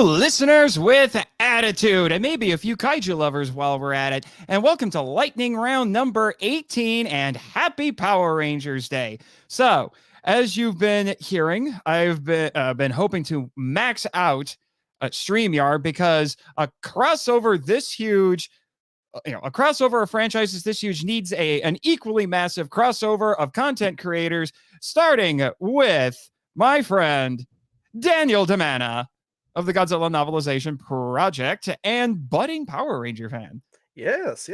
Hello, listeners with attitude, and maybe a few kaiju lovers while we're at it. And welcome to Lightning Round number 18, and happy Power Rangers Day. So, as you've been hearing, I've been hoping to max out Streamyard because a crossover this huge, a crossover of franchises this huge needs an equally massive crossover of content creators, starting with my friend Daniel Demana of the Godzilla novelization project and budding Power Ranger fan. Yes,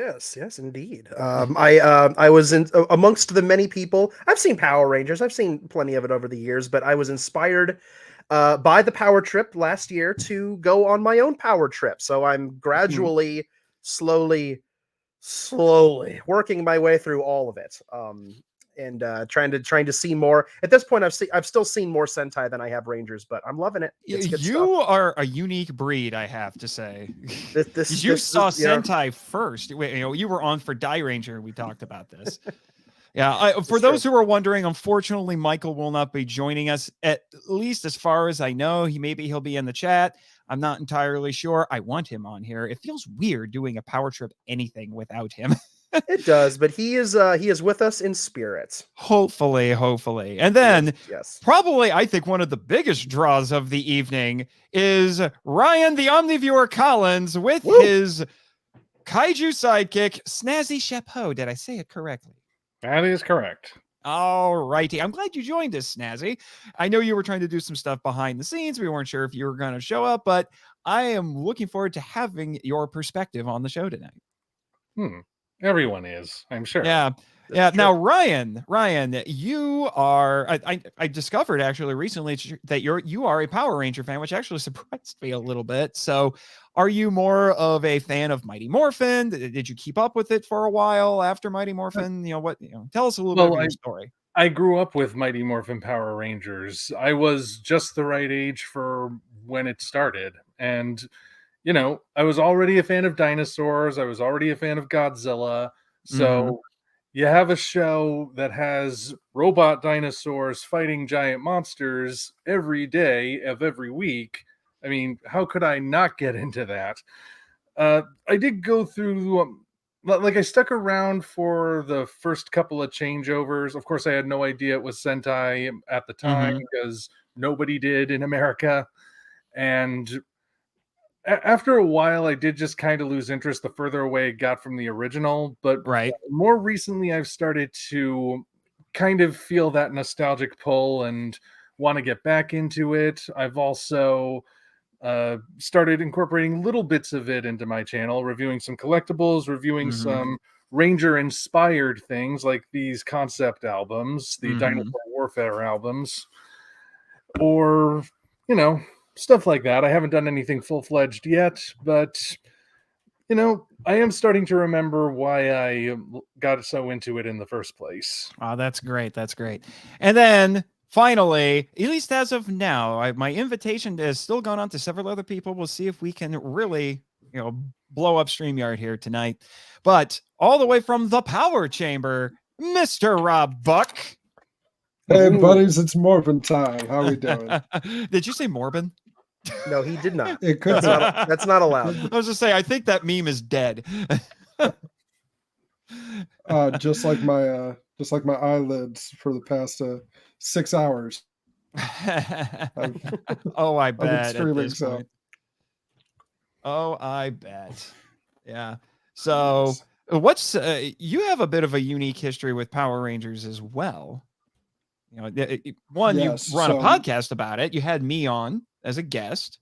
indeed. I was in amongst the many people. I've seen Power Rangers. I've seen plenty of it over the years, but I was inspired by the Power Trip last year to go on my own Power Trip. So I'm gradually, slowly working my way through all of it. And trying to see more. At this point, I've still seen more Sentai than I have Rangers, but I'm loving it. It's good You stuff. are a unique breed, I have to say. This you saw Sentai first. You were on for Die Ranger. We talked about this. Yeah, for those who are wondering, unfortunately, Michael will not be joining us, at least as far as I know. He'll be in the chat. I'm not entirely sure. I want him on here. It feels weird doing a Power Trip anything without him. It does, but he is with us in spirit. Hopefully. And then yes. Probably I think one of the biggest draws of the evening is Ryan the Omniviewer Collins with his kaiju sidekick, Snazzy Chapeau. Did I say it correctly? That is correct. All righty. I'm glad you joined us, Snazzy. I know you were trying to do some stuff behind the scenes. We weren't sure if you were going to show up, but I am looking forward to having your perspective on the show tonight. Everyone is, I'm sure. Yeah. Now, Ryan, you are. I discovered actually recently that you are a Power Ranger fan, which actually surprised me a little bit. So, are you more of a fan of Mighty Morphin? Did you keep up with it for a while after Mighty Morphin? Tell us a little bit of your story. I grew up with Mighty Morphin Power Rangers. I was just the right age for when it started, and I was already a fan of dinosaurs. I was already a fan of Godzilla. So you have a show that has robot dinosaurs fighting giant monsters every day of every week. I mean, how could I not get into that? I did go through, I stuck around for the first couple of changeovers. Of course, I had no idea it was Sentai at the time because nobody did in America. And after a while, I did just kind of lose interest the further away it got from the original. But more recently, I've started to kind of feel that nostalgic pull and want to get back into it. I've also started incorporating little bits of it into my channel, reviewing some collectibles, reviewing some Ranger-inspired things like these concept albums, the Dinosaur Warfare albums, or, stuff like that. I haven't done anything full-fledged yet, but I am starting to remember why I got so into it in the first place. Oh, that's great. And then finally, at least as of now, my invitation has still gone on to several other people. We'll see if we can really, blow up StreamYard here tonight. But all the way from the Power Chamber, Mr. Rob Buck. Hey, buddies, it's Morphin time. How we doing? Did you say Morbin? No, he did not. It could that's not allowed. I was just saying, I think that meme is dead. Just like my eyelids for the past 6 hours. I bet. I've been streaming, so. Oh, I bet. Yeah. So, what's you have a bit of a unique history with Power Rangers as well. You run a podcast about it. You had me on as a guest.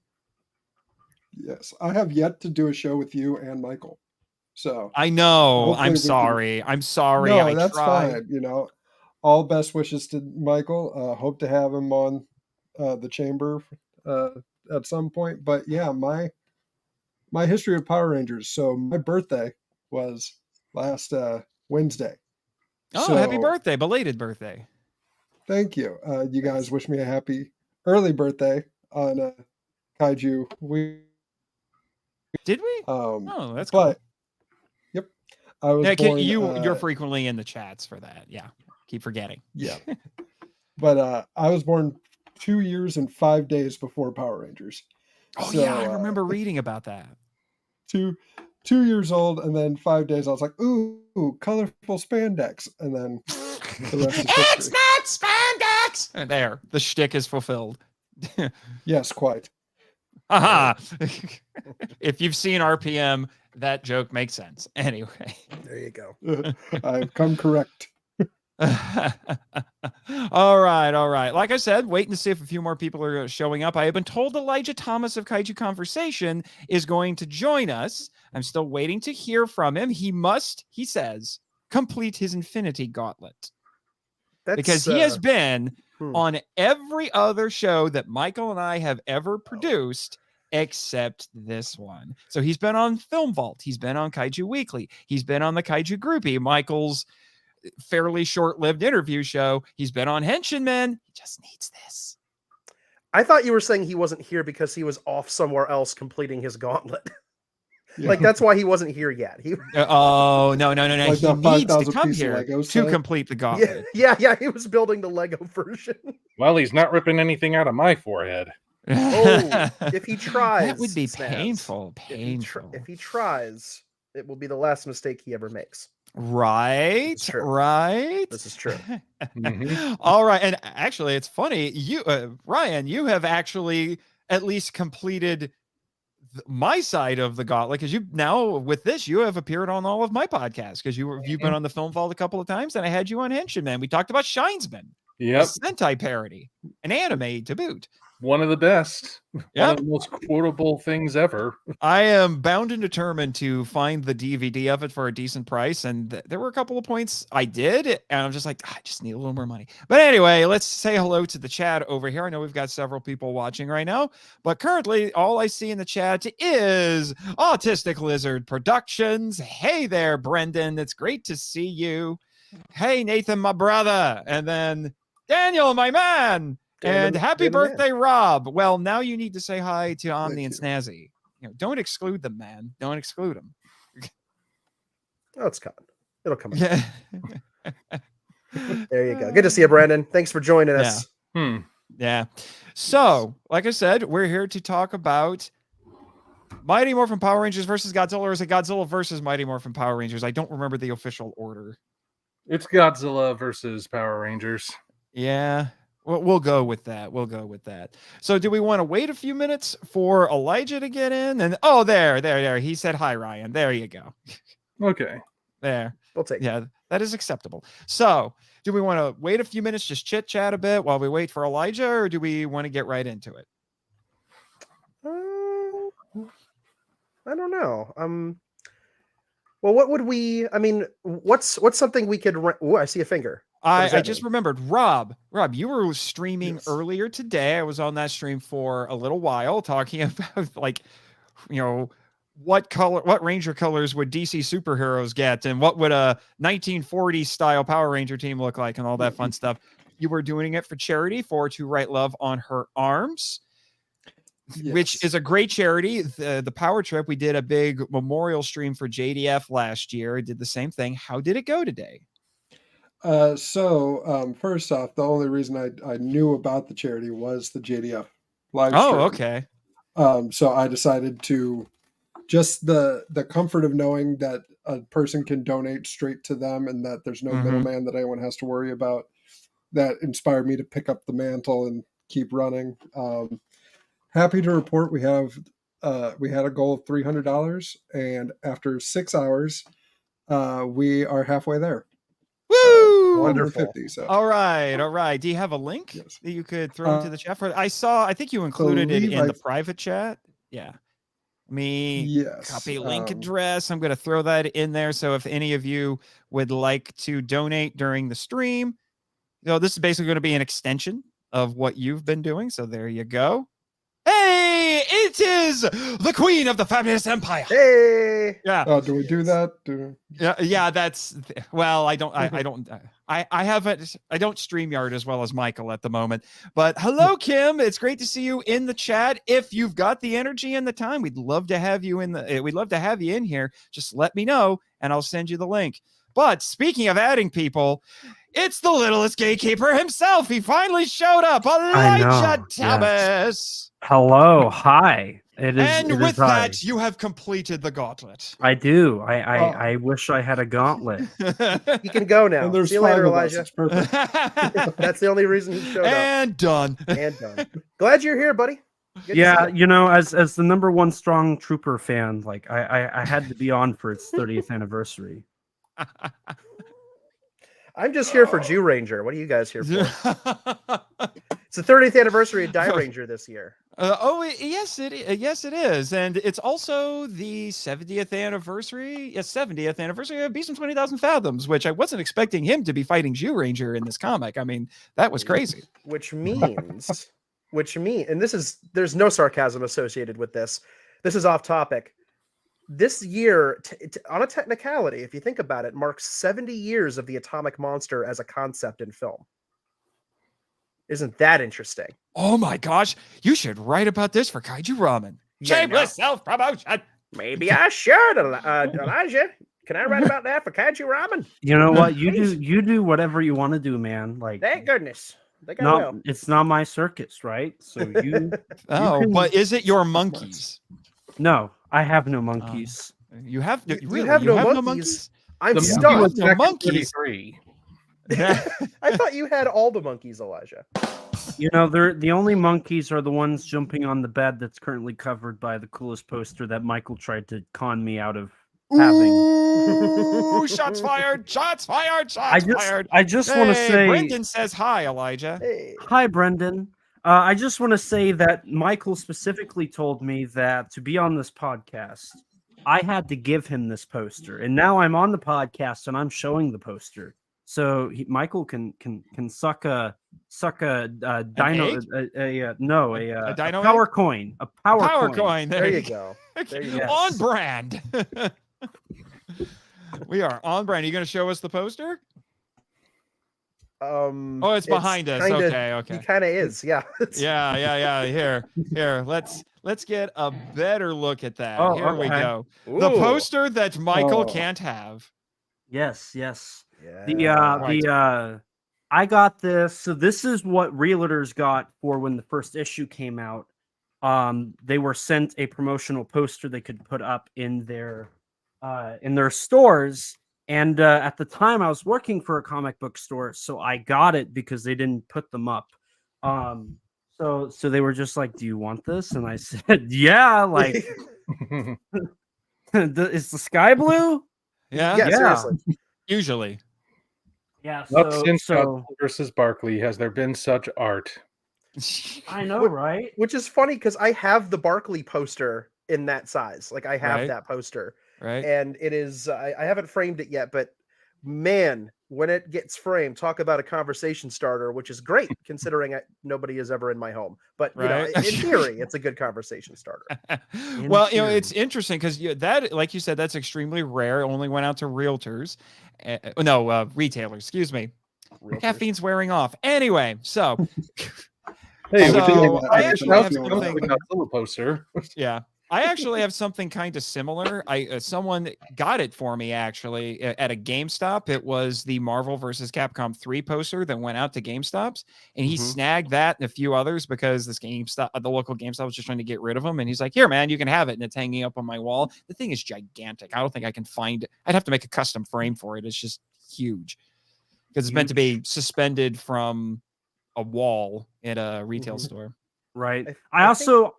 Yes, I have yet to do a show with you and Michael. So I know. I'm sorry. No, that's fine. All best wishes to Michael. Hope to have him on the chamber at some point. But yeah, my history of Power Rangers. So my birthday was last Wednesday. Oh, happy birthday! Belated birthday. Thank you. You guys wish me a happy early birthday on Kaiju Week. Did we? Oh, that's cool. Yep. I was born, you're frequently in the chats for that. Yeah. Keep forgetting. Yeah. But I was born 2 years and 5 days before Power Rangers. Oh So, yeah, I remember reading about that. 2 years old, and then 5 days I was like, ooh, colorful spandex, and then the rest is history. It's not spandex. And there, the shtick is fulfilled. Yes, quite. Aha! If you've seen RPM, that joke makes sense. Anyway, There you go. I've come correct. all right. Like I said, waiting to see if a few more people are showing up. I have been told Elijah Thomas of Kaiju Conversation is going to join us. I'm still waiting to hear from him. He must, he says, complete his Infinity Gauntlet. Because he has been on every other show that Michael and I have ever produced except this one. So he's been on Film Vault. He's been on Kaiju Weekly. He's been on the Kaiju Groupie, Michael's fairly short-lived interview show. He's been on Henshin Man. He just needs this. I thought you were saying he wasn't here because he was off somewhere else completing his gauntlet. Yeah. Like that's why he wasn't here yet. He Oh, no. Like he that needs to 5,000 come piece of here Lego to set? complete the gauntlet. yeah, he was building the Lego version. Well, he's not ripping anything out of my forehead. Oh, if he tries, that would be Snaz, painful. If he tries, it will be the last mistake he ever makes. Right. It's true. Right. This is true. Mhm. All right. And actually, it's funny. You, Ryan, you have actually at least completed my side of the gauntlet, because you now with this you have appeared on all of my podcasts, because you've been on the Film Vault a couple of times, and I had you on Henshin Man. We talked about Shinesman, a Yep. Sentai parody, an anime to boot. One of the best. One Yep. of the most quotable things ever. I am bound and determined to find the DVD of it for a decent price. And there were a couple of points I did, and I'm just like, I just need a little more money. But anyway, let's say hello to the chat over here. I know we've got several people watching right now, but currently all I see in the chat is Autistic Lizard Productions. Hey there, Brendan. It's great to see you. Hey, Nathan, my brother. And then Daniel, my man. And happy birthday, Rob. Well, now you need to say hi to Omni and Snazzy. You know, don't exclude them, man. Don't exclude them. Oh, it's coming. It'll come. Yeah. There you go. Good to see you, Brandon. Thanks for joining us. Yeah. So, like I said, we're here to talk about Mighty Morphin Power Rangers versus Godzilla, or is it Godzilla versus Mighty Morphin Power Rangers? I don't remember the official order. It's Godzilla versus Power Rangers. Yeah. We'll go with that. So do we want to wait a few minutes for Elijah to get in? And there. He said hi, Ryan. There you go. Okay. There. We'll take it. Yeah, that is acceptable. So do we want to wait a few minutes, just chit chat a bit while we wait for Elijah, or do we want to get right into it? I don't know. Well, what would we? I mean, what's something we could? Oh, I see a finger. I just remembered, Rob, you were streaming Yes. earlier today. I was on that stream for a little while talking about, like, you know, what Ranger colors would DC superheroes get, and what would a 1940s style Power Ranger team look like, and all that fun stuff. You were doing it for charity for To Write Love on Her Arms, which is a great charity. The Power Trip, we did a big memorial stream for JDF last year. I did the same thing. How did it go today? So first off, the only reason I knew about the charity was the JDF live stream. Oh, okay. So I decided to just the comfort of knowing that a person can donate straight to them and that there's no middleman that anyone has to worry about. That inspired me to pick up the mantle and keep running. Happy to report we had a goal of $300, and after 6 hours, we are halfway there. Woo! Wonderful. 150, so. All right. Do you have a link that you could throw into the chat? I think you included it in the private chat. Yeah. Yes. Copy link address. I'm going to throw that in there. So if any of you would like to donate during the stream, this is basically going to be an extension of what you've been doing. So there you go. Hey, it is the Queen of the Fabulous Empire. Hey. Yeah. Oh, do we do that? Yeah. That's well. I don't Streamyard as well as Michael at the moment. But hello, Kim. It's great to see you in the chat. If you've got the energy and the time, we'd love to have you in here. Just let me know, and I'll send you the link. But speaking of adding people, it's the littlest gatekeeper himself. He finally showed up. Elijah Thomas. Hello, hi. It is. And it with is high. that, you have completed the gauntlet. I do. I wish I had a gauntlet. You can go now. And there's See you 5 later, of us. Elijah. It's perfect. That's the only reason he showed up. And done. And done. Glad you're here, buddy. Good to Yeah, see you. as the #1 Strong Trooper fan, like I had to be on for its 30th anniversary. I'm just here for Jew Ranger. What are you guys here for? It's the 30th anniversary of Die Ranger this year. Yes, it is, and it's also the 70th anniversary. Yes, 70th anniversary of Beast from 20,000 Fathoms, which I wasn't expecting him to be fighting Jew Ranger in this comic. I mean, that was crazy. Which means, and there's no sarcasm associated with this. This is off topic. This year, on a technicality, if you think about it, marks 70 years of the atomic monster as a concept in film. Isn't that interesting? Oh my gosh, you should write about this for Kaiju Ramen. Shameless self-promotion. Maybe I should, Elijah. Can I write about that for Kaiju Ramen? You know what? You do whatever you want to do, man. Like, Thank goodness. I think I no, will. it's not my circus, right? So you. But is it your monkeys? No, I have no monkeys. You have You have no monkeys? I'm The stunned. monkey was No back in monkeys. 33. I thought you had all the monkeys, Elijah. They're the only monkeys are the ones jumping on the bed that's currently covered by the coolest poster that Michael tried to con me out of having. Ooh, shots fired! Shots fired! Shots fired! I just want to say, Brendan says hi, Elijah. Hey. hi, Brendan. I just want to say that Michael specifically told me that to be on this podcast, I had to give him this poster, and now I'm on the podcast and I'm showing the poster. So Michael can suck a dino A dino power egg? coin, a Power power coin. There you go. There you go. On brand. We are on brand. Are you going to show us the poster? Oh, it's behind us. Okay. He kind of is. Yeah. Yeah. Here. Let's get a better look at that. Oh, Here we okay. go. The Ooh. poster that Michael Oh. can't have. Yes. Yeah. I got this. So this is what realtors got for when the first issue came out. They were sent a promotional poster they could put up in their stores. And at the time, I was working for a comic book store, so I got it because they didn't put them up. So they were just like, "Do you want this?" And I said, "Yeah." Like, is the sky blue? Yeah. Yeah, seriously. Usually. Yeah. Not So, since so Godzilla versus Barkley has there been such art. I know, right? Which is funny because I have the Barkley poster in that size. Like I have Right. that poster. Right. And it is I haven't framed it yet, but man, when it gets framed, talk about a conversation starter, which is great considering nobody is ever in my home. But you know, Right. in theory, it's a good conversation starter. Well, it's interesting because that, like you said, that's extremely rare. It only went out to realtors. Retailers. Excuse me. Realtors. Caffeine's wearing off. Anyway, so Hey, So, we did I actually have the something- Godzilla poster. yeah, I actually have something kind of similar. Someone got it for me actually at a GameStop. It was the Marvel versus Capcom 3 poster that went out to GameStops, and he snagged that and a few others because this the local GameStop was just trying to get rid of them. And he's like, "Here, man, you can have it," and it's hanging up on my wall. The thing is gigantic. I don't think I can find it. I'd have to make a custom frame for it. It's just huge because it's meant to be suspended from a wall at a retail store. Right. I I also.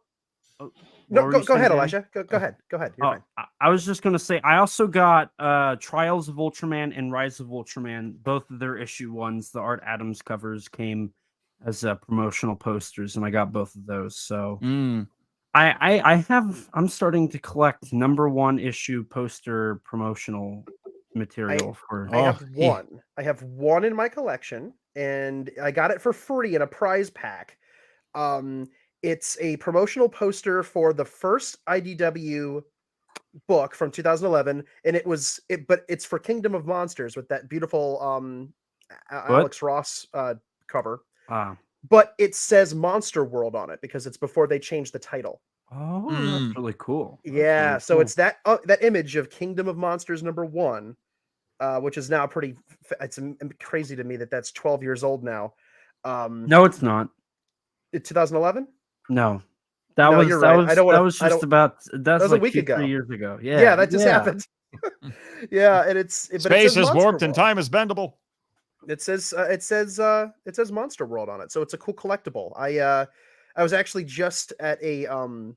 No, go ahead, Elijah. Go ahead. Go ahead. You're fine. I was just gonna say I also got Trials of Ultraman and Rise of Ultraman, both of their issue ones. The Art Adams covers came as promotional posters, and I got both of those. So I'm starting to collect #1 issue poster promotional material for. I have one. I have one in my collection, and I got it for free in a prize pack. It's a promotional poster for the first IDW book from 2011, and but it's for Kingdom of Monsters with that beautiful Alex Ross cover. But it says Monster World on it because it's before they changed the title. Oh, that's really cool. Yeah, really so cool. it's that image of Kingdom of Monsters #1, which is now it's crazy to me that that's 12 years old now. No, it's not. 2011? No, That No, was you're that right. was I don't wanna- that was I just don't- about that's that was a like week 2, ago. 3 years ago. Yeah, that just happened. Yeah, and but it Space says is Monster warped and World. time is bendable. It says Monster World on it, so it's a cool collectible. I was actually just at a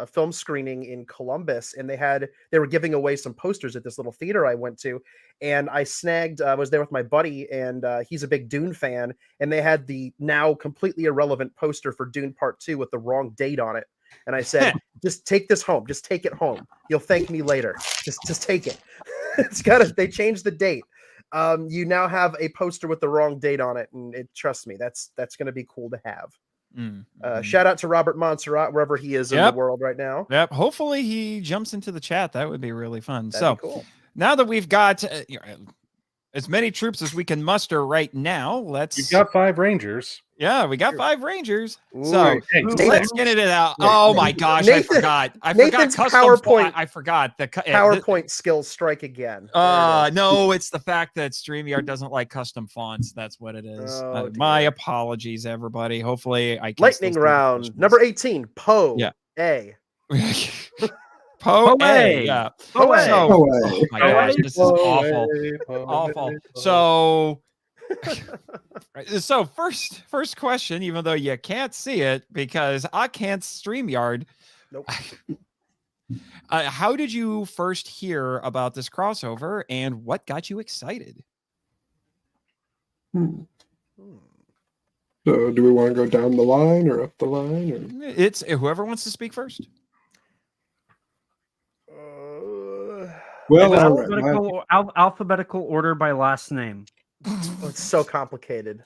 film screening in Columbus, and they were giving away some posters at this little theater I went to, and I was there with my buddy, and he's a big Dune fan, and they had the now completely irrelevant poster for Dune Part 2 with the wrong date on it. And I said, just take this home. Just take it home. You'll thank me later. Just take it. They changed the date. You now have a poster with the wrong date on it, and trust me, that's going to be cool to have. Shout out to Robert Montserrat, wherever he is in the world right now. Yep. Hopefully he jumps into the chat. That would be really fun. That'd be cool. Now that we've got as many troops as we can muster right now, You've got 5 Rangers. Yeah, we got 5 Rangers. Ooh. So let's get it out. Oh my gosh, I forgot. Nathan's custom PowerPoint. I forgot the PowerPoint skills strike again. No, it's the fact that StreamYard doesn't like custom fonts. That's what it is. My apologies, everybody. Hopefully, I can lightning round number 18. Poe. Yeah. A. Poe A. Yeah. Poe A. Oh my gosh, this is awful. Awful. So first question, even though you can't see it because I can't StreamYard. Nope. How did you first hear about this crossover, and what got you excited? So, do we want to go down the line or up the line? Or? It's whoever wants to speak first. Well, alphabetical order by last name. Oh, it's so complicated.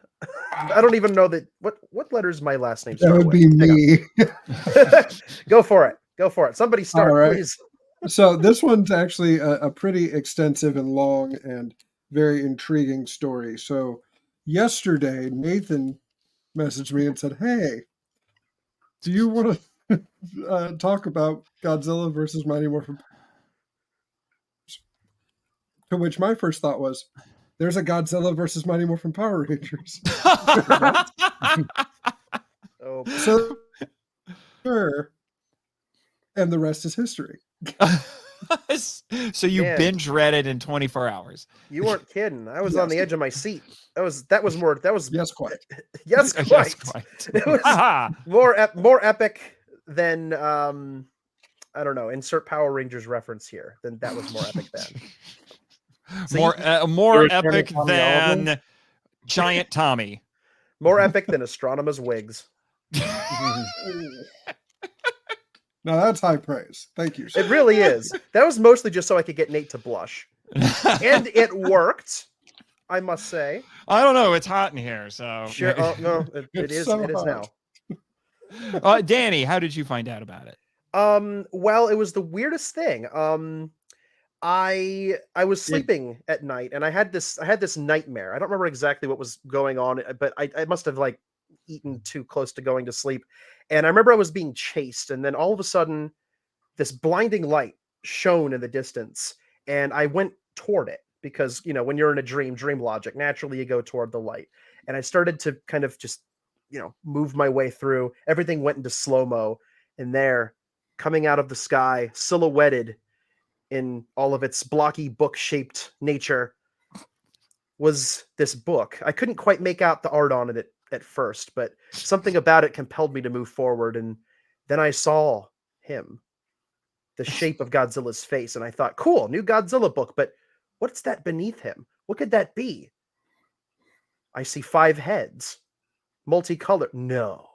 I don't even know what letters my last name that start would with. be me. Go for it. Somebody start, right. please. So this one's actually a pretty extensive and long and very intriguing story. So yesterday, Nathan messaged me and said, "Hey, do you want to talk about Godzilla versus Mighty Morphin?" To which my first thought was, there's a Godzilla versus Mighty Morphin Power Rangers. So, sure. And the rest is history. So you binge read it in 24 hours. You weren't kidding. I was on the edge of my seat. That was yes, quite. Yes, quite. Yes, quite. It was more epic than I don't know. Insert Power Rangers reference here. Then that was more epic then. So more epic than Giant Tommy. More epic than Astronomer's wigs. Now that's high praise. Thank you, sir. It really is. That was mostly just so I could get Nate to blush. And it worked, I must say. I don't know. It's hot in here, so. Sure. Oh, no, it is. So it is hot. now. Danny, how did you find out about it? Well, it was the weirdest thing. I was sleeping at night, and I had this nightmare. I don't remember exactly what was going on, but I must have like eaten too close to going to sleep. And I remember I was being chased, and then all of a sudden, this blinding light shone in the distance, and I went toward it because, when you're in a dream logic, naturally you go toward the light. And I started to kind of just, move my way through. Everything went into slow-mo, and there, coming out of the sky, silhouetted in all of its blocky book-shaped nature, was this book. I couldn't quite make out the art on it at first, but something about it compelled me to move forward, and then I saw him, the shape of Godzilla's face, and I thought, cool, new Godzilla book, but what's that beneath him? What could that be? I see 5 heads, multicolored. No.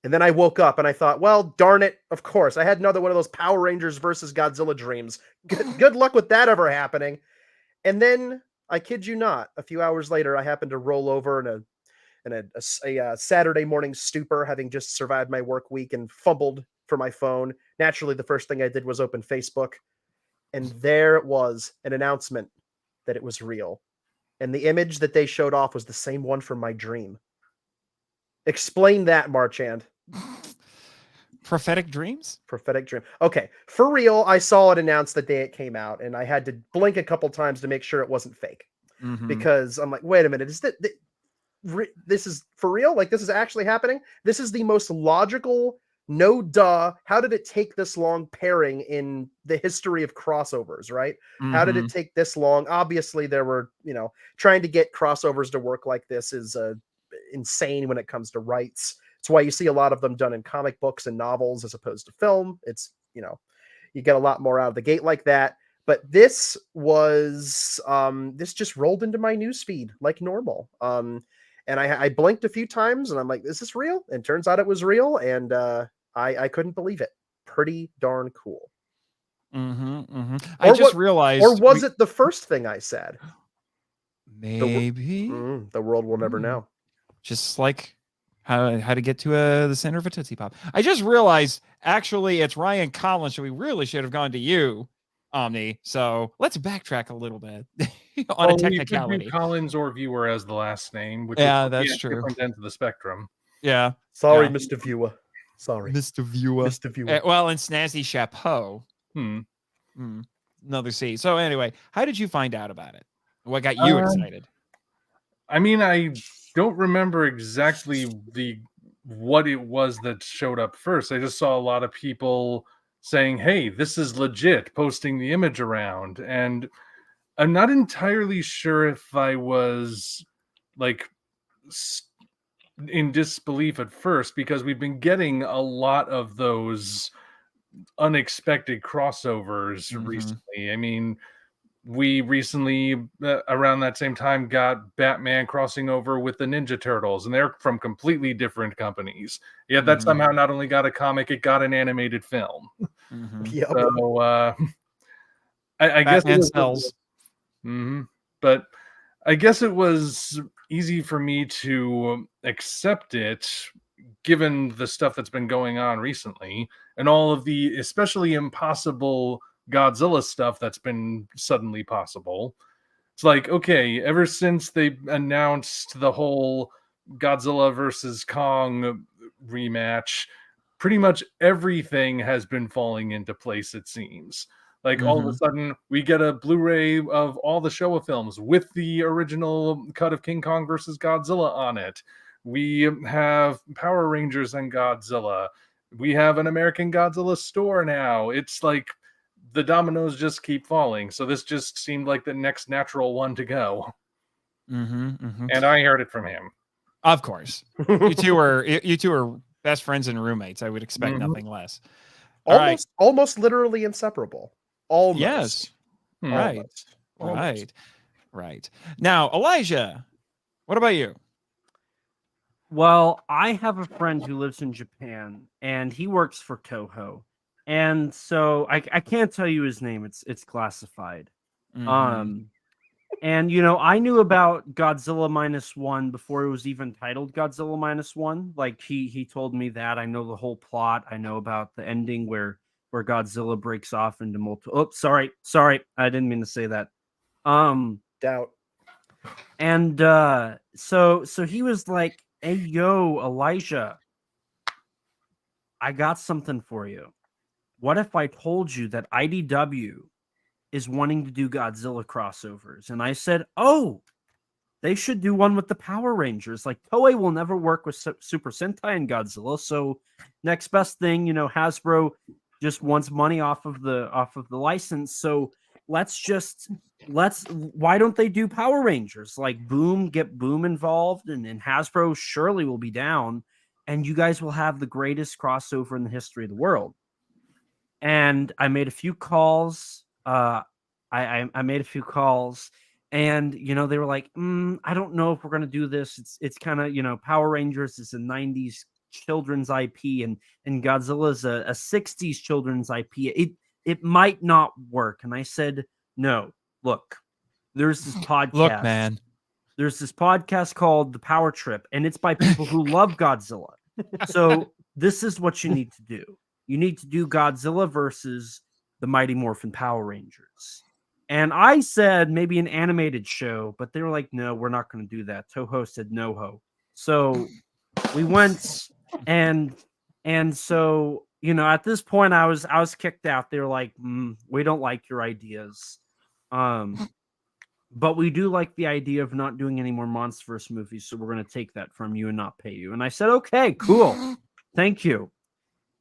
And then I woke up and I thought, well, darn it, of course. I had another one of those Power Rangers versus Godzilla dreams. Good luck with that ever happening. And then, I kid you not, a few hours later, I happened to roll over in a Saturday morning stupor, having just survived my work week, and fumbled for my phone. Naturally, the first thing I did was open Facebook. And there it was, an announcement that it was real. And the image that they showed off was the same one from my dream. Explain that, Marchand. Prophetic dreams? Prophetic dream. Okay, for real, I saw it announced the day it came out, and I had to blink a couple times to make sure it wasn't fake. Mm-hmm. Because I'm like, wait a minute, this is for real? Like, this is actually happening? This is the most logical no duh, how did it take this long pairing in the history of crossovers, right? How did it take this long? Obviously, there were, trying to get crossovers to work like this is insane when it comes to rights. It's why you see a lot of them done in comic books and novels as opposed to film. It's, you get a lot more out of the gate like that. But this was, this just rolled into my newsfeed like normal. And I blinked a few times and I'm like, is this real? And turns out it was real. And I couldn't believe it. Pretty darn cool. I just realized. Or was it the first thing I said? Maybe. The world will never know. Just like how to get to the center of a Tootsie Pop. I just realized, actually, it's Ryan Collins, so we really should have gone to you, Omni. So let's backtrack a little bit on a technicality. You could do Collins or Viewer as the last name, which that's true. Different ends of the spectrum. Yeah. Sorry, Mr. Viewer. Sorry, Mr. Viewer. Mr. Viewer. Well, and Snazzy Chapeau. Another C. So anyway, how did you find out about it? What got you excited? I mean, I don't remember exactly what it was that showed up first. I just saw a lot of people saying, "Hey, this is legit," posting the image around, and I'm not entirely sure if I was like in disbelief at first, because we've been getting a lot of those unexpected crossovers recently. I mean, we recently around that same time got Batman crossing over with the Ninja Turtles, and they're from completely different companies. Yet that somehow not only got a comic, it got an animated film. Yep. So I guess Batman sells. But I guess it was easy for me to accept it, given the stuff that's been going on recently and all of the especially impossible Godzilla stuff that's been suddenly possible. It's like, okay, ever since they announced the whole Godzilla versus Kong rematch, pretty much everything has been falling into place, it seems. Like all of a sudden we get a Blu-ray of all the Showa films with the original cut of King Kong versus Godzilla on it. We have Power Rangers and Godzilla. We have an American Godzilla store now. It's like the dominoes just keep falling. So this just seemed like the next natural one to go. And I heard it from him. Of course. You two are best friends and roommates. I would expect nothing less. Almost literally inseparable. Almost. Yes. Almost. Right. Now, Elijah, what about you? Well, I have a friend who lives in Japan, and he works for Toho. And so I can't tell you his name. It's classified. And I knew about Godzilla -1 before it was even titled Godzilla -1. Like he told me that. I know the whole plot. I know about the ending where Godzilla breaks off into multiple. Oh, sorry. I didn't mean to say that. Doubt. And so he was like, "Hey, yo, Elijah, I got something for you. What if I told you that IDW is wanting to do Godzilla crossovers?" And I said, "Oh, they should do one with the Power Rangers. Like Toei will never work with Super Sentai and Godzilla. So next best thing, Hasbro just wants money off of the license. So why don't they do Power Rangers? Like get Boom involved, and Hasbro surely will be down, and you guys will have the greatest crossover in the history of the world." And I made a few calls. I made a few calls, and they were like, "I don't know if we're gonna do this. It's kind of Power Rangers is a '90s children's IP, and Godzilla's a '60s children's IP. It might not work." And I said, "No, look, there's this podcast. Look, man, there's this podcast called The Power Trip, and it's by people who love Godzilla. So this is what you need to do. You need to do Godzilla versus the Mighty Morphin Power Rangers." And I said maybe an animated show, but they were like, "No, we're not going to do that." Toho said no ho. So we went, and so at this point I was kicked out. They were like, "We don't like your ideas, but we do like the idea of not doing any more Monsterverse movies. So we're going to take that from you and not pay you." And I said, "Okay, cool, thank you."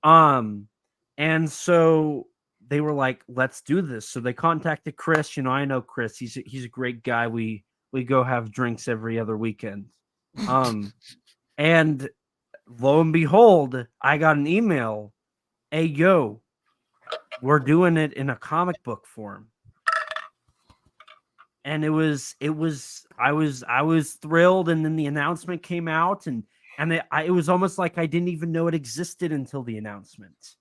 And so they were like, let's do this. So they contacted Chris. I know Chris. He's a great guy. We go have drinks every other weekend. And lo and behold, I got an email. Hey, yo, we're doing it in a comic book form. And I was thrilled. And then the announcement came out, and it was almost like I didn't even know it existed until the announcement.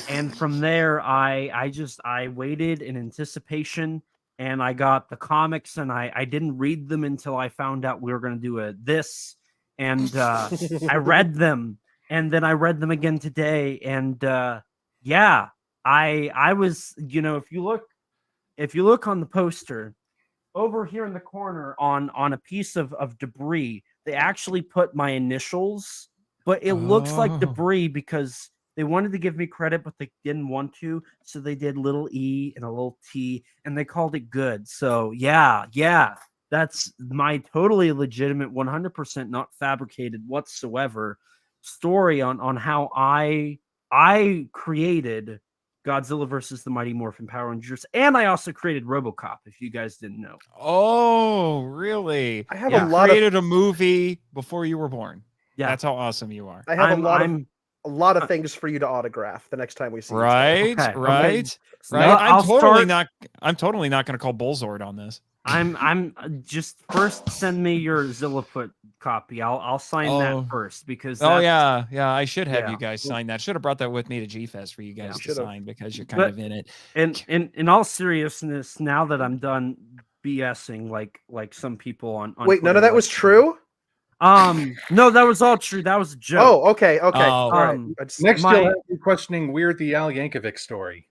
And from there, I waited in anticipation, and I got the comics, and I didn't read them until I found out we were going to do this. And I read them, and then I read them again today. And yeah, I was, if you look on the poster over here in the corner on a piece of debris, they actually put my initials, but it looks like debris because they wanted to give me credit, but they didn't want to. So they did little E and a little T, and they called it good. So yeah, that's my totally legitimate, 100% not fabricated whatsoever story on how I created Godzilla versus the Mighty Morphin Power Rangers, and I also created RoboCop, if you guys didn't know. Oh, really? I have You created a movie before you were born. Yeah, that's how awesome you are. I have a lot of things for you to autograph the next time we see Right, each other. right. No, I'm totally not going to call Bullzord on this. I'm just first send me your Zillafoot copy. I'll sign that first because yeah, I should have you guys sign that. Should have brought that with me to G-Fest for you guys to sign because you're kind of in it. And in all seriousness, now that I'm done BSing like some people on Wait, Twitter, none of that was true? No, that was all true. That was a joke. Oh, okay. All right. Next, you'll have you questioning Weird the Al Yankovic story.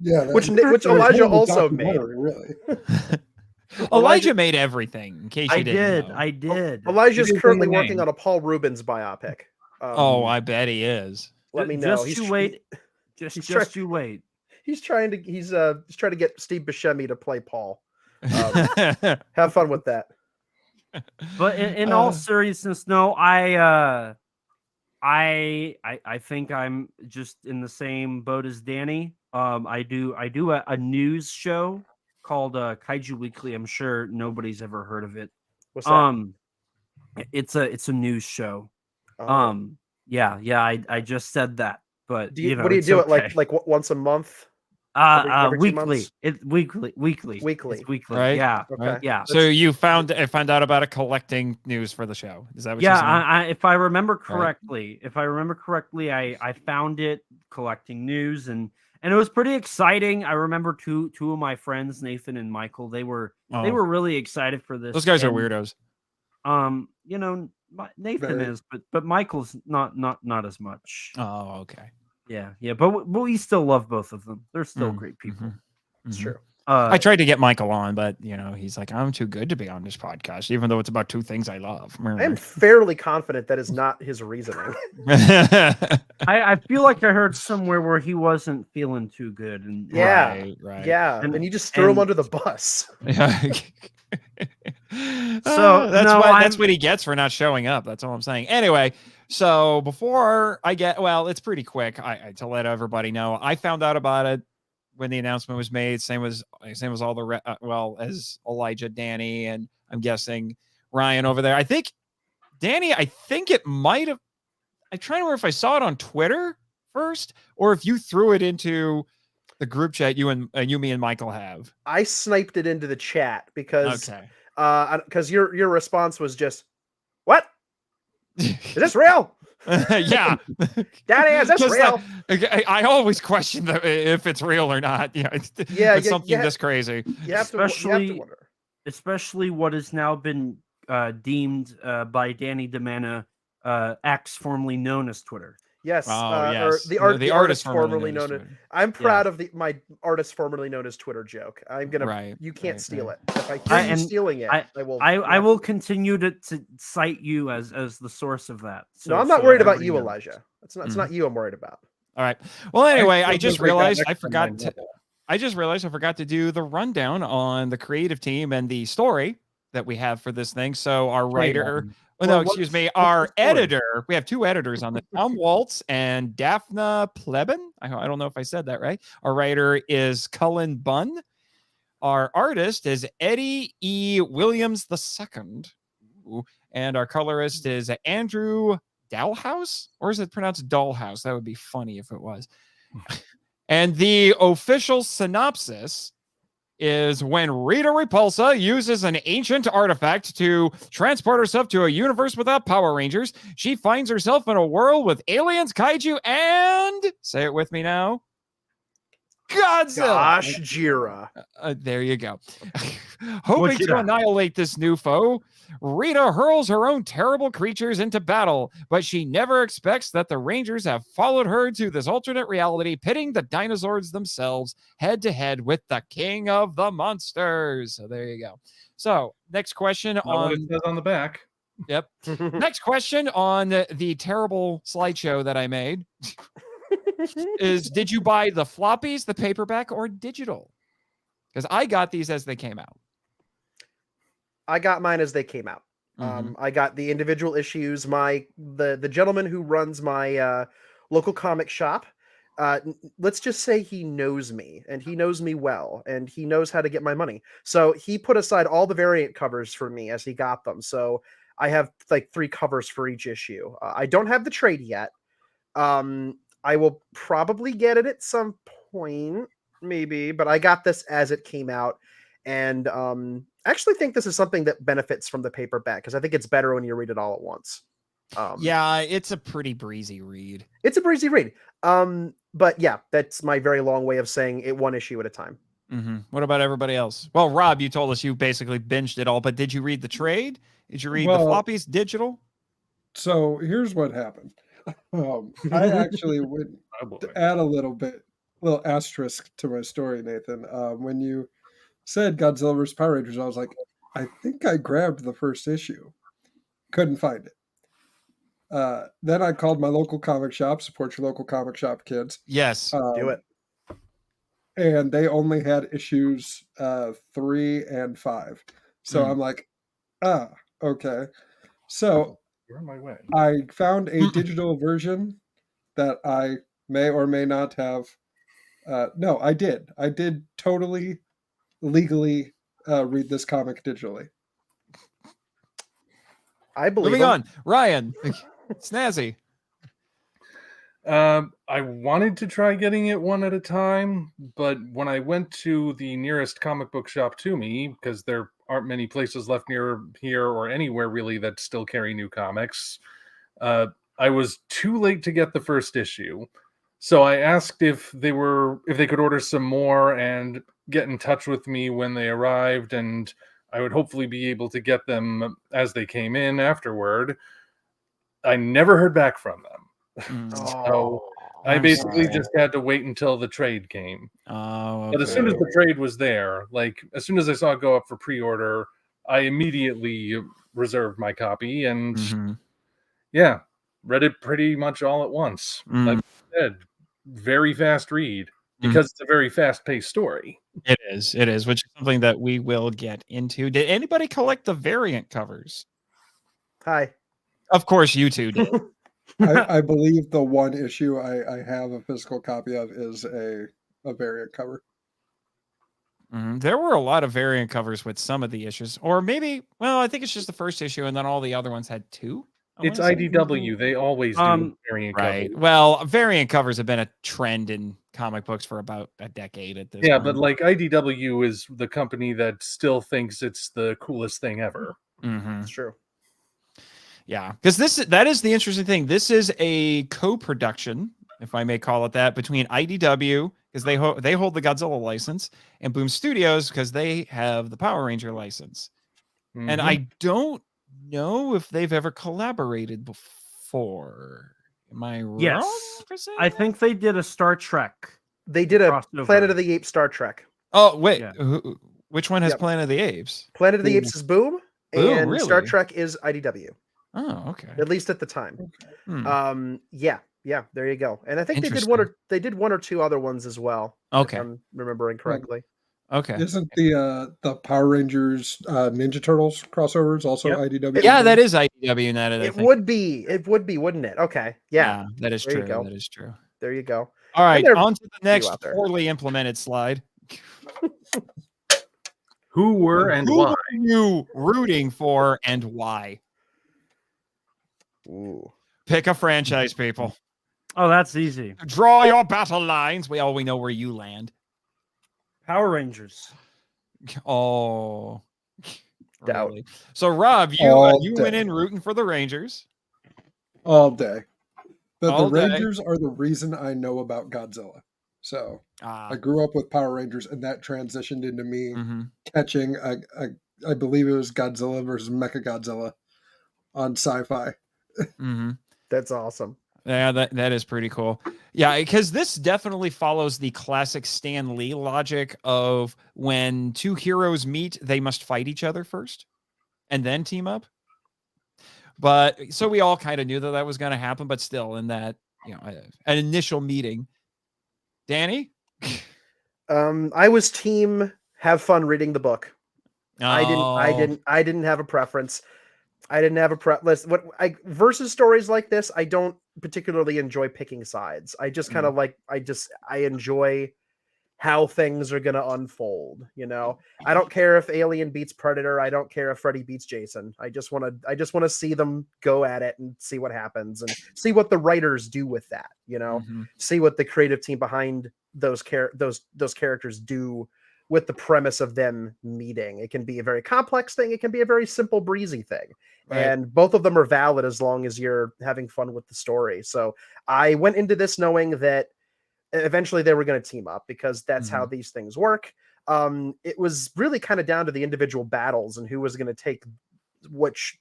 Yeah, which Elijah also made. Really. Elijah made everything. In case you didn't know. I did. Elijah's currently working on a Paul Rubens biopic. I bet he is. Let me know. Just you wait. Just you wait. He's trying to get Steve Buscemi to play Paul. Have fun with that. But in all seriousness, no, I think I'm just in the same boat as Danny. I do a news show called Kaiju Weekly. I'm sure nobody's ever heard of it. What's that? It's a news show. Yeah, I just said that. But what do you do okay. it like once a month? Every weekly. It's weekly. Weekly. It's weekly. Right? Yeah. Okay. Right? Yeah. So you found out about it collecting news for the show. Is that what you're saying? If I remember correctly, I found it collecting news and it was pretty exciting. I remember two of my friends, Nathan and Michael, they were really excited for this. Those guys are weirdos. Nathan is, but Michael's not as much. Oh, okay. Yeah, but we still love both of them. They're still great people. It's true. I tried to get Michael on, but he's like, I'm too good to be on this podcast, even though it's about two things I love. I am fairly confident that is not his reasoning. I feel like I heard somewhere where he wasn't feeling too good, and right. Yeah, and you just threw him under the bus. So that's what he gets for not showing up. That's all I'm saying. Anyway, so before I it's pretty quick. To let everybody know, I found out about it when the announcement was made. Same as all the as Elijah, Danny, and I'm guessing Ryan over there. I think Danny. I think it might have. I'm trying to remember if I saw it on Twitter first or if you threw it into the group chat you, me, and Michael have. I sniped it into the chat because your response was just, "What? Is this real?" Yeah, Daddy, is this real? I always question if it's real or not. It's something this crazy. You have to wonder. Especially what has now been deemed by Danny DeMana, X, formerly known as Twitter. Yes, yes. Or the artist formerly known as. I'm proud of my artist formerly known as Twitter joke. I'm gonna. You can't steal it. If I hear you stealing it, I will. I will continue to cite you as the source of that. No, I'm not worried about you, Elijah. It's not you I'm worried about. All right. Well, anyway, I just realized I forgot to do the rundown on the creative team and the story that we have for this thing. So our Trade writer, item. oh, Well, no, excuse me, what's our the story? editor. We have two editors on this, Tom Waltz and Daphne Plebin. I don't know if I said that right. Our writer is Cullen Bunn. Our artist is Eddie E. Williams II. And our colorist is Andrew Dalhouse, or is it pronounced Dollhouse? That would be funny if it was. And the official synopsis is when Rita Repulsa uses an ancient artifact to transport herself to a universe without Power Rangers, she finds herself in a world with aliens, kaiju, and, say it with me now, Godzilla. Gosh, Jira. There you go. Hoping to Gojira. annihilate this new foe, Rita hurls her own terrible creatures into battle, but she never expects that the Rangers have followed her to this alternate reality, pitting the dinosaurs themselves head to head with the king of the monsters. So there you go. So next question Not what it on says on the back. Yep. Next question on the terrible slideshow that I made is, did you buy the floppies, the paperback, or digital? Because I got these as they came out. I got mine as they came out. I got the individual issues. The gentleman who runs my local comic shop, let's just say he knows me, and he knows me well, and he knows how to get my money. So he put aside all the variant covers for me as he got them. So I have like 3 covers for each issue. I don't have the trade yet. I will probably get it at some point, maybe, but I got this as it came out. And I actually think this is something that benefits from the paperback, because I think it's better when you read it all at once. Yeah, it's a pretty breezy read. It's a breezy read. But yeah, that's my very long way of saying it one issue at a time. What about everybody else? Well, Rob, you told us you basically binged it all, but did you read the trade? Did you read the floppies digital? So here's what happened. I actually would add a little asterisk to my story, Nathan. When you said Godzilla vs. Power Rangers, I was like, I think I grabbed the first issue. Couldn't find it. Then I called my local comic shop. Support your local comic shop, kids. Yes. Do it. And they only had issues 3 and 5. So I'm like, okay. So you're on my way. I found a digital version that I may or may not have. No, I did. I did totally legally read this comic digitally. I believe. Moving on, Ryan, Snazzy. I wanted to try getting it one at a time, but when I went to the nearest comic book shop to me, because there aren't many places left near here or anywhere really that still carry new comics, I was too late to get the first issue. So I asked if they could order some more and get in touch with me when they arrived, and I would hopefully be able to get them as they came in afterward. I never heard back from them. So I basically just had to wait until the trade came. Oh, okay. But as soon as the trade was there, like as soon as I saw it go up for pre-order, I immediately reserved my copy and yeah, read it pretty much all at once. Like I said, very fast read because it's a very fast-paced story. It is, which is something that we will get into. Did anybody collect the variant covers? Hi. Of course you two did. I believe the one issue I have a physical copy of is a variant cover. There were a lot of variant covers with some of the issues, or maybe, well, I think it's just the first issue, and then all the other ones had 2. It's IDW. They always do variant covers. Well, variant covers have been a trend in comic books for about a decade at this point. Yeah, but like IDW is the company that still thinks it's the coolest thing ever. It's true. Yeah, because that is the interesting thing. This is a co-production, if I may call it that, between IDW, because they hold the Godzilla license, and Boom Studios, because they have the Power Ranger license. And I don't know if they've ever collaborated before. Am I wrong? Yes, I think they did a Star Trek. They did a crossover. Planet of the Apes Star Trek. Oh, wait. Yeah. Which one has Planet of the Apes? Planet of the Apes is Boom, and really? Star Trek is IDW. Oh, okay. At least at the time. Yeah, there you go. And I think they did one or 2 other ones as well. Okay. If I'm remembering correctly. Okay. Isn't the Power Rangers Ninja Turtles crossovers also Yep. IDW? Yeah, that is IDW now that I It think. would be, wouldn't it? Okay, yeah, That is there you true. go. That is true. There you go. All right, there are on to the next out there. poorly implemented slide. Who were and Who why? were you rooting for and why? Ooh. Pick a franchise, people. Oh, that's easy. Draw your battle lines. We know where you land. Power Rangers. Oh, Doubt. really? So, Rob, All you went day. in rooting for the Rangers. All day. All The day. Rangers are the reason I know about Godzilla. So I grew up with Power Rangers, and that transitioned into me catching I believe it was Godzilla versus Mechagodzilla on Sci-Fi. That's awesome. Yeah, that is pretty cool. Yeah, because this definitely follows the classic Stan Lee logic of when two heroes meet, they must fight each other first and then team up. But so we all kind of knew that was going to happen, but still in that, an initial meeting. Danny? I was team have fun reading the book. Oh. I didn't have a preference. I didn't have a preference. Versus stories like this, I don't particularly enjoy picking sides. I just kind of I enjoy how things are going to unfold. I don't care if Alien beats Predator. I don't care if Freddy beats Jason. I just want to see them go at it and see what happens and see what the writers do with that. See what the creative team behind those characters do with the premise of them meeting. It can be a very complex thing. It can be a very simple, breezy thing. Right. And both of them are valid as long as you're having fun with the story. So I went into this knowing that eventually they were going to team up because that's how these things work. It was really kind of down to the individual battles and who was going to take which,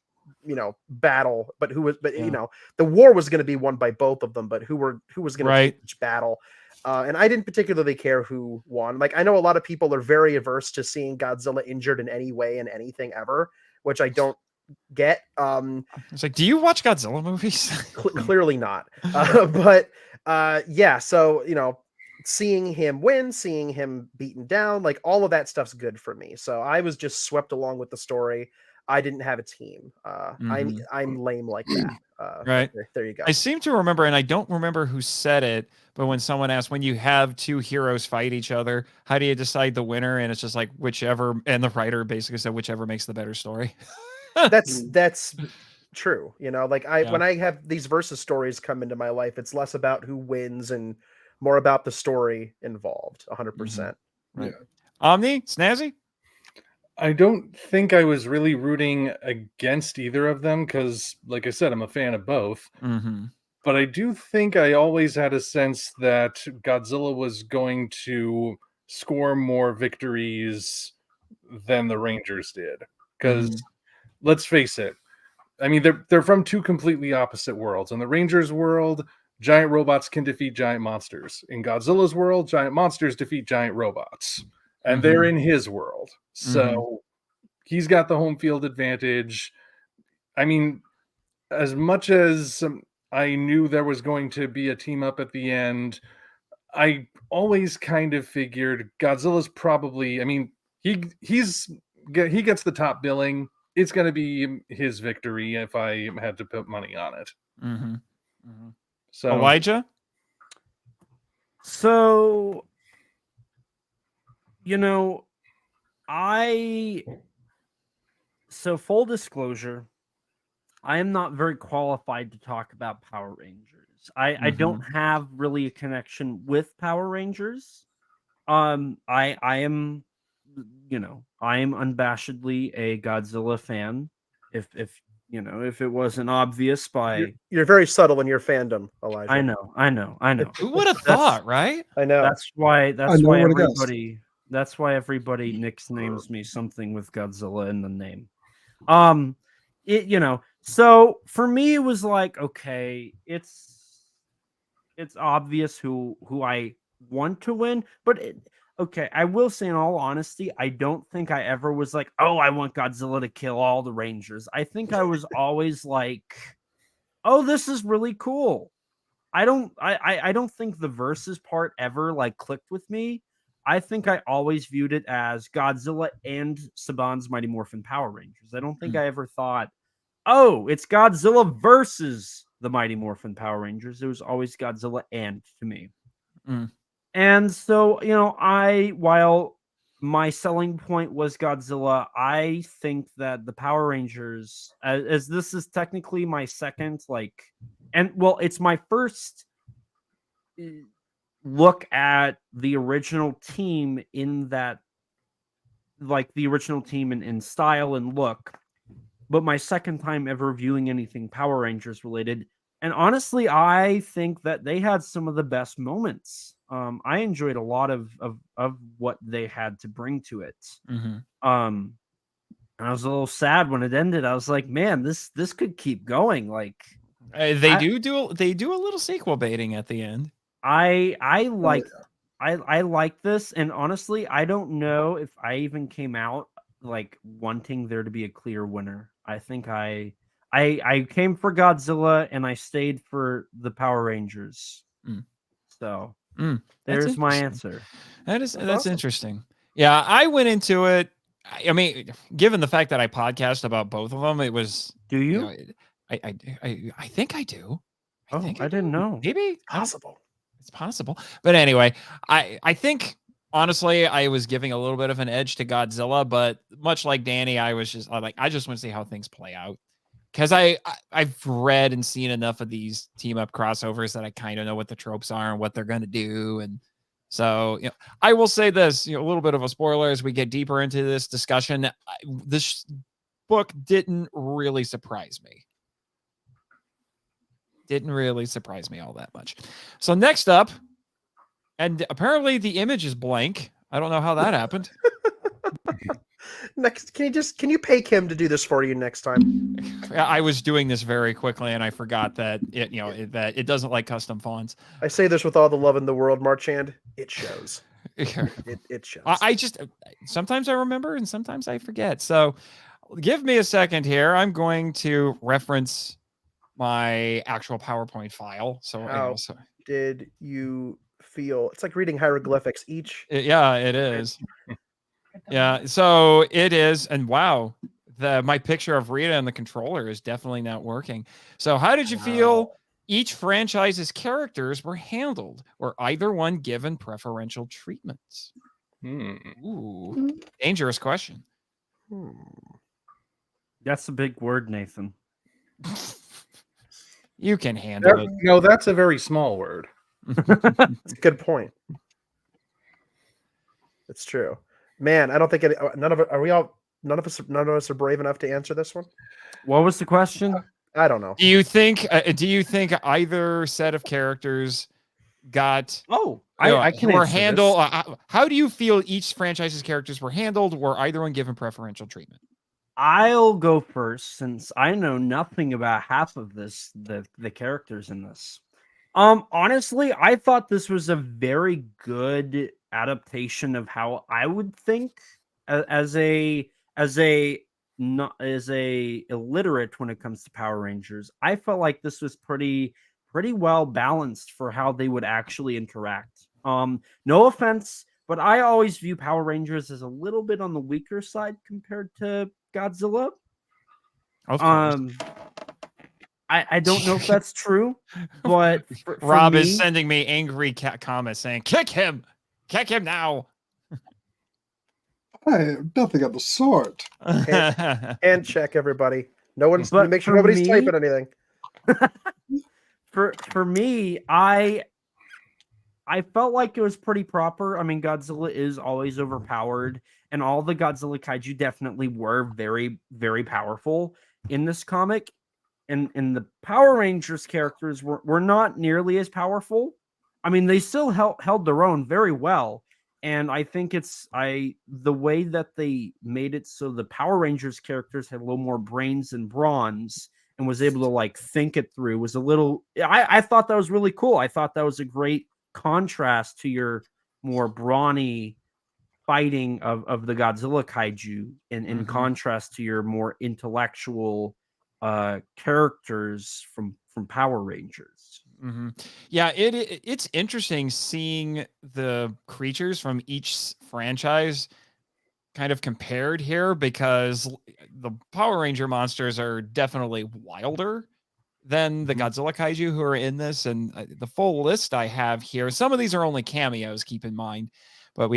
battle, but the war was going to be won by both of them, but who was going to take each battle. And I didn't particularly care who won. Like, I know a lot of people are very averse to seeing Godzilla injured in any way in anything ever, which I don't get. It's like, do you watch Godzilla movies? Clearly not. But yeah, so seeing him win, seeing him beaten down, like all of that stuff's good for me. So I was just swept along with the story. I didn't have a team. I'm lame like that. Right. There you go. I seem to remember, and I don't remember who said it, but when someone asked, when you have two heroes fight each other, how do you decide the winner? And it's just like whichever, and the writer basically said whichever makes the better story. That's true. When I have these versus stories come into my life, it's less about who wins and more about the story involved. 100%. Right. Yeah. Omni, Snazzy? I don't think I was really rooting against either of them because, like I said, I'm a fan of both. But I do think I always had a sense that Godzilla was going to score more victories than the Rangers did. Because let's face it, I mean, they're from two completely opposite worlds. In the Rangers world, giant robots can defeat giant monsters. In Godzilla's world, giant monsters defeat giant robots. And they're in his world. So he's got the home field advantage. I mean, as much as I knew there was going to be a team up at the end, I always kind of figured Godzilla's probably, I mean, he gets the top billing. It's going to be his victory if I had to put money on it. So Elijah? So, so full disclosure, I am not very qualified to talk about Power Rangers. I don't have really a connection with Power Rangers. I am, I am unabashedly a Godzilla fan. If it wasn't obvious by you're very subtle in your fandom, Elijah. I know. Who would have thought, right? I know. That's why everybody nicknames me something with Godzilla in the name. So for me it was like, okay, it's obvious who I want to win, but okay, I will say in all honesty, I don't think I ever was like, oh, I want Godzilla to kill all the Rangers. I think I was always like, oh, this is really cool. I don't think the versus part ever like clicked with me. I think I always viewed it as Godzilla and Saban's Mighty Morphin Power Rangers. I don't think I ever thought, oh, it's Godzilla versus the Mighty Morphin Power Rangers. It was always Godzilla and to me. And so, while my selling point was Godzilla, I think that the Power Rangers, as this is technically my second, it's my first look at the original team in that, the original team in style and look, but my second time ever viewing anything Power Rangers related. And honestly, I think that they had some of the best moments. I enjoyed a lot of what they had to bring to it. And I was a little sad when it ended. I was like, man, this could keep going. They do a little sequel baiting at the end. I like this, and honestly, I don't know if I even came out wanting there to be a clear winner. I think I came for Godzilla and I stayed for the Power Rangers. So there's my answer. That's awesome. interesting. Yeah, I went into it. I mean, given the fact that I podcast about both of them, it was. Do you? I think I do. I didn't know. Maybe Possible. It's possible. But anyway, I think honestly I was giving a little bit of an edge to Godzilla, but much like Danny, I was just like, I just want to see how things play out. Because I've read and seen enough of these team up crossovers that I kind of know what the tropes are and what they're going to do. And so, I will say this, a little bit of a spoiler as we get deeper into this discussion. This book didn't really surprise me. Didn't really surprise me all that much. So next up, and apparently the image is blank. I don't know how that happened. Next, can you pay Kim to do this for you next time? I was doing this very quickly and I forgot that that it doesn't like custom fonts. I say this with all the love in the world, Marchand. It shows. It shows. I just sometimes I remember and sometimes I forget. So give me a second here. I'm going to reference my actual PowerPoint file. So did you feel? It's like reading hieroglyphics. Yeah, it is. Yeah, so it is, and wow, my picture of Rita and the controller is definitely not working. So how did you feel each franchise's characters were handled, or either one given preferential treatments? Ooh, dangerous question. That's a big word, Nathan. You can handle it. No, that's a very small word. That's a good point. It's true. Man, I don't think none of us are brave enough to answer this one. What was the question? I don't know. Do you think either set of characters got I can were answer handled this. How do you feel each franchise's characters were handled? Were either one given preferential treatment? I'll go first since I know nothing about half of the characters in this. Honestly, I thought this was a very good adaptation of how I would think as a illiterate when it comes to Power Rangers. I felt like this was pretty well balanced for how they would actually interact. No offense, but I always view Power Rangers as a little bit on the weaker side compared to Godzilla. Of course. I don't know if that's true, but for Rob me, is sending me angry comments saying, kick him now. I have nothing of the sort. And check everybody. Make sure for nobody's me- typing anything. For me, I felt like it was pretty proper. I mean, Godzilla is always overpowered, and all the Godzilla kaiju definitely were very, very powerful in this comic. And the Power Rangers characters were not nearly as powerful. I mean, they still held their own very well. And I think the way that they made it so the Power Rangers characters had a little more brains than Bronze and was able to think it through was a little. I thought that was really cool. I thought that was a great contrast to your more brawny fighting of the Godzilla kaiju, in contrast to your more intellectual characters from Power Rangers. Mm-hmm. Yeah, it's interesting seeing the creatures from each franchise kind of compared here because the Power Ranger monsters are definitely wilder than the Godzilla kaiju who are in this, and the full list I have here. Some of these are only cameos, keep in mind, but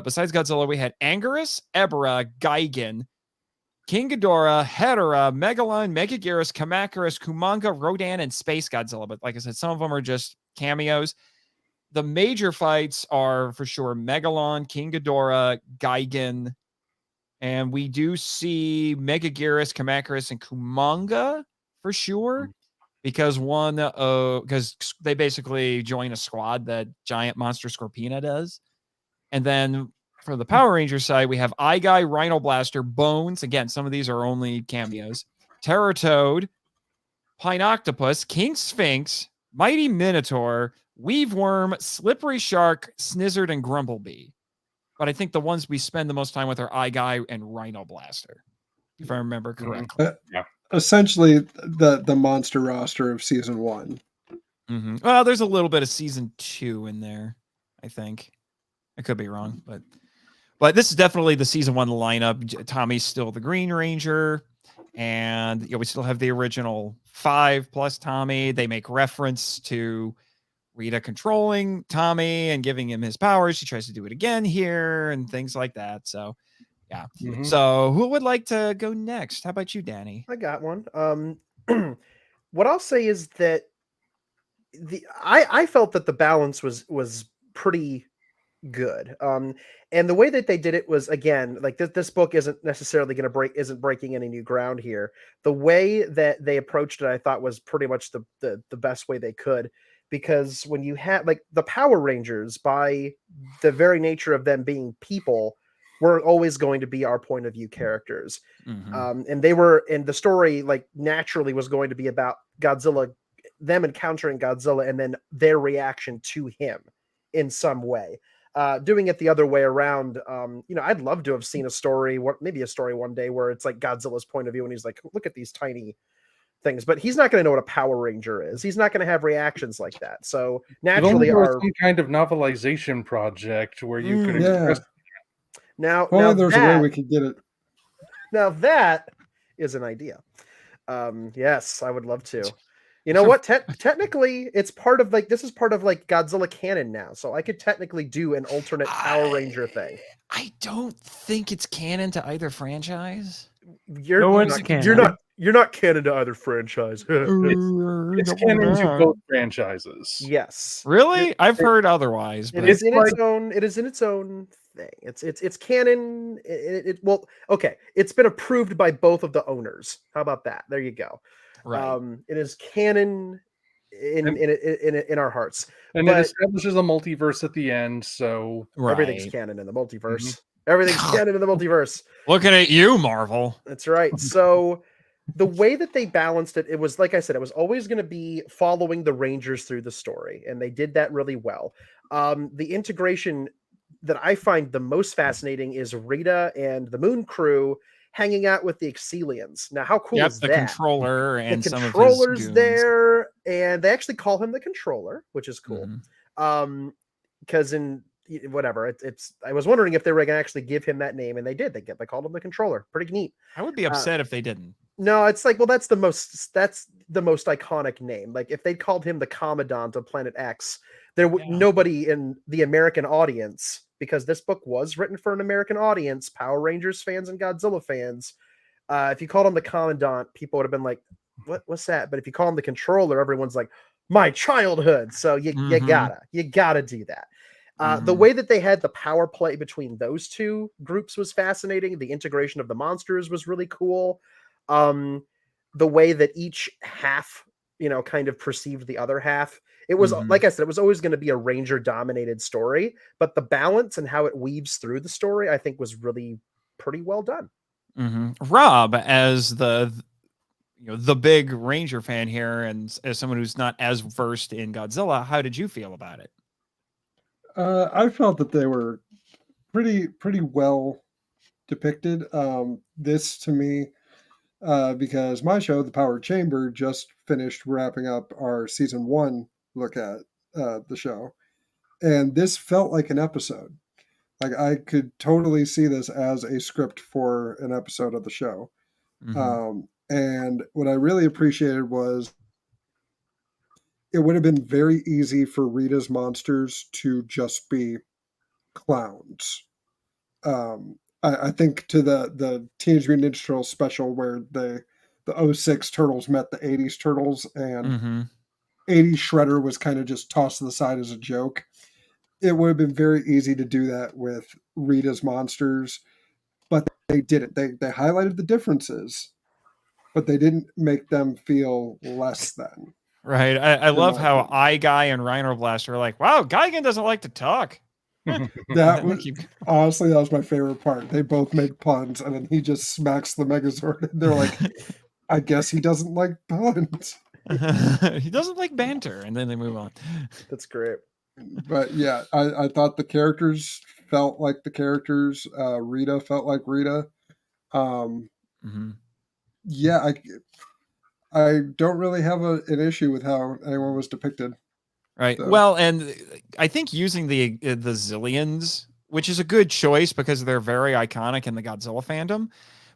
besides Godzilla, we had Anguirus, Ebra, Gigan, King Ghidorah, Hedorah, Megalon, Megaguirus, Kamacuras, Kumanga, Rodan, and Space Godzilla. But like I said, some of them are just cameos. The major fights are for sure Megalon, King Ghidorah, Gigan, and we do see Megaguirus, Kamacuras, and Kumanga for sure. Because because they basically join a squad that Giant Monster Scorpina does. And then for the Power Ranger side, we have Eye Guy, Rhino Blaster, Bones. Again, some of these are only cameos. Terratoad, Pine Octopus, King Sphinx, Mighty Minotaur, Weave Worm, Slippery Shark, Snizzard, and Grumblebee. But I think the ones we spend the most time with are Eye Guy and Rhino Blaster, if I remember correctly. Yeah. Essentially, the monster roster of season 1. Mm-hmm. Well, there's a little bit of season 2 in there, I think. I could be wrong, but this is definitely the season 1 lineup. Tommy's still the Green Ranger, and we still have the original 5 plus Tommy. They make reference to Rita controlling Tommy and giving him his powers. She tries to do it again here and things like that. So, yeah. Mhm. So, who would like to go next? How about you, Danny? I got one. What I'll say is that I felt that the balance was pretty good. And the way that they did it was, again, like this book isn't necessarily going to isn't breaking any new ground here. The way that they approached it, I thought was pretty much the best way they could, because when you had like the Power Rangers, by the very nature of them being people, were always going to be our point of view characters. And the story like naturally was going to be about Godzilla, them encountering Godzilla and then their reaction to him in some way. Doing it the other way around, I'd love to have seen a story, maybe a story one day where it's like Godzilla's point of view and he's like, look at these tiny things, but he's not going to know what a Power Ranger is. He's not going to have reactions like that. So naturally, some kind of novelization project where you could express. Now there's a way we could get it. Now that is an idea. Yes, I would love to. You know what? Technically, it's part of this is part of like Godzilla canon now. So I could technically do an alternate Power Ranger thing. I don't think it's canon to either franchise. You're not canon to either franchise. It's canon to both franchises. Yes. Really? I've heard otherwise. But it is in its own thing. It's canon. Well, okay. It's been approved by both of the owners. How about that? There you go. Right. It is canon in our hearts, and it establishes a multiverse at the end. So everything's canon in the multiverse. Everything's canon in the multiverse. Looking at you, Marvel. That's right. So the way that they balanced it, it was like I said, it was always going to be following the Rangers through the story, and they did that really well. The integration that I find the most fascinating is Rita and the Moon Crew hanging out with the Exilians. Now, how cool is that? The controller and the some controller's of his goons there, and they actually call him the controller, which is cool. Because in whatever, I was wondering if they were going to actually give him that name, and they did. They called him the controller. Pretty neat. I would be upset if they didn't. No, it's like, well, that's the most iconic name. Like if they called him the Commandant of Planet X, there would nobody in the American audience, because this book was written for an American audience, Power Rangers fans and Godzilla fans. If you called him the Commandant, people would have been like, what's that? But if you call him the controller, everyone's like, my childhood. So you gotta do that. The way that they had the power play between those two groups was fascinating. The integration of the monsters was really cool. The way that each half, kind of perceived the other half. It was, like I said, it was always going to be a Ranger dominated story, but the balance and how it weaves through the story, I think, was really pretty well done. Rob, as the big Ranger fan here, and as someone who's not as versed in Godzilla, how did you feel about it? I felt that they were pretty well depicted. This to me, because my show, The Power Chamber, just finished wrapping up our season 1 look at the show. And this felt like an episode. Like I could totally see this as a script for an episode of the show. And what I really appreciated was it would have been very easy for Rita's monsters to just be clowns. I think to the Teenage Mutant Ninja Turtles special where the 06 Turtles met the 80s Turtles and 80s Shredder was kind of just tossed to the side as a joke. It would have been very easy to do that with Rita's monsters, but they didn't. They highlighted the differences, but they didn't make them feel less than. Right. I love how I Guy and Rhino Blast are like, wow, Geigen doesn't like to talk. That was honestly, that was my favorite part. They both make puns, and then he just smacks the Megazord. And they're like, I guess he doesn't like puns. He doesn't like banter, and then they move on. That's great. But yeah, I thought the characters felt like the characters. Rita felt like Rita. Yeah, I don't really have an issue with how anyone was depicted. Right. So. Well, and I think using the Zillions, which is a good choice because they're very iconic in the Godzilla fandom,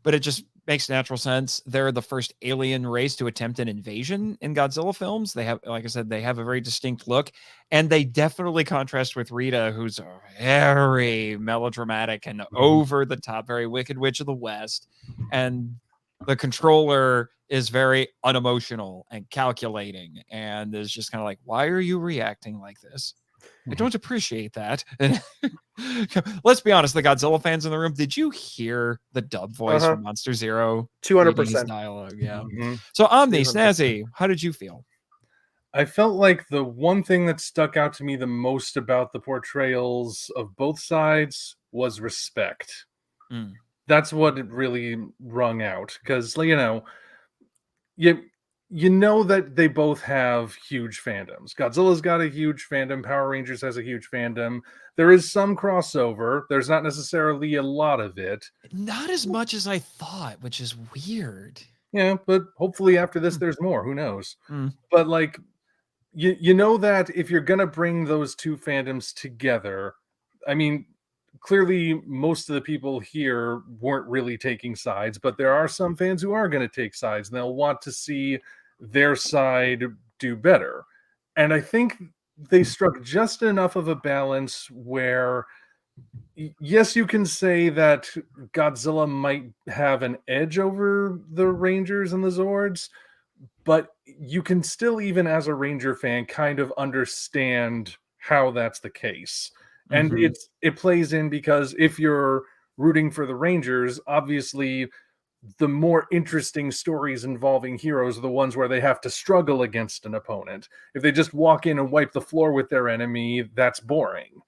but it just makes natural sense. They're the first alien race to attempt an invasion in Godzilla films. They have, like I said, they have a very distinct look, and they definitely contrast with Rita, who's very melodramatic and over the top, very Wicked Witch of the West. And the controller is very unemotional and calculating and is just kind of like, why are you reacting like this? I don't appreciate that. And let's be honest, the Godzilla fans in the room, did you hear the dub voice from Monster Zero? 200% dialogue. Yeah. So Omni, Snazzy, how did you feel? I felt like the one thing that stuck out to me the most about the portrayals of both sides was respect. That's what it really rung out, because you know that they both have huge fandoms. Godzilla's got a huge fandom. Power Rangers has a huge fandom. There is some crossover. There's not necessarily a lot of it. Not as much as I thought, which is weird. Yeah, but hopefully after this, there's more. Who knows? But like, you know that if you're gonna bring those two fandoms together, I mean, clearly most of the people here weren't really taking sides, but there are some fans who are going to take sides and they'll want to see their side do better. And I think they struck just enough of a balance where, yes, you can say that Godzilla might have an edge over the Rangers and the Zords, but you can still, even as a Ranger fan, kind of understand how that's the case. And it plays in because if you're rooting for the Rangers, obviously the more interesting stories involving heroes are the ones where they have to struggle against an opponent. If they just walk in and wipe the floor with their enemy, that's boring.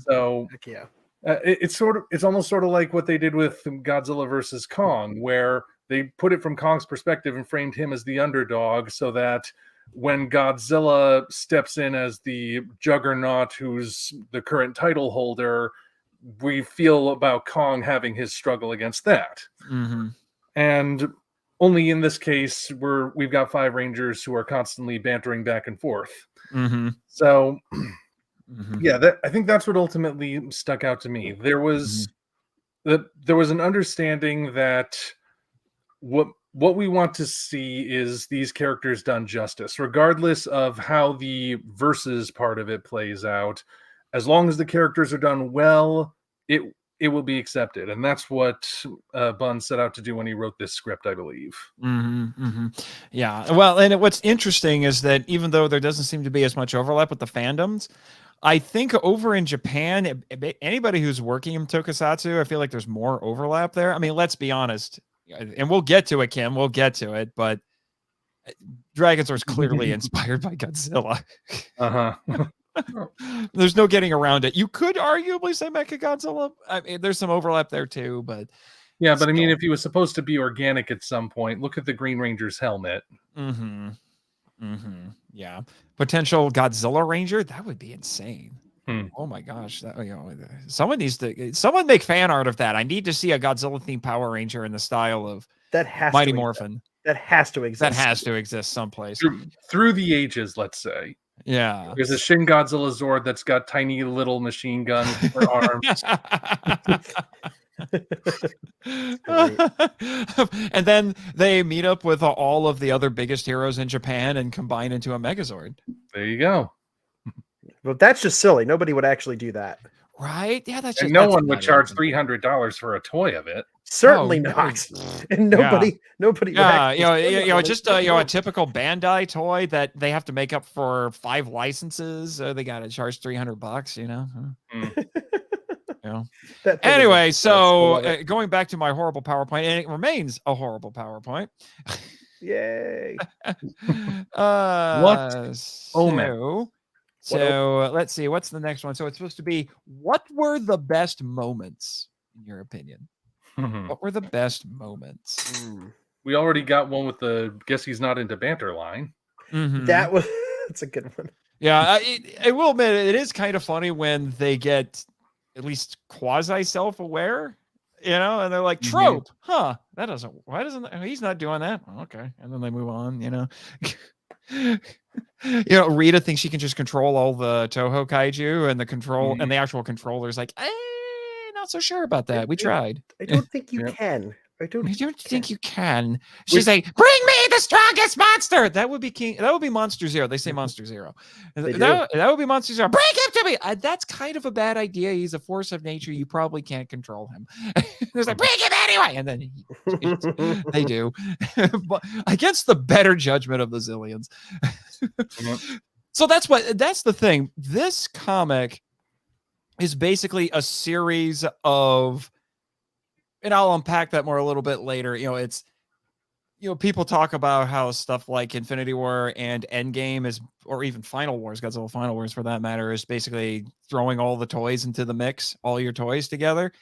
So yeah, it's almost sort of like what they did with Godzilla versus Kong, where they put it from Kong's perspective and framed him as the underdog, so that when Godzilla steps in as the juggernaut who's the current title holder, we feel about Kong having his struggle against that. And only in this case, we've got 5 Rangers who are constantly bantering back and forth. So, yeah, I think that's what ultimately stuck out to me. There was an understanding that what we want to see is these characters done justice, regardless of how the versus part of it plays out. As long as the characters are done well, it will be accepted. And that's what Bunn set out to do when he wrote this script, I believe. Yeah. Well, and what's interesting is that even though there doesn't seem to be as much overlap with the fandoms, I think over in Japan, anybody who's working in Tokusatsu, I feel like there's more overlap there. I mean, let's be honest. And we'll get to it, Kim. We'll get to it, but Dragon Sword's clearly inspired by Godzilla. There's no getting around it. You could arguably say Mechagodzilla. I mean, there's some overlap there too, but yeah. But I mean, if he was supposed to be organic at some point, look at the Green Ranger's helmet. Yeah, potential Godzilla Ranger. That would be insane. Oh my gosh! Someone make fan art of that. I need to see a Godzilla themed Power Ranger in the style of Mighty Morphin. That has to exist. That has to exist someplace through the ages, let's say. Yeah. There's a Shin Godzilla Zord that's got tiny little machine guns for arms. And then they meet up with all of the other biggest heroes in Japan and combine into a Megazord. There you go. But that's just silly. Nobody would actually do that. Right? Yeah, that's just And no that's one would not charge even- $300 for a toy of it. Certainly no. not. And nobody would Yeah, actually just a typical Bandai toy that they have to make up for 5 licenses. They got to charge $300, you know. You know. That thing is Anyway, ridiculous. I so love it. going back to my horrible PowerPoint, and it remains a horrible PowerPoint. Yay. Omen? So let's see, what's the next one? So it's supposed to be, what were the best moments in your opinion? What were the best moments? We already got one with the guess he's not into banter line. That was that's a good one. Yeah, I will admit it is kind of funny when they get at least quasi self-aware, you know, and they're like, trope, huh? That doesn't, why doesn't, he's not doing that. Okay. And then they move on, you know. You know, Rita thinks she can just control all the Toho kaiju, and the control and the actual controller's like, not so sure about that. We tried. I don't think you can. I don't think you can. She's like, bring me the strongest monster. That would be That would be Monster Zero. They say Monster Zero. That would be Monster Zero. Bring him to me. That's kind of a bad idea. He's a force of nature. You probably can't control him. There's like, bring him anyway. And then they do. But against the better judgment of the Zillions. So that's the thing. This comic is basically a series of, and I'll unpack that more a little bit later. You know, it's, you know, people talk about how stuff like Infinity War and Endgame is, or even Final Wars, Godzilla Final Wars for that matter, is basically throwing all the toys into the mix, all your toys together.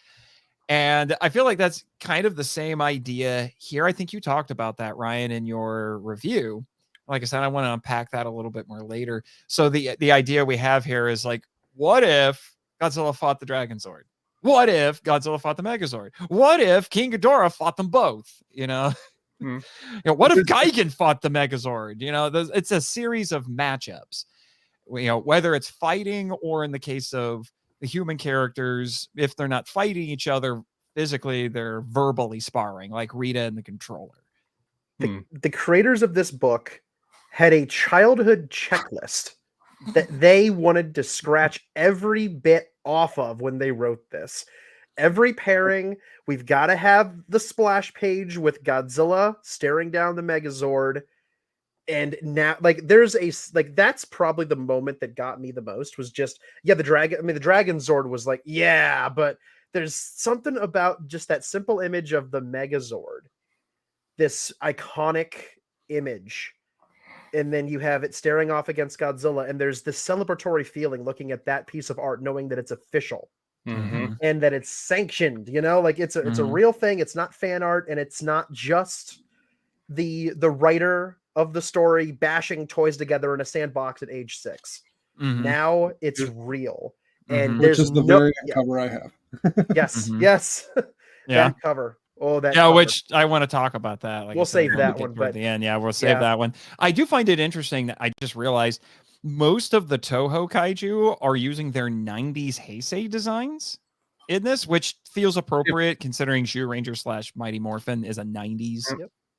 And I feel like that's kind of the same idea here. I think you talked about that, Ryan, in your review. Like I said, I want to unpack that a little bit more later. So the idea we have here is like, what if Godzilla fought the Dragon Zord? What if Godzilla fought the Megazord? What if King Ghidorah fought them both? You know, you know, what if Gigan fought the Megazord? You know, it's a series of matchups. You know, whether it's fighting or in the case of the human characters, if they're not fighting each other physically, they're verbally sparring, like Rita and the controller. The creators of this book had a childhood checklist that they wanted to scratch every bit off of when they wrote this. Every pairing, we've got to have the splash page with Godzilla staring down the Megazord. And now, like, that's probably the moment that got me the most, was just, the Dragon Zord was like, yeah, but there's something about just that simple image of the Megazord, this iconic image. And then you have it staring off against Godzilla, and there's this celebratory feeling looking at that piece of art, knowing that it's official and that it's sanctioned. You know, like it's a real thing. It's not fan art, and it's not just the writer of the story bashing toys together in a sandbox at age 6. Now it's real, and which is the variant cover I have. Yes, that cover. Oh, that cover. Which I want to talk about that. Like we'll save that one, but at the end, we'll save that one. I do find it interesting that I just realized most of the Toho kaiju are using their 90s Heisei designs in this, which feels appropriate considering Zhu Ranger / Mighty Morphin is a 90s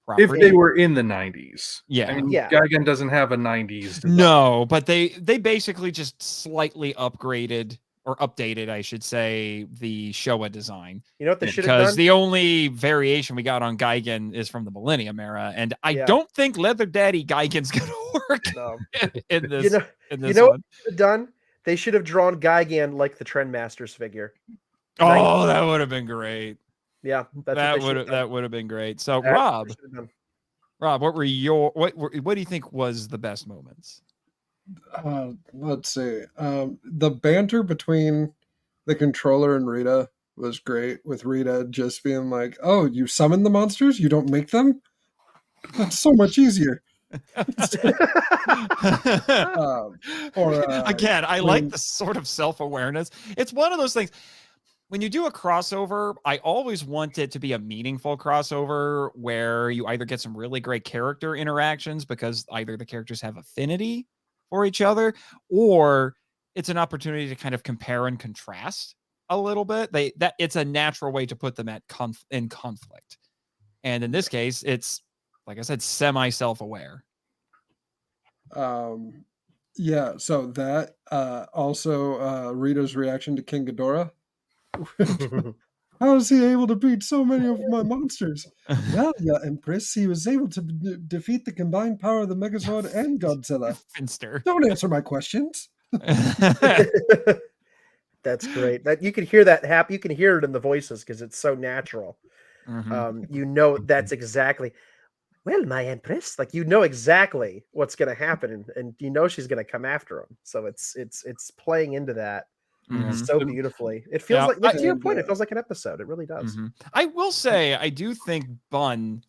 property. If they were in the 90s. Yeah. I mean, Gigan doesn't have a 90s design. No, but they basically just slightly upgraded, or updated, I should say, the Showa design. You know what they should have done? Because the only variation we got on Gigan is from the Millennium era, and I don't think Leather Daddy Gigan's gonna work in this. You know what they should have done? They should have drawn Gigan like the Trendmasters figure. Oh, that would have been great. Yeah, that would have been great. So, Rob, what were your what do you think was the best moments? Let's see. The banter between the controller and Rita was great, with Rita just being like, "Oh, you summon the monsters? You don't make them? That's so much easier." Again, I like the sort of self-awareness. It's one of those things. When you do a crossover, I always want it to be a meaningful crossover where you either get some really great character interactions because either the characters have affinity for each other, or it's an opportunity to kind of compare and contrast a little bit. It's a natural way to put them in conflict. And in this case, it's, like I said, semi-self-aware. Yeah, so that also Rita's reaction to King Ghidorah. How is he able to beat so many of my monsters? Well, yeah, Empress, he was able to defeat the combined power of the Megazord and Godzilla. Finster. Don't answer my questions. That's great. That you can hear that happen. You can hear it in the voices because it's so natural. You know that's exactly. Well, my Empress, like you know exactly what's going to happen, and you know she's going to come after him. So it's playing into that so beautifully. It feels like to your point, it feels like an episode. It really does. I will say, I do think Bunn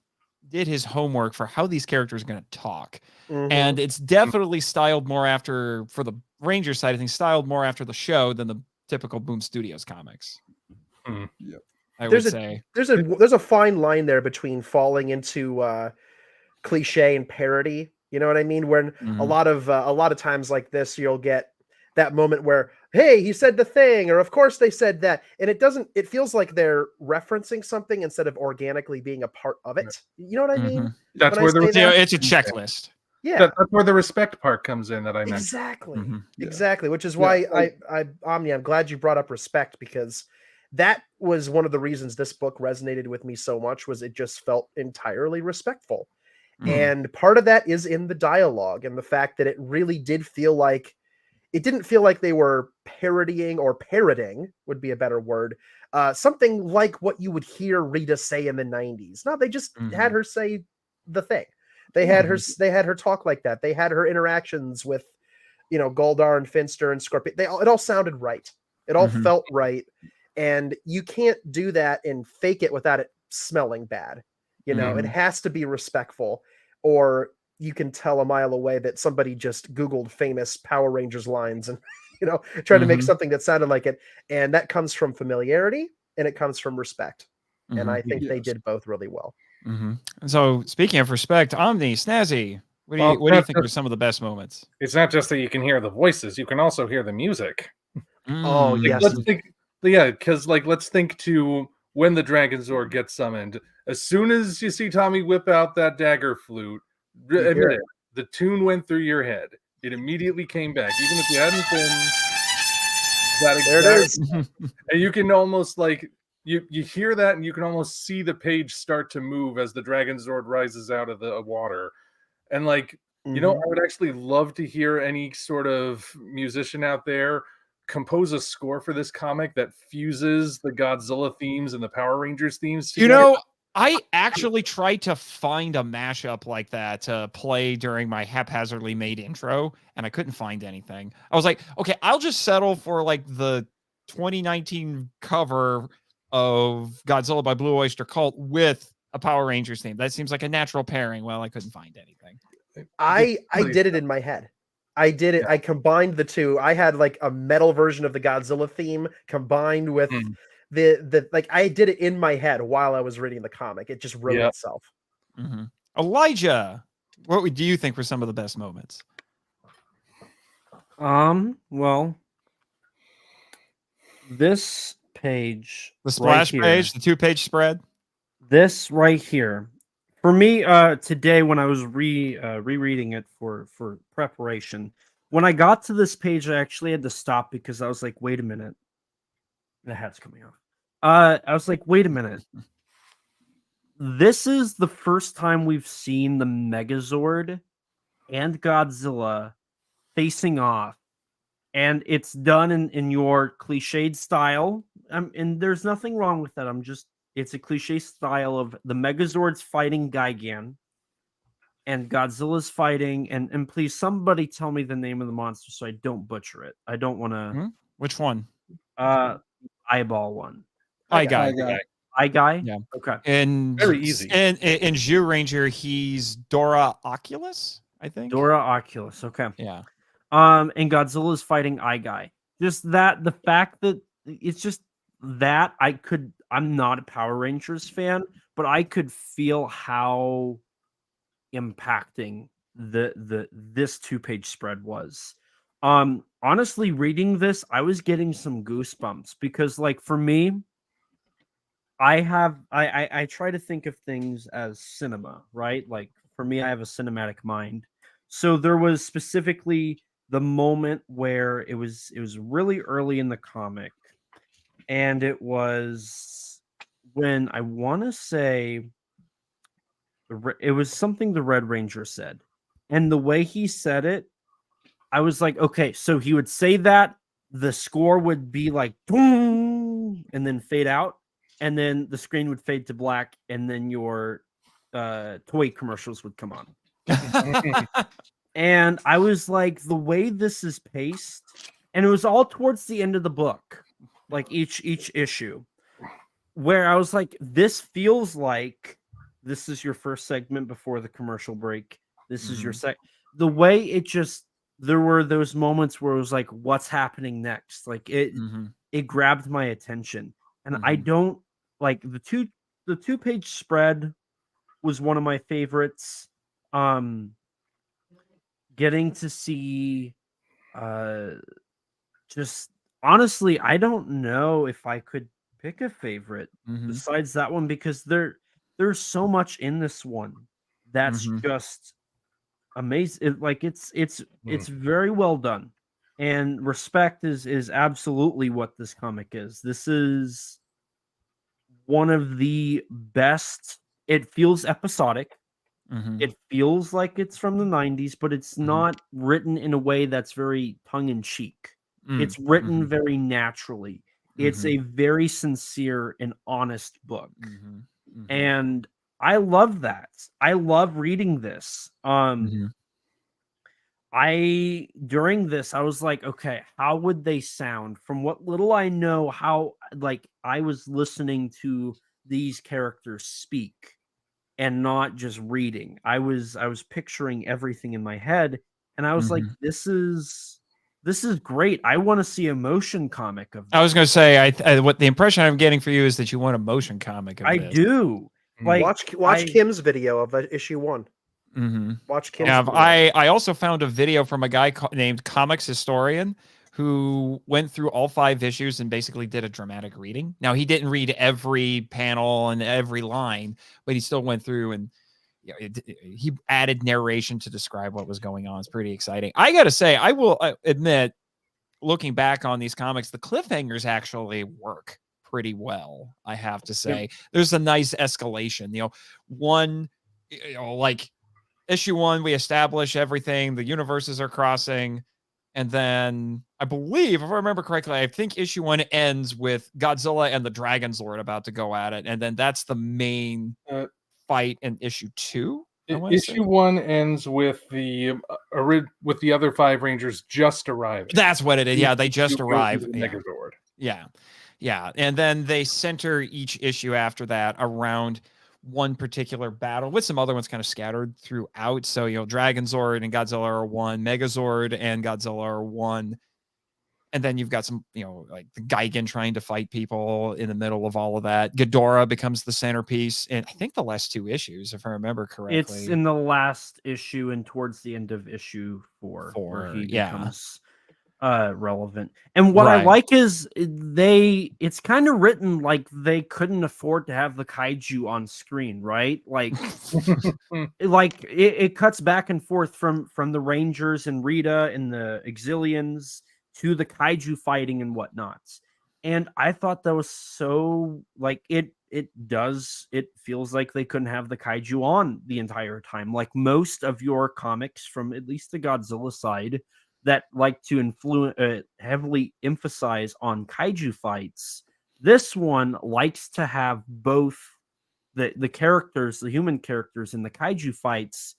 did his homework for how these characters are going to talk, and it's definitely styled more after, for the Ranger side of things, styled more after the show than the typical Boom Studios comics. Yep. I would say there's a fine line there between falling into cliche and parody. You know what I mean? When a lot of times like this, you'll get that moment where, hey, he said the thing, or of course they said that, and it feels like they're referencing something instead of organically being a part of it. You know what I mean? That's when where it's a checklist. Yeah, that's where the respect part comes in that I mentioned. Exactly. Exactly. Which is why Omni, I'm glad you brought up respect, because that was one of the reasons this book resonated with me so much, was it just felt entirely respectful. And part of that is in the dialogue and the fact that it really did feel like, it didn't feel like they were parodying, or parroting would be a better word, something like what you would hear Rita say in the 90s. No, they just had her say the thing. They had her talk like that. They had her interactions with, Goldar and Finster and Scorpion. It all sounded right. It all felt right. And you can't do that and fake it without it smelling bad. It has to be respectful, or you can tell a mile away that somebody just Googled famous Power Rangers lines and, tried to make something that sounded like it. And that comes from familiarity, and it comes from respect. And I think they did both really well. So speaking of respect, Omni, Snazzy, what do you think were some of the best moments? It's not just that you can hear the voices; you can also hear the music. Oh yes, because let's think to when the Dragon Zord gets summoned. As soon as you see Tommy whip out that dagger flute, admit it, the tune went through your head. It immediately came back, even if you hadn't been that exact. There it is. And you can almost you hear that, and you can almost see the page start to move as the Dragon Zord rises out of the water. And I would actually love to hear any sort of musician out there compose a score for this comic that fuses the Godzilla themes and the Power Rangers themes together. I actually tried to find a mashup like that to play during my haphazardly made intro, and I couldn't find anything. I was like, okay, I'll just settle for the 2019 cover of Godzilla by Blue Oyster Cult with a Power Rangers theme. That seems like a natural pairing. Well, I couldn't find anything. I did it in my head. I did it. I combined the two. I had a metal version of the Godzilla theme combined with I did it in my head while I was reading the comic. It just wrote itself. Elijah, what do you think were some of the best moments? Well, this page, the splash right page, the 2-page spread. This right here, for me, today when I was rereading it for preparation, when I got to this page, I actually had to stop because I was like, wait a minute, the hat's coming off. I was like, wait a minute. This is the first time we've seen the Megazord and Godzilla facing off, and it's done in your cliched style. And there's nothing wrong with that. It's a cliche style of the Megazord's fighting Gigan, and Godzilla's fighting. And please, somebody tell me the name of the monster so I don't butcher it. I don't want to. Which one? Eyeball one. Eye guy. Yeah. Okay. And very easy. And in Zhu Ranger, he's Dora Oculus, I think. Dora Oculus. Okay. Yeah. And Godzilla's fighting Eye Guy. Just that, the fact that it's just that I'm not a Power Rangers fan, but I could feel how impacting this 2-page spread was. Honestly, reading this, I was getting some goosebumps because, like, for me, I try to think of things as cinema, right? Like, for me, I have a cinematic mind. So there was specifically the moment where it was really early in the comic, and it was when I want to say it was something the Red Ranger said, and the way he said it, I was like, okay, so he would say that, the score would be like boom, and then fade out, and then the screen would fade to black, and then your toy commercials would come on. And I was like, the way this is paced, and it was all towards the end of the book, like each issue, where I was like, this feels like this is your first segment before the commercial break. This is your the way it just, there were those moments where it was like, what's happening next? Like it grabbed my attention. And I don't like the 2-page spread was one of my favorites. Getting to see just honestly, I don't know if I could pick a favorite besides that one, because there's so much in this one that's just amazing. It's very well done, and respect is absolutely what this comic is. This is one of the best. It feels episodic. It feels like it's from the 90s, but it's not written in a way that's very tongue-in-cheek. It's written very naturally. It's a very sincere and honest book. And I love that. I love reading this. During this, I was like, okay, how would they sound? From what little I know, how, like, I was listening to these characters speak and not just reading. I was picturing everything in my head, and I was like, this is great. I want to see a motion comic of this. I was going to say, what the impression I'm getting for you is that you want a motion comic of this. I do. Like, watch Kim's video of issue 1. Watch Kim's video. I also found a video from a guy named Comics Historian who went through all 5 issues and basically did a dramatic reading. Now, he didn't read every panel and every line, but he still went through and he added narration to describe what was going on. It's pretty exciting. I got to say, I will admit, looking back on these comics, the cliffhangers actually work pretty well, I have to say. There's a nice escalation. Like issue 1, we establish everything, the universes are crossing, and then I believe, if I remember correctly, I think issue 1 ends with Godzilla and the Dragon's Lord about to go at it, and then that's the main fight in issue 2. Issue 1 ends with the other 5 Rangers just arriving. That's what it is. Yeah, they just arrive. Megazord. Yeah, and then they center each issue after that around one particular battle, with some other ones kind of scattered throughout. So, Dragonzord and Godzilla are one, Megazord and Godzilla are one. And then you've got some, like the Gigan trying to fight people in the middle of all of that. Ghidorah becomes the centerpiece. And I think the last 2 issues, if I remember correctly. It's in the last issue and towards the end of issue 4 where he becomes relevant. And what I like is it's kind of written like they couldn't afford to have the kaiju on screen, right? Like it cuts back and forth from the Rangers and Rita and the Exilians to the kaiju fighting and whatnot. And I thought that was so, like, it feels like they couldn't have the kaiju on the entire time. Like most of your comics from at least the Godzilla side that like to heavily emphasize on kaiju fights, this one likes to have both the characters, the human characters in the kaiju fights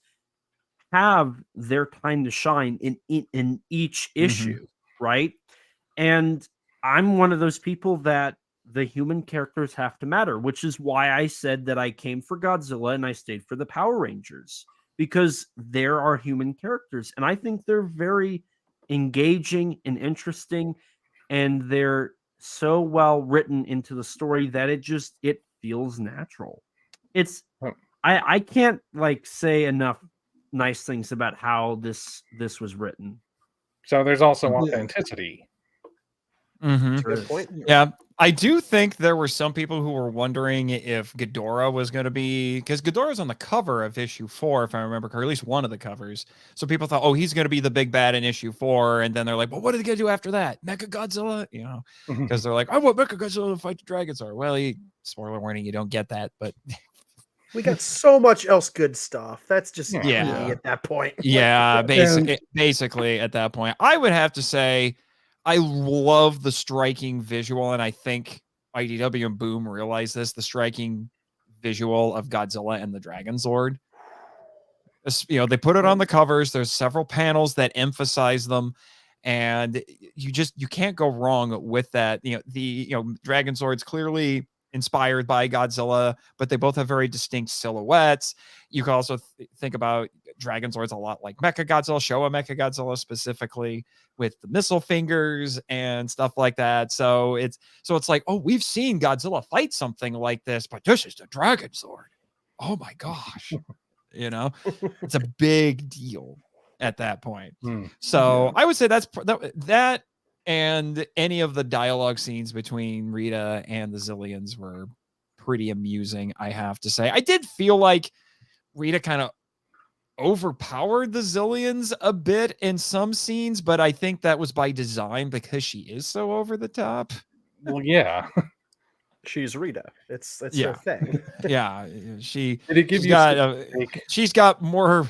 have their time to shine in each issue, right? And I'm one of those people that the human characters have to matter, which is why I said that I came for Godzilla and I stayed for the Power Rangers, because there are human characters, and I think they're very engaging and interesting, and they're so well written into the story that it feels natural. I can't like say enough nice things about how this was written. So there's also Yeah. authenticity. Mm-hmm. Sure Good is. point. Yeah, I do think there were some people who were wondering if Ghidorah was going to be, because Ghidorah's on the cover of issue 4, if I remember correctly, or at least one of the covers. So people thought, oh, he's going to be the big bad in issue 4, and then they're like, well, what are they going to do after that? Mecha Godzilla, you know? Because they're like, I want Mecha Godzilla to fight the Dragonzord. Well, spoiler warning, you don't get that, but We got so much else good stuff. That's just Yeah. greedy at that point. yeah, And- basically at that point, I would have to say, I love the striking visual, and I think IDW and Boom realize this, the striking visual of Godzilla and the Dragonzord. You know, they put it on the covers. There's several panels that emphasize them, and you can't go wrong with that. You know, Dragonzord's clearly inspired by Godzilla, but they both have very distinct silhouettes. You can also think about Dragonzord's a lot like Mechagodzilla, Showa Mechagodzilla specifically, with the missile fingers and stuff like that. So it's like, oh, we've seen Godzilla fight something like this, but this is the Dragonzord. Oh my gosh. You know, it's a big deal at that point. So I would say that and any of the dialogue scenes between Rita and the Zillions were pretty amusing, I have to say. I did feel like Rita kind of overpowered the Zillions a bit in some scenes, but I think that was by design because she is so over the top. Well, yeah. She's Rita. It's Yeah. her thing. Yeah, Did it give she's you got like, she's got more.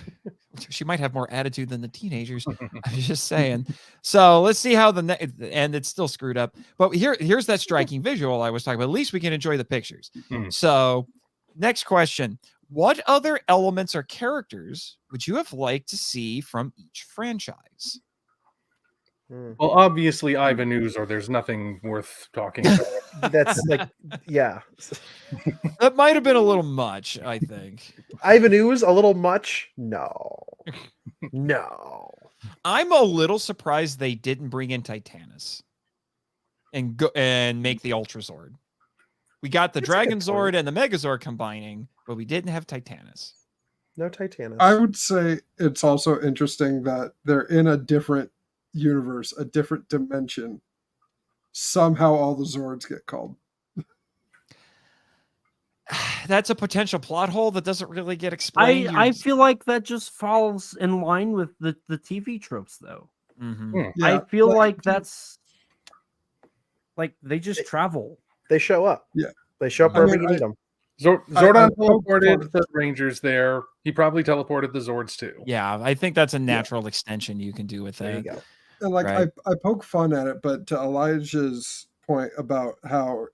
She might have more attitude than the teenagers. I'm just saying. So let's see how and it's still screwed up. But here's that striking visual I was talking about. At least we can enjoy the pictures. So next question: what other elements or characters would you have liked to see from each franchise? well, obviously Ivan Ooze, or there's nothing worth talking about. That's like, yeah. That might have been a little much, I think. Ivan Ooze, a little much? No. No. I'm a little surprised they didn't bring in Titanus and go and make the Ultrazord. We got the That's a good Dragonzord point. and the Megazord combining, but we didn't have Titanus. No Titanus. I would say it's also interesting that they're in a different universe, a different dimension. Somehow all the Zords get called. That's a potential plot hole that doesn't really get explained. I feel like that just falls in line with the TV tropes, though. Mhm. Yeah, I feel but- like that's like they just travel. They show up. Yeah. They show up I wherever mean, you need them. Zordon I teleported the Rangers there. He probably teleported the Zords too. Yeah, I think that's a natural extension you can do with There you that. go. And like Right. I poke fun at it, but to Elijah's point about how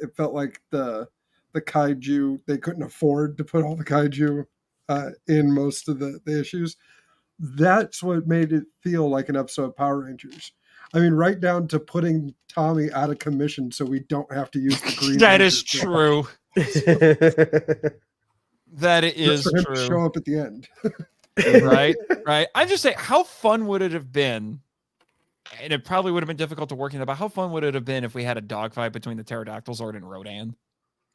it felt like the kaiju, they couldn't afford to put all the kaiju in most of the issues. That's what made it feel like an episode of Power Rangers. I mean, right down to putting Tommy out of commission so we don't have to use the green. That Ranger is stuff. true. That Just is for him to true. show up at the end. Right. I'm just saying, how fun would it have been? And it probably would have been difficult to work in, but how fun would it have been if we had a dogfight between the Pterodactyl Zord and Rodan?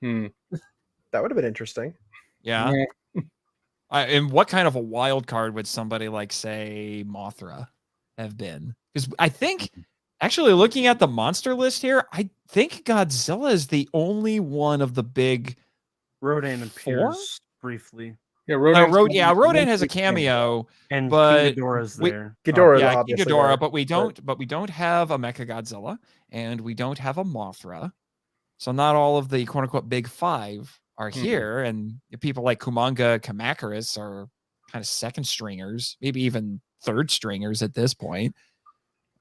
That would have been interesting. Yeah. And what kind of a wild card would somebody like, say, Mothra have been? Because I think, actually, looking at the monster list here, I think Godzilla is the only one of the big. Rodan Four? appears briefly, Yeah, Rodan. Rodan has a cameo, and But King Ghidorah's we- there. Ghidorah, yeah, King obviously. Ghidorah, there. but we don't have a Mechagodzilla, and we don't have a Mothra. So not all of the quote unquote big five are here, and people like Kumanga Kamakuris are kind of second stringers, maybe even third stringers at this point.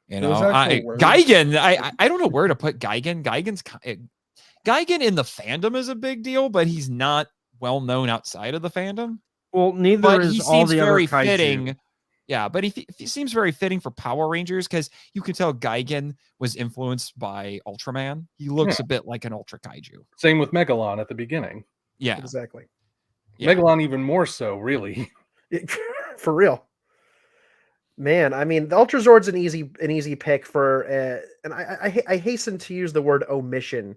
You know, There's actual words. Gigan. I don't know where to put Gigan. Gigan in the fandom is a big deal, but he's not well known outside of the fandom. Well, neither But is he all seems the very other kaiju. fitting. Yeah, but he seems very fitting for Power Rangers because you can tell Gigan was influenced by Ultraman. He looks a bit like an Ultra Kaiju. Same with Megalon at the beginning. Yeah. Exactly. Yeah. Megalon even more so, really. For real. Man, I mean, the Ultrazord's an easy pick for, and I hasten to use the word omission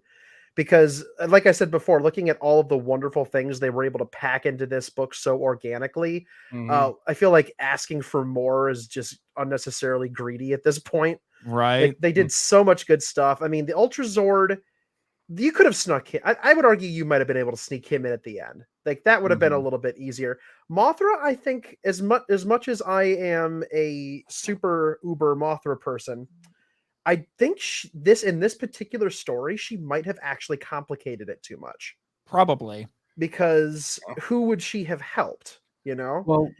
because like I said before, looking at all of the wonderful things they were able to pack into this book so organically, I feel like asking for more is just unnecessarily greedy at this point. Right. Like, they did so much good stuff. I mean, the Ultra Zord, you could have snuck him. I would argue you might have been able to sneak him in at the end. Like, that would have been a little bit easier. Mothra, I think, as much as I am a super uber Mothra person, I think in this particular story, she might have actually complicated it too much. Probably. Because who would she have helped, you know?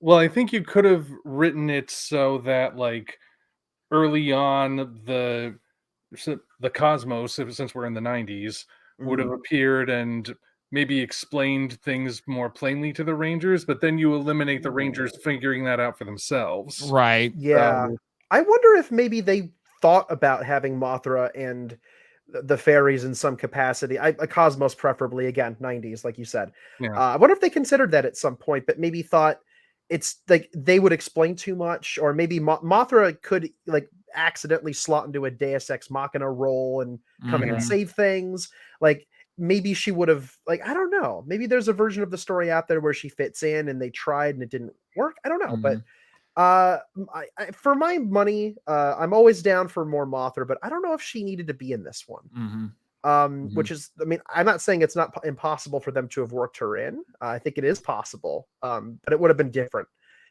Well, I think you could have written it so that, like, early on, the cosmos, since we're in the 90s, would have appeared and maybe explained things more plainly to the Rangers, but then you eliminate the Rangers figuring that out for themselves. Right. Yeah. I wonder if maybe they thought about having Mothra and the fairies in some capacity. A Cosmos preferably, again, 90s, like you said. Yeah. I wonder if they considered that at some point, but maybe thought it's like they would explain too much, or maybe Mothra could like accidentally slot into a Deus Ex Machina role and come in and save things. Like, maybe she would have, like, I don't know. Maybe there's a version of the story out there where she fits in and they tried and it didn't work. I don't know, but for my money, I'm always down for more Mothra, but I don't know if she needed to be in this one. Which is, I mean, I'm not saying it's not impossible for them to have worked her in. I think it is possible, but it would have been different.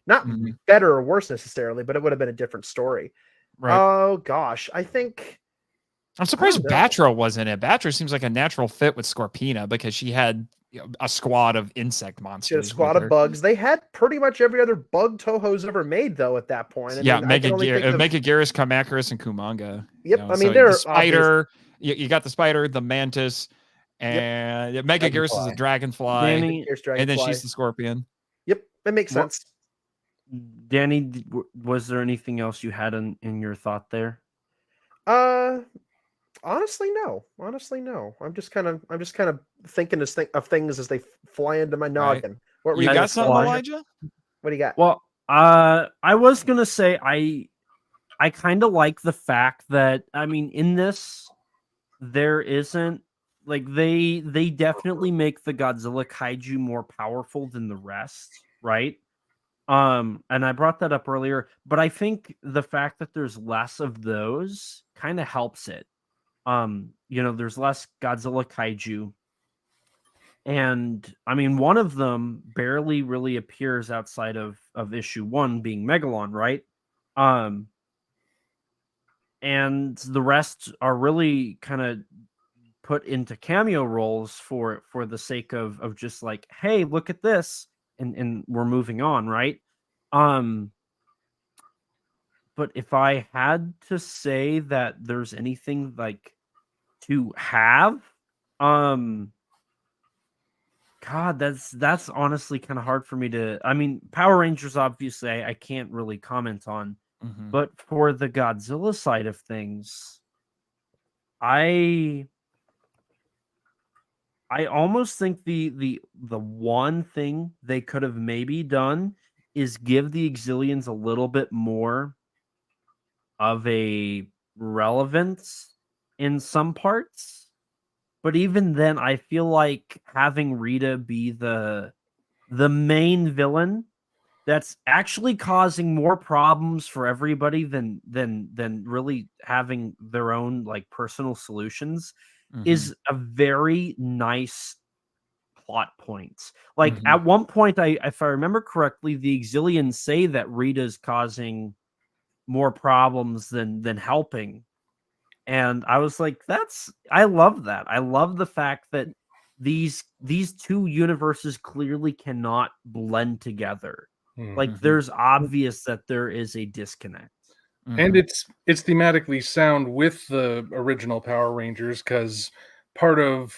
Not better or worse necessarily, but it would have been a different story. Right. Oh gosh, I think I'm surprised Batra wasn't it. Batra seems like a natural fit with Scorpina because she had a squad of insect monsters. She had a squad of bugs. They had pretty much every other bug Toho's ever made, though, at that point. Megaguirus, Kamacuras, and Kumanga. Yep, I mean, they're the spider. You got the spider, the mantis, and Megaguirus is a dragonfly, and then she's the scorpion. Yep, that makes sense. Danny, was there anything else you had in your thought there? Honestly, no. I'm just kind of thinking of things as they fly into my noggin. Right. What were you got something, Elijah? What do you got? Well, I was gonna say I kind of like the fact that, I mean, in this there isn't, like, they definitely make the Godzilla kaiju more powerful than the rest, right? And I brought that up earlier, but I think the fact that there's less of those kind of helps it. There's less Godzilla kaiju. And I mean, one of them barely really appears outside of issue 1, being Megalon, right? And the rest are really kind of put into cameo roles for the sake of just like, hey, look at this, and we're moving on, right? But if I had to say that there's anything like to have, God, that's honestly kind of hard for me to. I mean, Power Rangers, obviously, I can't really comment on. But for the Godzilla side of things, I almost think the one thing they could have maybe done is give the Exilians a little bit more of a relevance in some parts. But even then, I feel like having Rita be the main villain that's actually causing more problems for everybody than really having their own like personal solutions is a very nice plot point. Like at one point, if I remember correctly, the Exilians say that Rita's causing more problems than helping. And I was like, I love that. I love the fact that these two universes clearly cannot blend together. Like, there's obvious that there is a disconnect. And it's thematically sound with the original Power Rangers, because part of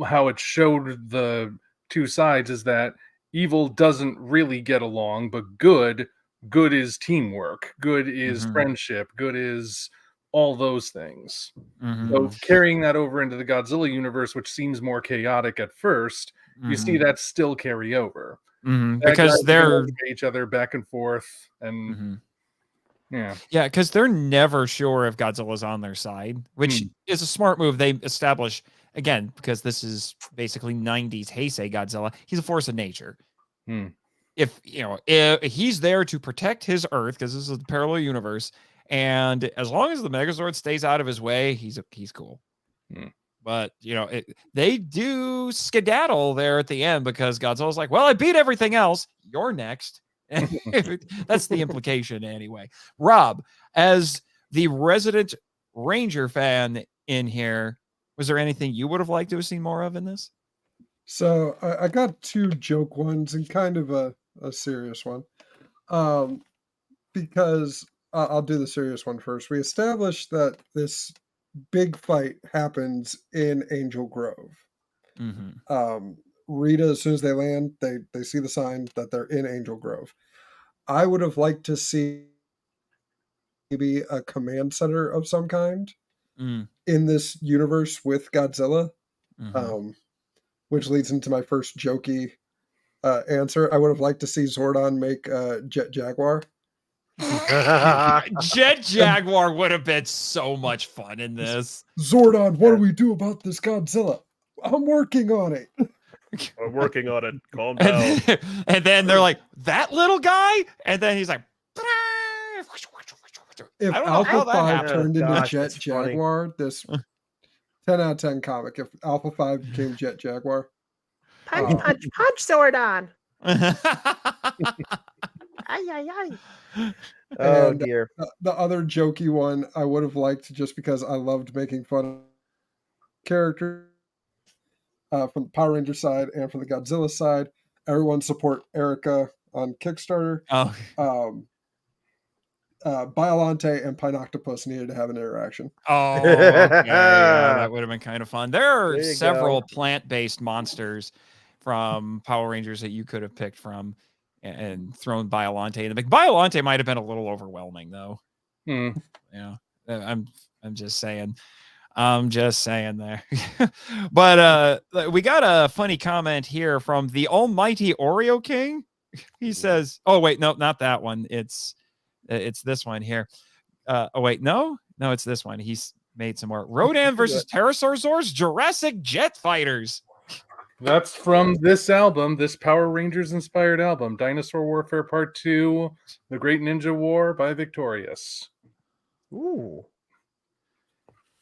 how it showed the two sides is that evil doesn't really get along, but good is teamwork, good is friendship, good is all those things. So carrying that over into the Godzilla universe, which seems more chaotic at first, you see that still carry over. Because they're each other back and forth, and Yeah, because they're never sure if Godzilla's on their side, which is a smart move. They establish, again, because this is basically 90s Heisei Godzilla, he's a force of nature. If he's there to protect his Earth, because this is a parallel universe, and as long as the Megazord stays out of his way, he's cool. But they do skedaddle there at the end because Godzilla's like, well, I beat everything else. You're next. That's the implication anyway. Rob, as the resident Ranger fan in here, was there anything you would have liked to have seen more of in this? So I got two joke ones and kind of a serious one. Because I'll do the serious one first. We established that this big fight happens in Angel Grove. Rita, as soon as they land, they see the sign that they're in Angel Grove. I would have liked to see maybe a command center of some kind in this universe with Godzilla, which leads into my first jokey answer. I would have liked to see Zordon make Jet Jaguar. Jet Jaguar would have been so much fun in this. Zordon, what do we do about this Godzilla? I'm working on it. I'm working on it. Calm down. And then they're like, that little guy? And then he's like, if Alpha 5 turned into Jet Jaguar, this 10 out of 10 comic. If Alpha 5 became Jet Jaguar. Punch, Zordon. Oh, dear. The other jokey one I would have liked, just because I loved making fun of characters from the Power Ranger side and from the Godzilla side. Everyone support Erica on Kickstarter. Biolante and Pinoctopus needed to have an interaction. Oh, okay. Yeah, that would have been kind of fun. There are several plant-based monsters from Power Rangers that you could have picked from and thrown Biolante in. Biolante might have been a little overwhelming, though. Yeah, I'm just saying. I'm just saying there. But we got a funny comment here from the almighty Oreo King. He says, oh, wait, no, not that one. It's this one here. Oh, wait, no, it's this one. He's made some more. Rodan versus Pterosaurs, Jurassic Jet Fighters. That's from this album, this Power Rangers inspired album, Dinosaur Warfare Part 2, The Great Ninja War by Victorious. Ooh.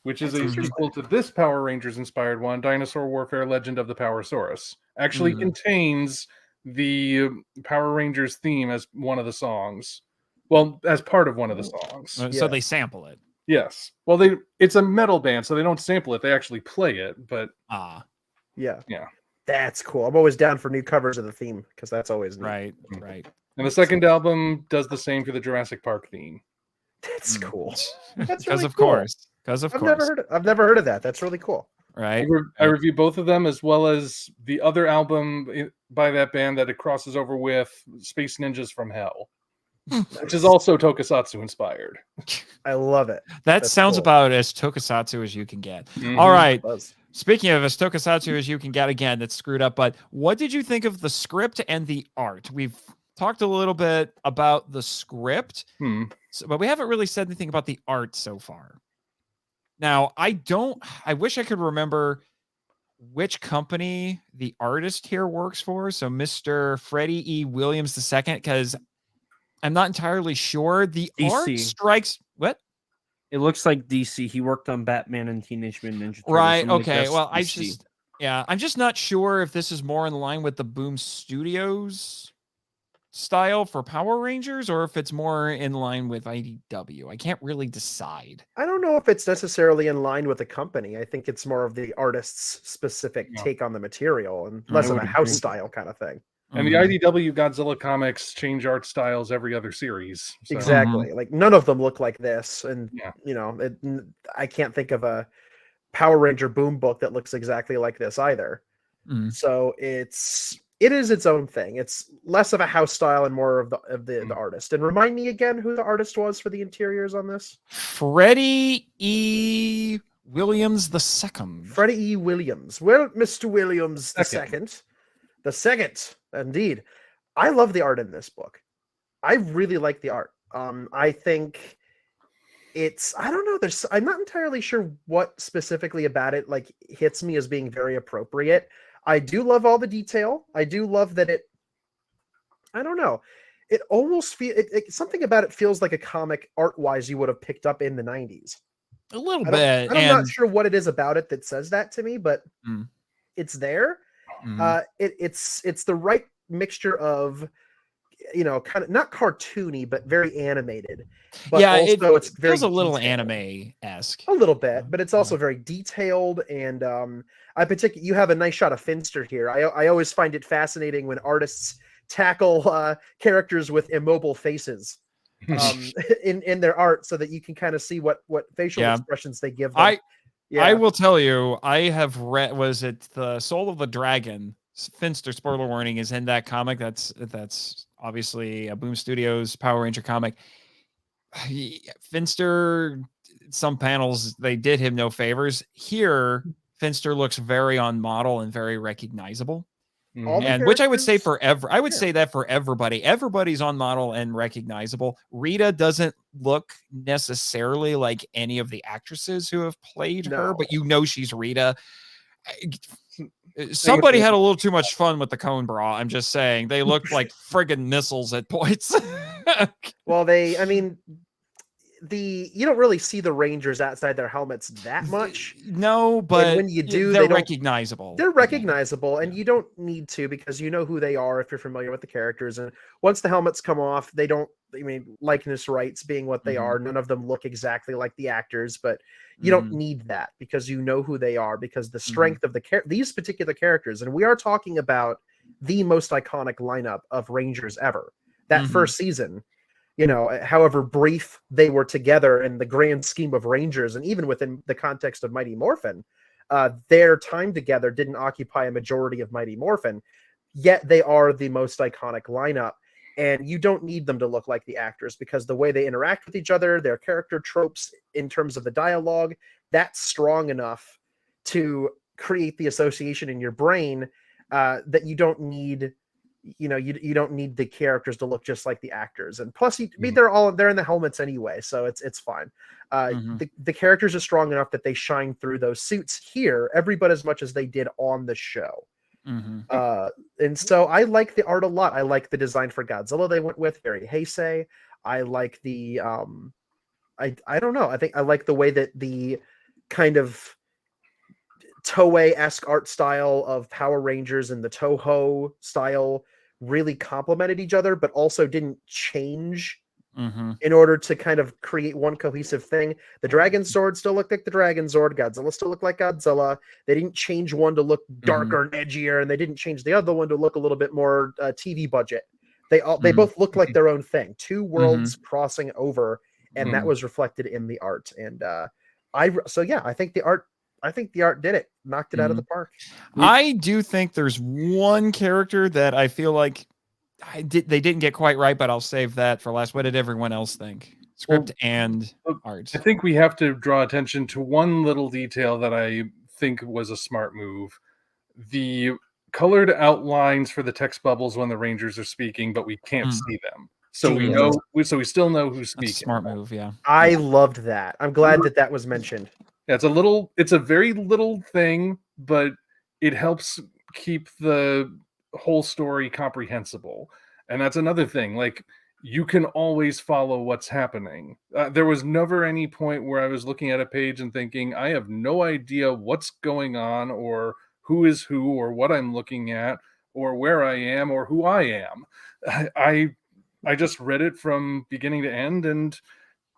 Which is a sequel to this Power Rangers inspired one, Dinosaur Warfare Legend of the Powersaurus. Actually contains the Power Rangers theme as one of the songs. Well, as part of one of the songs. So they sample it. Yes. Well, it's a metal band, so they don't sample it. They actually play it, but... Yeah. Yeah. That's cool. I'm always down for new covers of the theme, because that's always neat. Right. And the second album does the same for the Jurassic Park theme. That's cool. That's really really cool. Because of course. I've never heard of that. That's really cool. Right. I review both of them, as well as the other album by that band that it crosses over with, Space Ninjas from Hell, which is also Tokusatsu inspired. I love it. That sounds about as Tokusatsu as you can get. All right. Speaking of as Tokusatsu as you can get, again, that's screwed up. But what did you think of the script and the art? We've talked a little bit about the script, but we haven't really said anything about the art so far. Now, I wish I could remember which company the artist here works for. So Mr. Freddie E. Williams II, because I'm not entirely sure. The DC. Art strikes... What? It looks like DC. He worked on Batman and Teenage Mutant Ninja Turtles. Right, so okay. Well, DC. I'm just not sure if this is more in line with the Boom Studios style for Power Rangers or if it's more in line with IDW. I can't really decide. I don't know if it's necessarily in line with the company. I think it's more of the artist's specific take on the material and less of a house style kind of thing. And the IDW Godzilla comics change art styles every other series. So. Exactly. Like none of them look like this. And, I can't think of a Power Ranger Boom book that looks exactly like this either. So it is its own thing. It's less of a house style and more of the artist. And remind me again who the artist was for the interiors on this. Freddie E. Williams II. Freddie E. Williams. Well, Mr. Williams II. The second, indeed. I love the art in this book. I really like the art. I think I don't know. I'm not entirely sure what specifically about it like hits me as being very appropriate. I do love all the detail. I do love that I don't know. It almost something about it feels like a comic art-wise you would have picked up in the 90s. A little bit. I'm not sure what it is about it that says that to me, but Mm. it's there. Mhm. It's the right mixture of, kind of not cartoony, but very animated. But Yeah, also it it's very feels a little detailed. anime-esque. A little bit, but it's also very detailed. And you have a nice shot of Finster here. I always find it fascinating when artists tackle characters with immobile faces in their art, so that you can kind of see what facial expressions they give them. I will tell you, I have read, was it The Soul of the Dragon? Finster, spoiler warning, is in that comic. That's obviously a Boom Studios Power Ranger comic. Finster, some panels, they did him no favors. Here, Finster looks very on model and very recognizable. And which I would say I would say that for everybody. Everybody's on model and recognizable. Rita doesn't look necessarily like any of the actresses who have played her, but she's Rita. Somebody had a little too much fun with the cone bra. I'm just saying. They looked like friggin' missiles at points. Well, you don't really see the Rangers outside their helmets that much. No, but and when you do, they're recognizable. They're recognizable, and you don't need to, because you know who they are if you're familiar with the characters. And once the helmets come off, likeness rights being what they are, none of them look exactly like the actors, but you don't need that, because you know who they are, because the strength of these particular characters, and we are talking about the most iconic lineup of Rangers ever. That first season, however brief they were together in the grand scheme of Rangers, and even within the context of Mighty Morphin, their time together didn't occupy a majority of Mighty Morphin, yet they are the most iconic lineup. And you don't need them to look like the actors, because the way they interact with each other, their character tropes in terms of the dialogue, that's strong enough to create the association in your brain that you don't need. You don't need the characters to look just like the actors. And plus, they're in the helmets anyway, so it's fine. The characters are strong enough that they shine through those suits here every bit as much as they did on the show. And so I like the art a lot. I like the design for Godzilla they went with, very Heisei. I like the I don't know. I think I like the way that the kind of Toei-esque art style of Power Rangers and the Toho style really complemented each other, but also didn't change in order to kind of create one cohesive thing. The Dragon Sword still looked like the Dragon Zord. Godzilla still looked like Godzilla. They didn't change one to look darker and edgier, and they didn't change the other one to look a little bit more TV budget. They both looked like their own thing. Two worlds crossing over, and that was reflected in the art. And I think the art did it, knocked it out of the park. I do think there's one character that I feel like they didn't get quite right, but I'll save that for last. What did everyone else think? Script and art. I think we have to draw attention to one little detail that I think was a smart move. The colored outlines for the text bubbles when the Rangers are speaking, but we can't see them. So we still know who's speaking. Smart move, yeah. I loved that. I'm glad that was mentioned. Yeah, it's a very little thing, but it helps keep the whole story comprehensible. And that's another thing. Like, you can always follow what's happening. There was never any point where I was looking at a page and thinking, I have no idea what's going on, or who is who, or what I'm looking at, or where I am, or who I am. I just read it from beginning to end, and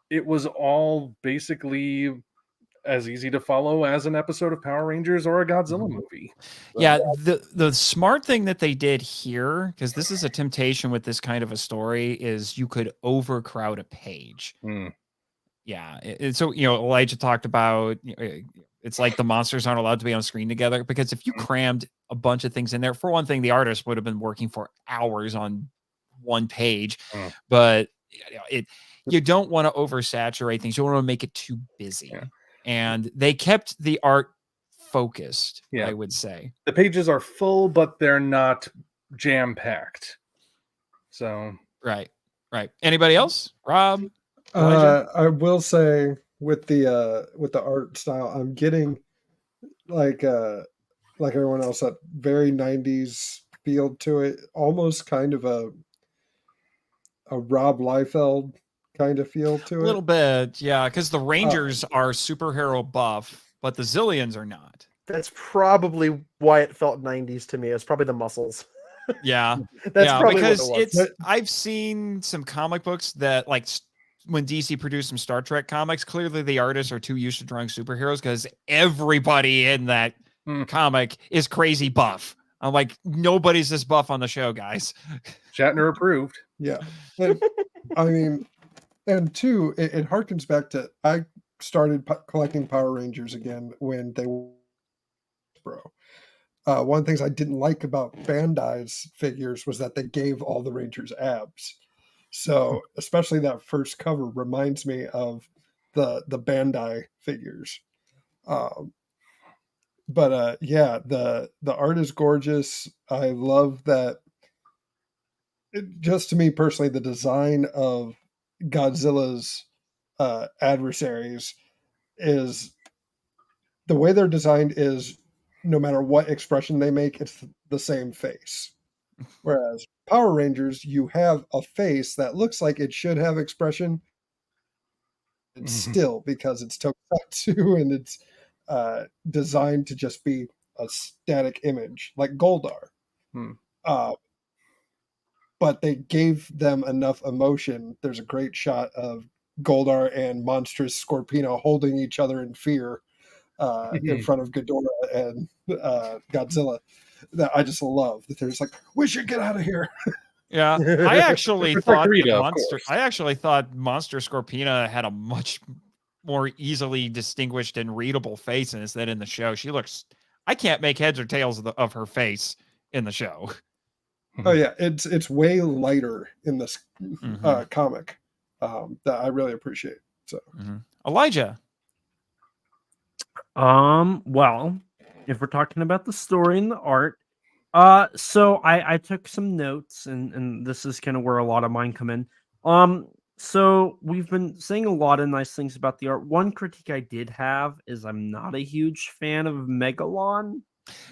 it was all basically as easy to follow as an episode of Power Rangers or a Godzilla movie. Yeah, the smart thing that they did here, because this is a temptation with this kind of a story, is you could overcrowd a page. Yeah, so Elijah talked about it's like the monsters aren't allowed to be on screen together, because if you crammed a bunch of things in there, for one thing, the artist would have been working for hours on one page, but you don't want to oversaturate things. You don't want to make it too busy. And they kept the art focused, I would say. The pages are full, but they're not jam-packed. So right. Right. Anybody else? Rob? Elijah? I will say with the art style, I'm getting like everyone else, that very 90s feel to it, almost kind of a Rob Liefeld kind of feel A to little it. bit, yeah, because the Rangers are superhero buff, but the Zillions are not. That's probably why it felt 90s to me. It was probably the muscles. Yeah. That's Yeah, probably what it because was. it's I've seen some comic books that like when DC produced some Star Trek comics, clearly the artists are too used to drawing superheroes because everybody in that comic is crazy buff. I'm like, nobody's this buff on the show, guys. Shatner approved. Yeah. And, I mean, and two, it harkens back to, I started collecting Power Rangers again when they were bro. One of the things I didn't like about Bandai's figures was that they gave all the Rangers abs. So especially that first cover reminds me of the Bandai figures. But yeah, the art is gorgeous. I love that. Just to me personally, the design of Godzilla's adversaries is the way they're designed is no matter what expression they make, it's the same face. Whereas Power Rangers, you have a face that looks like it should have expression. It's still because it's tokusatsu and it's designed to just be a static image like Goldar. But they gave them enough emotion. There's a great shot of Goldar and monstrous Scorpino holding each other in fear in front of Ghidorah and Godzilla that I just love. That they're just like, we should get out of here. Yeah, I actually thought Rita, Monster Scorpina had a much more easily distinguished and readable face than in the show. She looks, I can't make heads or tails of her face in the show. Oh yeah, it's way lighter in this comic that I really appreciate. So Elijah. Well, if we're talking about the story and the art, so I took some notes, and this is kind of where a lot of mine come in. So we've been saying a lot of nice things about the art. One critique I did have is I'm not a huge fan of Megalon.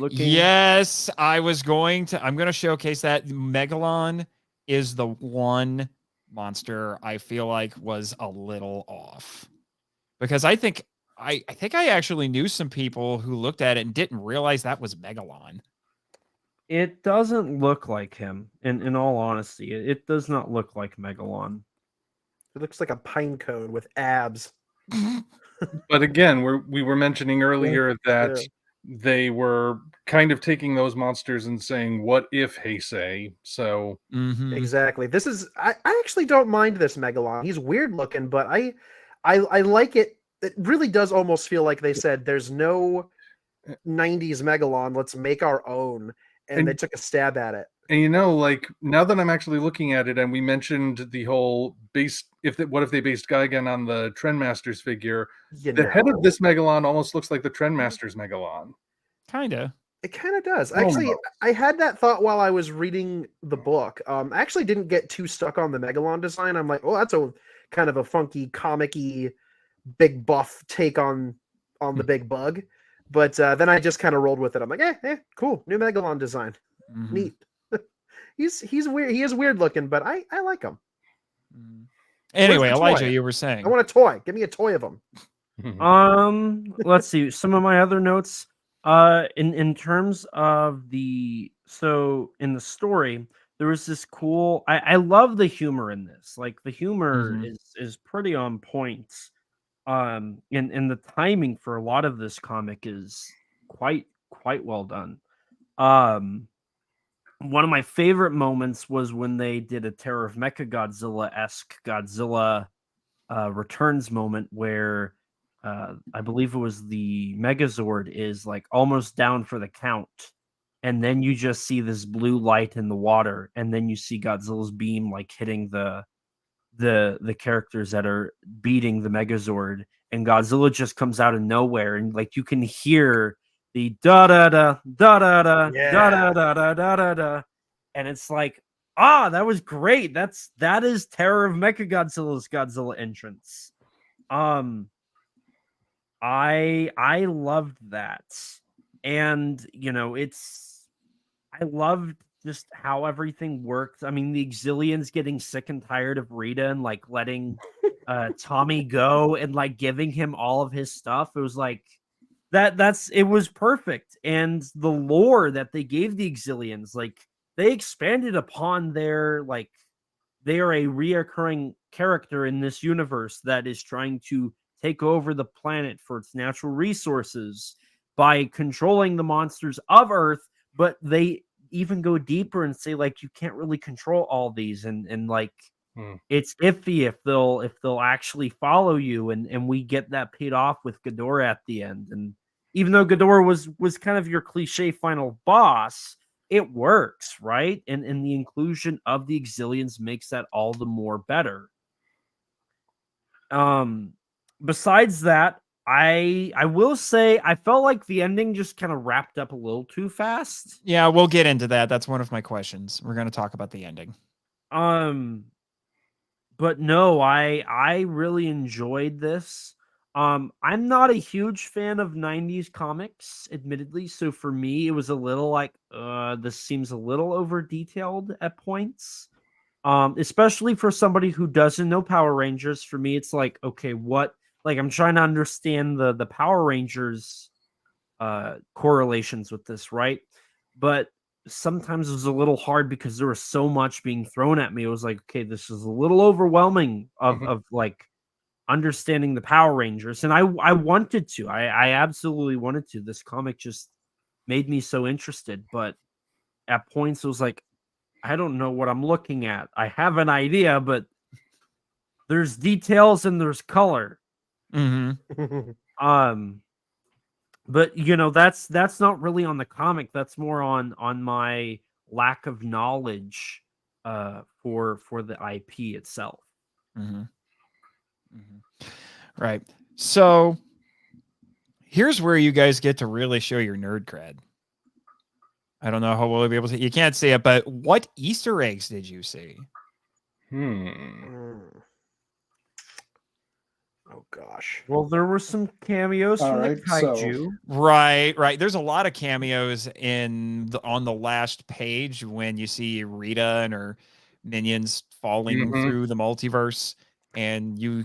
Yes, I'm going to showcase that. Megalon is the one monster I feel like was a little off, because I think I actually knew some people who looked at it and didn't realize that was Megalon. It doesn't look like him. In all honesty, it does not look like Megalon. It looks like a pine cone with abs. But again, we were mentioning earlier that they were kind of taking those monsters and saying, what if Heisei? So exactly. This is I actually don't mind this Megalon. He's weird looking, but I like it. It really does almost feel like they said there's no 90s Megalon, let's make our own, and they took a stab at it. And like now that I'm actually looking at it, and we mentioned the whole what if they based Gigan on the Trendmasters figure? The head of this Megalon almost looks like the Trendmasters Megalon. Kinda. It kind of does. Actually, I had that thought while I was reading the book. I actually didn't get too stuck on the Megalon design. I'm like, oh, that's a kind of a funky, comic-y, big buff take on the big bug. But then I just kind of rolled with it. I'm like, cool, new Megalon design, neat. He's weird. He is weird looking, but I like him. Anyway, Elijah, you were saying. I want a toy. Give me a toy of him. Let's see. Some of my other notes. In terms of in the story, there was this cool. I love the humor in this. Like the humor is pretty on point. And the timing for a lot of this comic is quite well done. One of my favorite moments was when they did a Terror of Mechagodzilla-esque Godzilla Returns moment where I believe it was the Megazord is like almost down for the count, and then you just see this blue light in the water, and then you see Godzilla's beam like hitting the characters that are beating the Megazord, and Godzilla just comes out of nowhere, and like you can hear the da da da da da da da da da da da, and it's like That was great. That is Terror of Mechagodzilla's Godzilla entrance. I loved that. And I loved just how everything worked. I mean, the Exilians getting sick and tired of Rita and like letting Tommy go and like giving him all of his stuff. It was like it was perfect. And the lore that they gave the Exilians, like they expanded upon their like they are a reoccurring character in this universe that is trying to take over the planet for its natural resources by controlling the monsters of Earth, but they even go deeper and say like you can't really control all these and like it's iffy if they'll actually follow you, and we get that paid off with Ghidorah at the end. And even though Ghidorah was kind of your cliche final boss, it works, right? And the inclusion of the Exilians makes that all the more better. Besides that, I will say I felt like the ending just kind of wrapped up a little too fast. Yeah, we'll get into that. That's one of my questions. We're going to talk about the ending. But no, I really enjoyed this. I'm not a huge fan of 90s comics, admittedly. So for me, it was a little like, this seems a little over detailed at points. Especially for somebody who doesn't know Power Rangers. For me, it's like, okay, what? Like, I'm trying to understand the Power Rangers correlations with this, right? But sometimes it was a little hard because there was so much being thrown at me. It was like, okay, this is a little overwhelming of like understanding the Power Rangers. And I wanted to. I absolutely wanted to. This comic just made me so interested. But at points, it was like, I don't know what I'm looking at. I have an idea, but there's details and there's color. Mm-hmm. But that's not really on the comic. That's more on my lack of knowledge for the IP itself. Mm-hmm. Mm-hmm. Right. So here's where you guys get to really show your nerd cred. I don't know how we'll be able to. You can't see it, but what Easter eggs did you see? Oh gosh. Well, there were some cameos from the kaiju. Right. There's a lot of cameos on the last page when you see Rita and her minions falling through the multiverse, and you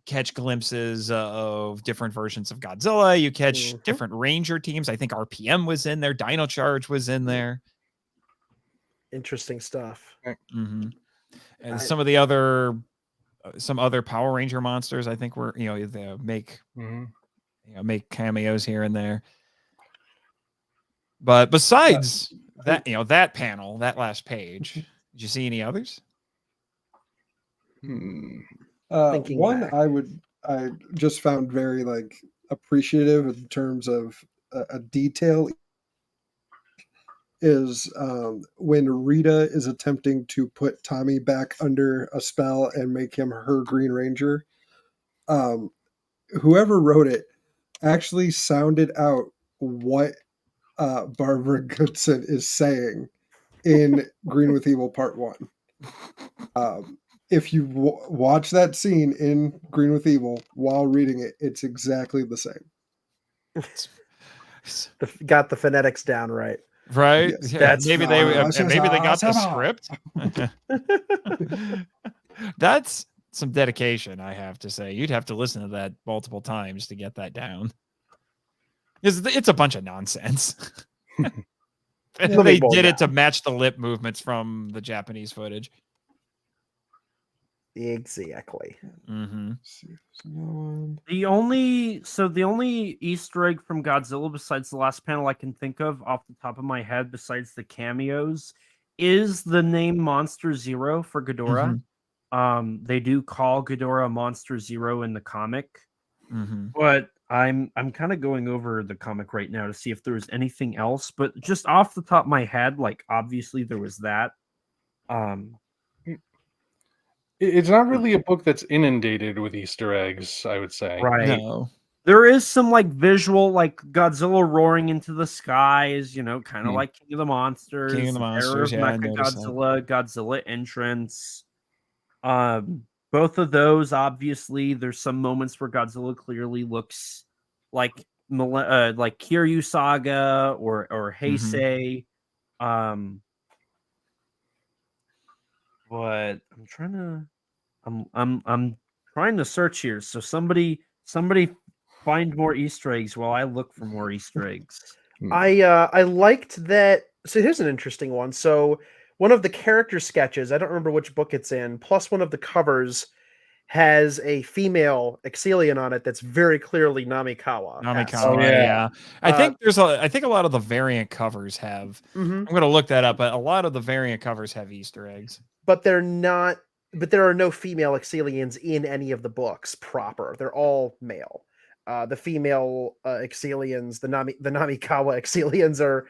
catch glimpses of different versions of Godzilla. You catch different Ranger teams. I think RPM was in there. Dino Charge was in there. Interesting stuff. Mm-hmm. And some other Power Ranger monsters, I think, were they make make cameos here and there. But besides that, that panel, that last page, did you see any others? One back. I just found very like appreciative in terms of a detail is when Rita is attempting to put Tommy back under a spell and make him her Green Ranger. Whoever wrote it actually sounded out what Barbara Goodson is saying in Green with Evil Part 1. If you watch that scene in Green with Evil while reading it, it's exactly the same. Got the phonetics down right. Right? Yes, yeah, maybe they got the script. That's some dedication, I have to say. You'd have to listen to that multiple times to get that down. It's a bunch of nonsense. They did it to match the lip movements from the Japanese footage. Exactly. Mm-hmm. The only Easter egg from Godzilla besides the last panel I can think of off the top of my head, besides the cameos, is the name Monster Zero for Ghidorah. Mm-hmm. They do call Ghidorah Monster Zero in the comic, but I'm kind of going over the comic right now to see if there was anything else. But just off the top of my head, like obviously there was that. It's not really a book that's inundated with Easter eggs, I would say. Right. No. There is some like visual, like Godzilla roaring into the skies, kind of like King of the Monsters, King of the Monsters, Terror of I noticed that. Godzilla entrance. Both of those, obviously, there's some moments where Godzilla clearly looks like Kiryu Saga or Heisei. But I'm trying to search here. So somebody find more Easter eggs while I look for more Easter eggs. I liked that. So here's an interesting one. So one of the character sketches, I don't remember which book it's in, plus one of the covers has a female Exilian on it that's very clearly Namikawa. Yeah. I think a lot of the variant covers have. I'm going to look that up, but a lot of the variant covers have Easter eggs. But they're not. But there are no female Exilians in any of the books proper. They're all male. The female Exilians, the Namikawa Exilians, are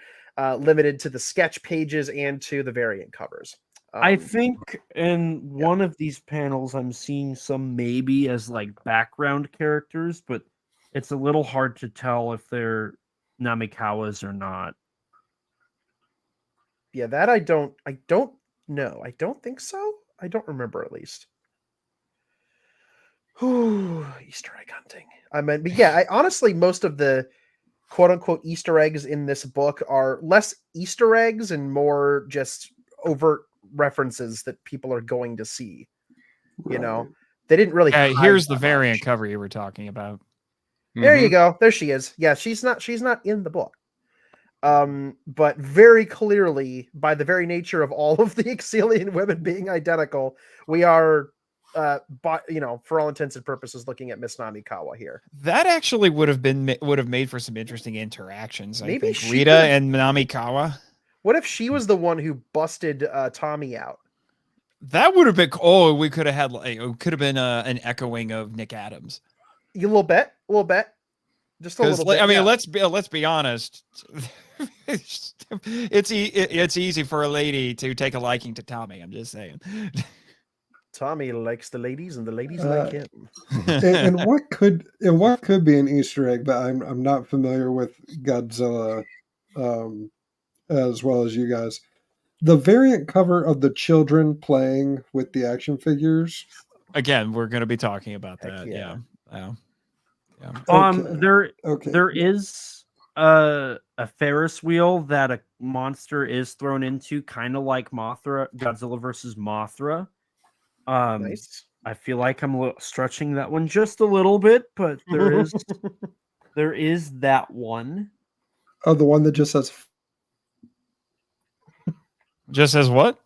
limited to the sketch pages and to the variant covers. I think in one of these panels, I'm seeing some maybe as like background characters, but it's a little hard to tell if they're Namikawas or not. Yeah, that I don't know. I don't think so. I don't remember, at least. Ooh, Easter egg hunting. But yeah, honestly, most of the quote-unquote Easter eggs in this book are less Easter eggs and more just overt references that people are going to see. They didn't really. Here's the variant cover you were talking about. There you go. There she is. Yeah, she's not in the book. But very clearly, by the very nature of all of the Exilian women being identical, we are, for all intents and purposes, looking at Miss Namikawa here. That actually would have made for some interesting interactions. Maybe I think Rita and Namikawa. What if she was the one who busted Tommy out? That would have been. Oh, we could have had. It could have been an echoing of Nick Adams. A little bit. Just a little bit. I mean, let's be honest. It's easy for a lady to take a liking to Tommy. I'm just saying. Tommy likes the ladies, and the ladies like him. And what could be an Easter egg? But I'm not familiar with Godzilla as well as you guys. The variant cover of the children playing with the action figures. Again, we're going to be talking about that. Yeah. There is a Ferris wheel that a monster is thrown into, kind of like Mothra, Godzilla versus Mothra. Nice. I feel like I'm stretching that one just a little bit, but there is that one. Oh, the one that just says. Just as what?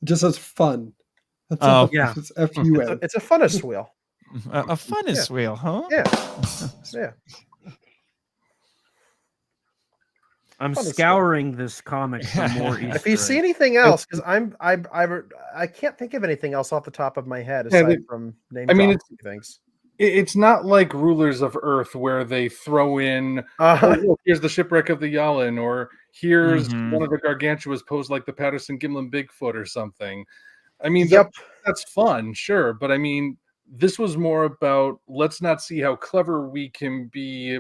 Just as fun. It's FUN. It's a funnest wheel. A funnest wheel, huh? Yeah. I'm scouring this comic for more Easter If you see anything else, because I can't think of anything else off the top of my head aside from name dropping things. It's not like Rulers of Earth where they throw in, here's the shipwreck of the Yalin, or here's one of the Gargantuas posed like the Patterson Gimlin Bigfoot or something. I mean, that's fun, sure. But I mean, this was more about, let's not see how clever we can be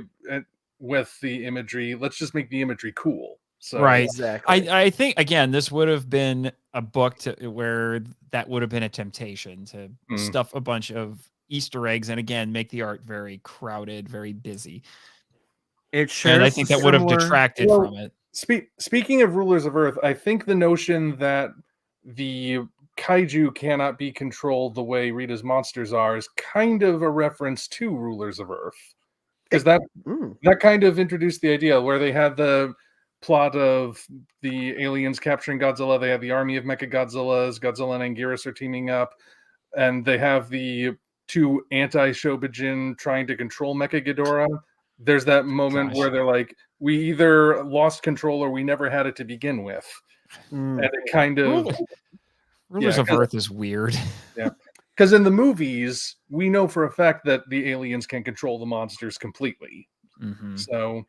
with the imagery. Let's just make the imagery cool. So, right. Exactly. I think, again, this would have been a book where that would have been a temptation to stuff a bunch of Easter eggs and, again, make the art very crowded, very busy. And I think that would have detracted from it. Speaking of Rulers of Earth, I think the notion that the kaiju cannot be controlled the way Rita's monsters are is kind of a reference to Rulers of Earth. Because that kind of introduced the idea where they had the plot of the aliens capturing Godzilla. They have the army of Mechagodzillas. Godzilla and Anguirus are teaming up. And they have the two anti-Shobijin trying to control Mechaghidorah. There's that moment where they're like, we either lost control or we never had it to begin with. And it kind of... Rulers of Earth is weird. Yeah. Because in the movies, we know for a fact that the aliens can control the monsters completely. So,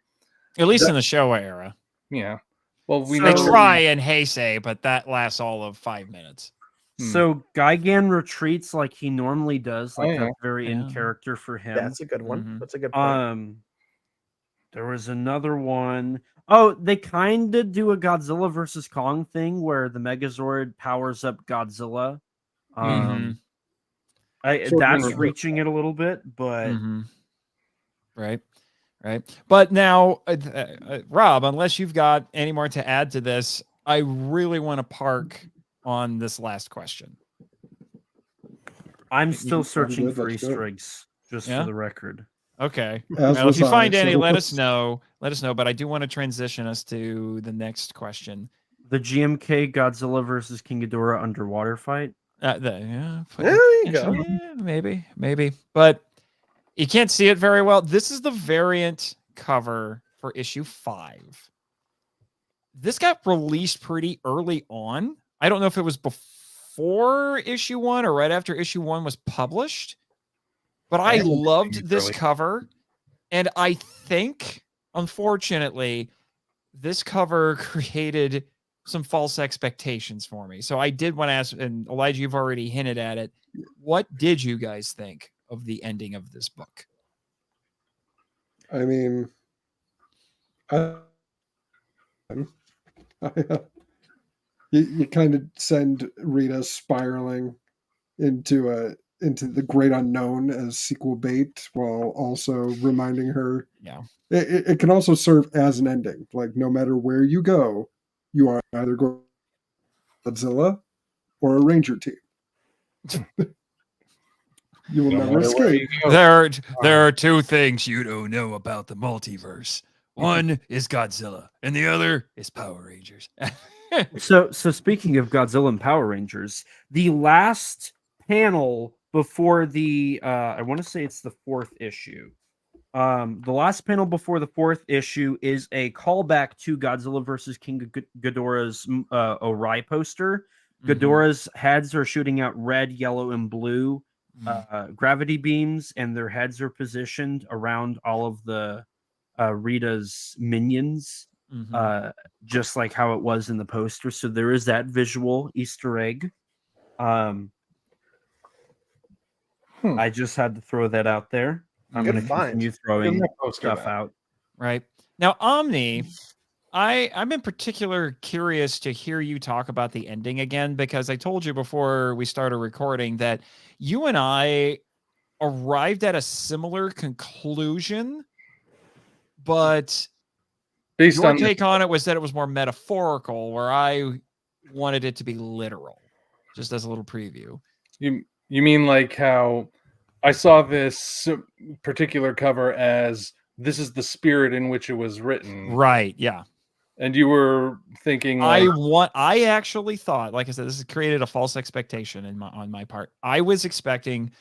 at least in the Showa era. Yeah. Well, they try in Heisei, but that lasts all of 5 minutes. So Gigan retreats like he normally does, like that's very in Yeah. character for him. That's a good one. That's a good point. There was another one. Oh, they kind of do a Godzilla versus Kong thing where the Megazord powers up Godzilla. That's reaching it a little bit, but right. But now, Rob, unless you've got any more to add to this, I really want to park on this last question. I'm still searching for Easter eggs, just for the record. Okay. Well, if you find any, let us know. But I do want to transition us to the next question. The GMK Godzilla versus King Ghidorah underwater fight. There you go. Yeah, maybe. But you can't see it very well. This is the variant cover for issue 5. This got released pretty early on. I don't know if it was before issue 1 or right after issue 1 was published, but I loved this cover. And I think, unfortunately, this cover created some false expectations for me. So I did want to ask, and Elijah, you've already hinted at it. What did you guys think of the ending of this book? I mean, you kind of send Rita spiraling into the great unknown as sequel bait, while also reminding her. Yeah, it can also serve as an ending. Like, no matter where you go, you are either going Godzilla or a Ranger team. You will never escape. There are two things you don't know about the multiverse. One is Godzilla, and the other is Power Rangers. So speaking of Godzilla and Power Rangers, the last panel before the I want to say it's the 4th issue. The last panel before the 4th issue is a callback to Godzilla versus King Ghidorah's Ori poster. Ghidorah's heads are shooting out red, yellow, and blue gravity beams, and their heads are positioned around all of the Rita's minions, just like how it was in the poster. So there is that visual Easter egg. I just had to throw that out there. I'm going to continue throwing stuff out. Right. Now, Omni, I'm in particular curious to hear you talk about the ending again, because I told you before we started recording that you and I arrived at a similar conclusion, but your take on it was that it was more metaphorical, where I wanted it to be literal, just as a little preview. You mean like how I saw this particular cover as this is the spirit in which it was written. Right, yeah. And you were thinking like, I actually thought, like I said, this has created a false expectation on my part. I was expecting,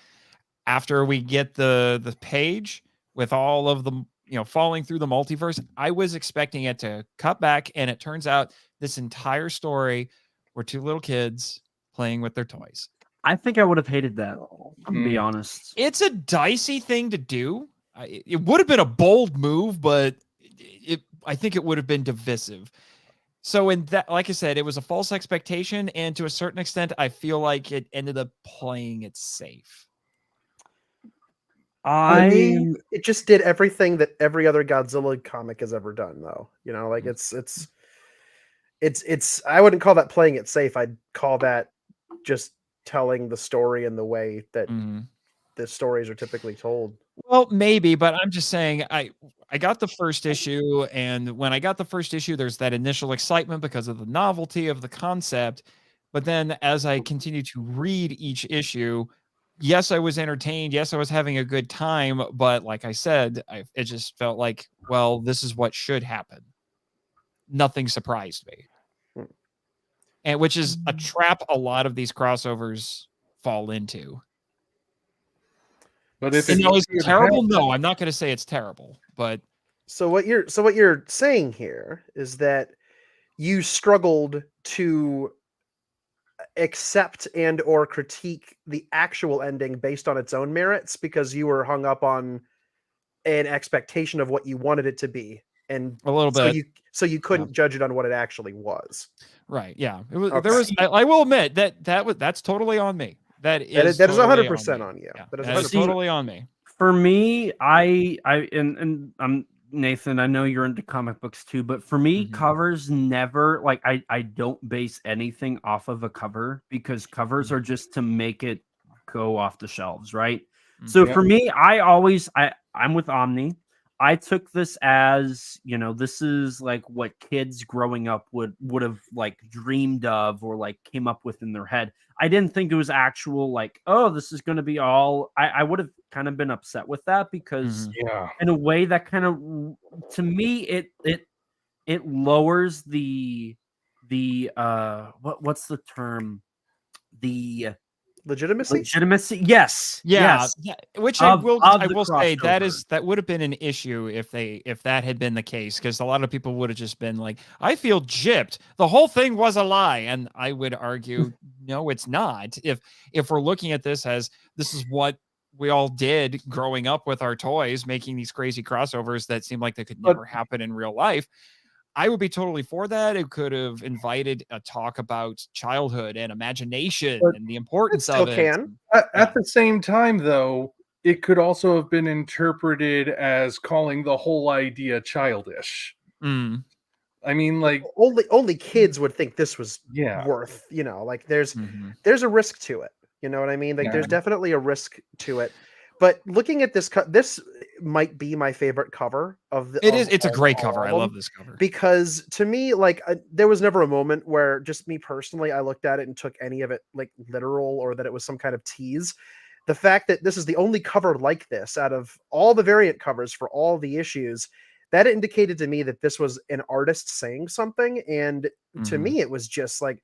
after we get the page with all of the, falling through the multiverse, I was expecting it to cut back, and it turns out this entire story were two little kids playing with their toys. I think I would have hated that. I'm gonna be honest. It's a dicey thing to do. It would have been a bold move, but I think it would have been divisive. So in that, like I said, it was a false expectation, and to a certain extent, I feel like it ended up playing it safe. I mean, it just did everything that every other Godzilla comic has ever done, though. Like it's I wouldn't call that playing it safe. I'd call that just telling the story in the way that the stories are typically told. Well, maybe, but I'm just saying, I got the first issue, and when I got the first issue, there's that initial excitement because of the novelty of the concept. But then as I continued to read each issue, yes, I was entertained. Yes, I was having a good time. But like I said, it just felt like, well, this is what should happen. Nothing surprised me. And which is a trap a lot of these crossovers fall into. But if it's terrible, no, I'm not going to say it's terrible. But so what you're saying here is that you struggled to accept and or critique the actual ending based on its own merits because you were hung up on an expectation of what you wanted it to be, and a little bit. So you couldn't judge it on what it actually was. Right. Yeah. It was, Okay. There was. I will admit that's totally on me. That is That is totally 100% me. on you. Yeah, That is that is 100%. totally on me. For me, and I'm Nathan, I know you're into comic books too, but for me, Mhm. covers never like I don't base anything off of a cover because covers are just to make it go off the shelves, right? So Yep. for me, I'm with Omni. I took this as, this is like what kids growing up would have like dreamed of or like came up with in their head. I didn't think it was actual like, oh, this is going to be all. I would have kind of been upset with that because Yeah. in a way that kind of, to me, it lowers the what's the term, the Legitimacy. Yes, Yeah, yes, which of I the will say crossover. that would have been an issue if that had been the case, because a lot of people would have just been like, I feel gypped. The whole thing was a lie. And I would argue, no, it's not. If we're looking at this as this is what we all did growing up with our toys, making these crazy crossovers that seem like they could But- never happen in real life, I would be totally for that. It could have invited a talk about childhood and imagination But and the importance still of it. can. At the same time, though, it could also have been interpreted as calling the whole idea childish. Mm. I mean, like, Only kids would think this was yeah. worth, like there's Mhm. there's a risk to it. You know what I mean? Like Yeah. there's definitely a risk to it. But looking at this this might be my favorite cover of the It is. It's a of great all cover. of I them, love this cover. because to me, like there was never a moment where just me personally I looked at it and took any of it like literal or that it was some kind of tease. The fact that this is the only cover like this out of all the variant covers for all the issues, that indicated to me that this was an artist saying something. And to Mhm. me, it was just like,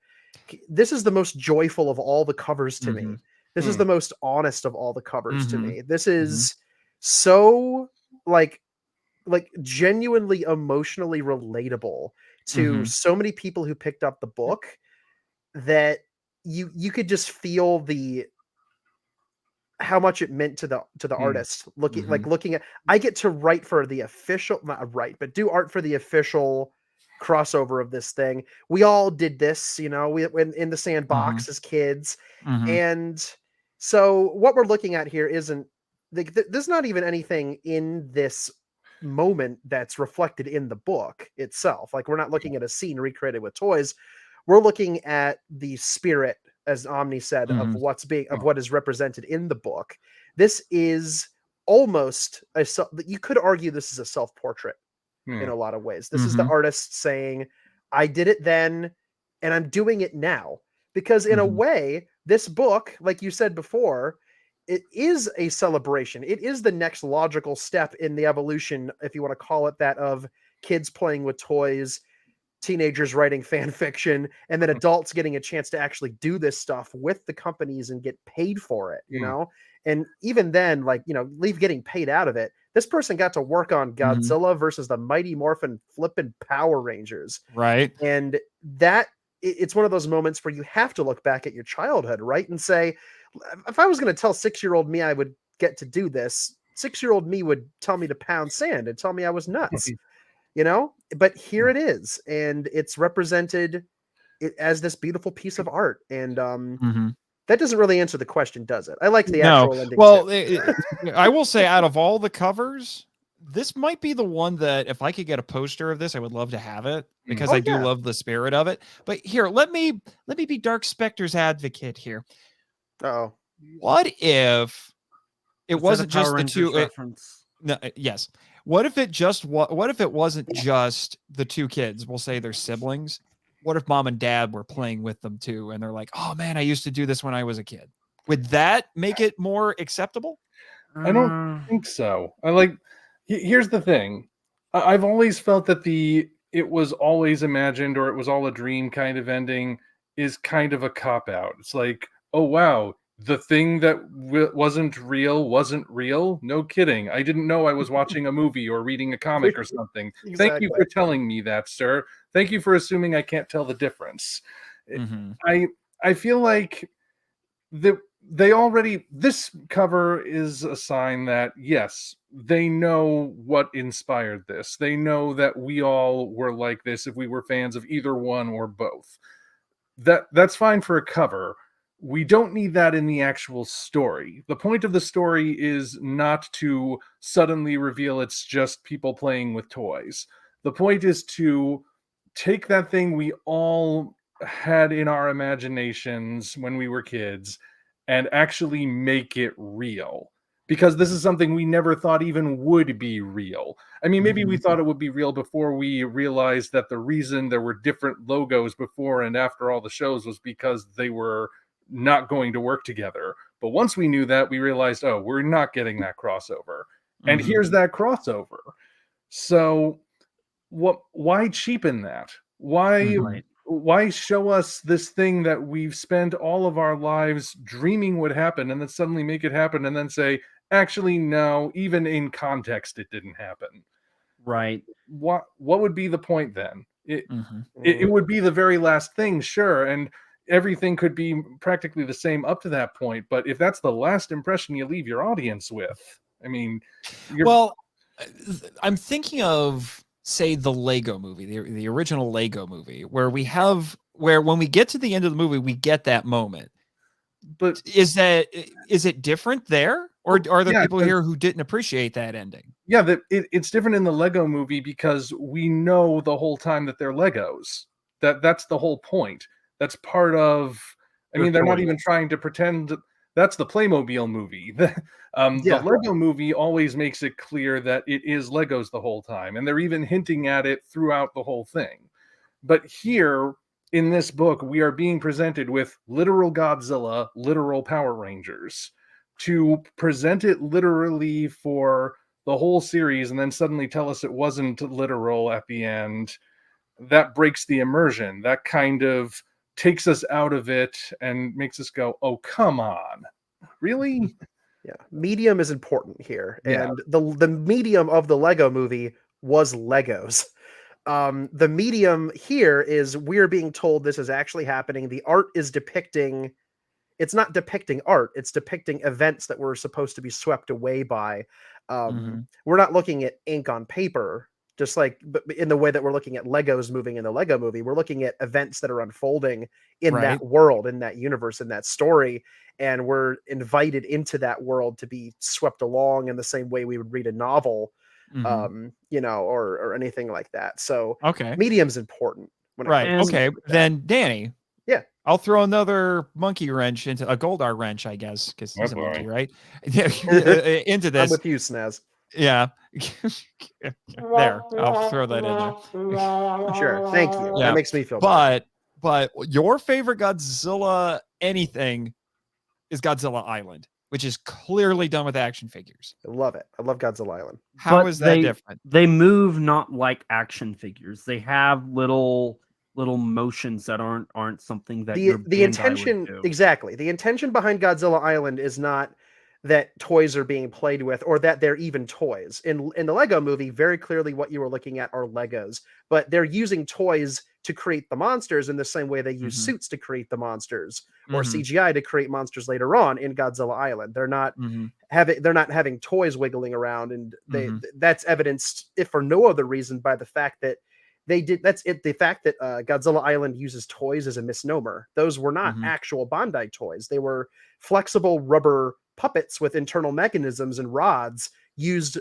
this is the most joyful of all the covers to me. Mhm. This is Hmm. the most honest of all the covers to Mhm. me. This is so like genuinely emotionally relatable to Mhm. so many people who picked up the book that you could just feel how much it meant to the Hmm. artist looking Mhm. looking at. I get to write for the official, not write, but do art for the official crossover of this thing. We all did this, we went in the sandbox as kids. Mhm. And so what we're looking at here isn't like there's not even anything in this moment that's reflected in the book itself. Like we're not looking at a scene recreated with toys. We're looking at the spirit, as Omni said, of Mhm. what is represented in the book. This is almost you could argue this is a self-portrait in Hmm. a lot of ways. This is the artist saying, I did it then and I'm doing it now. Because in a Mhm. way, this book, like you said before, it is a celebration. It is the next logical step in the evolution, if you want to call it that, of kids playing with toys, teenagers writing fan fiction, and then adults getting a chance to actually do this stuff with the companies and get paid for it, Hmm. And even then, like, leave getting paid out of it. This person got to work on Godzilla versus the Mighty Morphin flippin' Power Rangers. Right. And that it's one of those moments where you have to look back at your childhood, right? And say, if I was going to tell 6-year-old me I would get to do this, 6-year-old me would tell me to pound sand and tell me I was nuts. But here it is, and it's represented as this beautiful piece of art. And Mhm. that doesn't really answer the question, does it? I like the No. actual ending Well, too. I will say, out of all the covers, this might be the one that if I could get a poster of this, I would love to have it, because Oh, I do yeah. love the spirit of it. But here, let me be Dark Spectre's advocate here. Uh-oh. What if it Is that a wasn't just Power the Rangers two? reference? No, yes. What if it wasn't just the two kids? We'll say they're siblings. What if mom and dad were playing with them too, and they're like, "Oh man, I used to do this when I was a kid." Would that make it more acceptable? I don't think so. Here's the thing. I've always felt that it was always imagined or it was all a dream kind of ending is kind of a cop out. It's like, oh wow, the thing that wasn't real. No kidding. I didn't know I was watching a movie or reading a comic or something. Thank you Exactly. for telling me that, sir. Thank you for assuming I can't tell the difference. Mhm. I feel like this cover is a sign that yes, they know what inspired this. They know that we all were like this if we were fans of either one or both. That's fine for a cover. We don't need that in the actual story. The point of the story is not to suddenly reveal it's just people playing with toys. The point is to take that thing we all had in our imaginations when we were kids and actually make it real. Because this is something we never thought even would be real. I mean, maybe we thought it would be real before we realized that the reason there were different logos before and after all the shows was because they were not going to work together. But once we knew that, we realized, oh, we're not getting that crossover. And here's that crossover. So why cheapen that? Why show us this thing that we've spent all of our lives dreaming would happen and then suddenly make it happen and then say, actually, no, even in context, it didn't happen. Right. What would be the point then? It would be the very last thing, sure. And everything could be practically the same up to that point. But if that's the last impression you leave your audience with, I mean, well, I'm thinking of, say, the Lego movie, the original Lego movie, where when we get to the end of the movie, we get that moment. But is it different there? Or are there people here who didn't appreciate that ending? Yeah, it's different in the Lego movie because we know the whole time that they're Legos. That's the whole point. That's part of. I mean, they're not even trying to pretend. That's the Playmobil movie. The Lego movie always makes it clear that it is Legos the whole time, and they're even hinting at it throughout the whole thing. But here in this book, we are being presented with literal Godzilla, literal Power Rangers. To present it literally for the whole series and then suddenly tell us it wasn't literal at the end, that breaks the immersion. That kind of takes us out of it and makes us go, oh, come on. Really? Yeah. Medium is important here. And the medium of the Lego movie was Legos. The medium here is we're being told this is actually happening. The art is depicting. It's not depicting art. It's depicting events that were supposed to be swept away by. We're not looking at ink on paper, just like but in the way that we're looking at Legos moving in the Lego movie. We're looking at events that are unfolding in that world, in that universe, in that story. And we're invited into that world to be swept along in the same way we would read a novel, or anything like that. So medium's important. Then Danny. Yeah. I'll throw another monkey wrench into a Goldar wrench, I guess, because he's a monkey, right? Into this. I'm with you, Snaz. Yeah. There. I'll throw that in there. Sure. Thank you. Yeah. That makes me feel better. But your favorite Godzilla anything is Godzilla Island, which is clearly done with action figures. I love it. I love Godzilla Island. How is that different? They move not like action figures. They have little motions that aren't something that the intention would do. Exactly. The intention behind Godzilla Island is not that toys are being played with or that they're even toys. In the Lego movie, very clearly what you were looking at are Legos, but they're using toys to create the monsters in the same way they use suits to create the monsters or CGI to create monsters later on in Godzilla Island. They're not having toys wiggling around, and that's evidenced, if for no other reason, by the fact that the fact that Godzilla Island uses toys is a misnomer. Those were not actual Bandai toys. They were flexible rubber puppets with internal mechanisms and rods used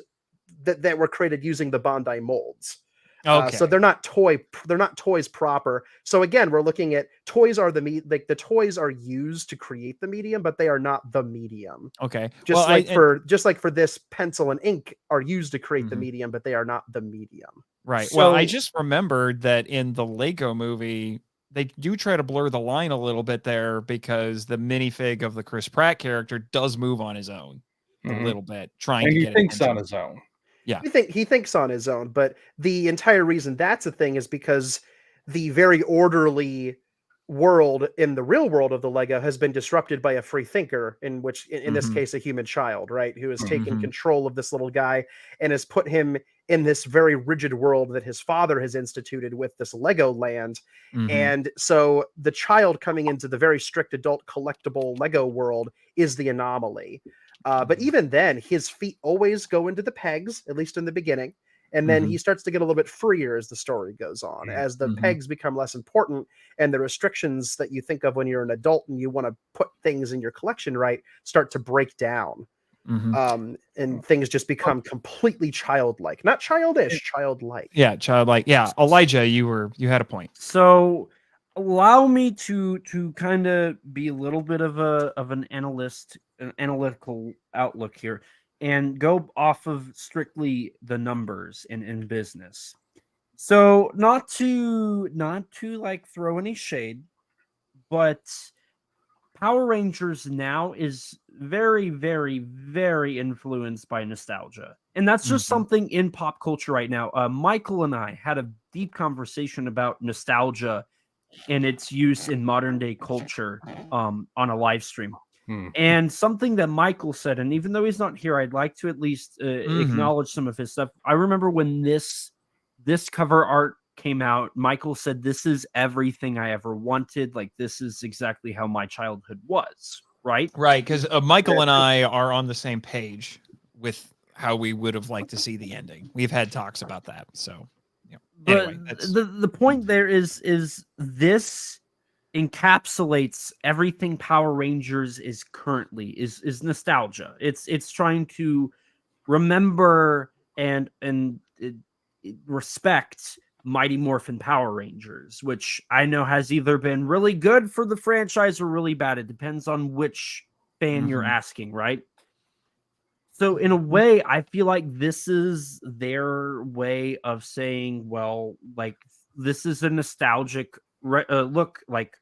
that were created using the Bandai molds. So they're not toys proper. So again, we're looking at toys are the toys are used to create the medium, but they are not the medium. Okay. Just like for this, pencil and ink are used to create the medium, but they are not the medium. Right. So, well, I just remembered that in the Lego movie, they do try to blur the line a little bit there because the minifig of the Chris Pratt character does move on his own a little bit, he thinks on his own. Yeah, he thinks on his own, but the entire reason that's a thing is because the very orderly world in the real world of the Lego has been disrupted by a free thinker, in which in this case a human child, right, who has taken control of this little guy and has put him in this very rigid world that his father has instituted with this Lego land. And so the child coming into the very strict adult collectible Lego world is the anomaly. But even then, his feet always go into the pegs, at least in the beginning. And then he starts to get a little bit freer as the story goes on, as the pegs become less important and the restrictions that you think of when you're an adult and you want to put things in your collection right start to break down. And things just become completely childlike, not childish, childlike. Yeah, childlike. Yeah, Elijah, you had a point. So allow me to kind of be a little bit of an analytical outlook here and go off of strictly the numbers in business. So not to like throw any shade, but Power Rangers now is very, very, very influenced by nostalgia. And that's just something in pop culture right now. Michael and I had a deep conversation about nostalgia and its use in modern day culture on a live stream. And something that Michael said, and even though he's not here, I'd like to at least acknowledge some of his stuff. I remember when this cover art came out, Michael said, "This is everything I ever wanted. Like, this is exactly how my childhood was." Right, because Michael and I are on the same page with how we would have liked to see the ending. We've had talks about that. So, anyway, the point there is this encapsulates everything Power Rangers is currently is nostalgia. It's trying to remember and respect Mighty Morphin Power Rangers, which I know has either been really good for the franchise or really bad. It depends on which fan you're asking, right? So in a way, I feel like this is their way of saying, well, like, this is a nostalgic look, like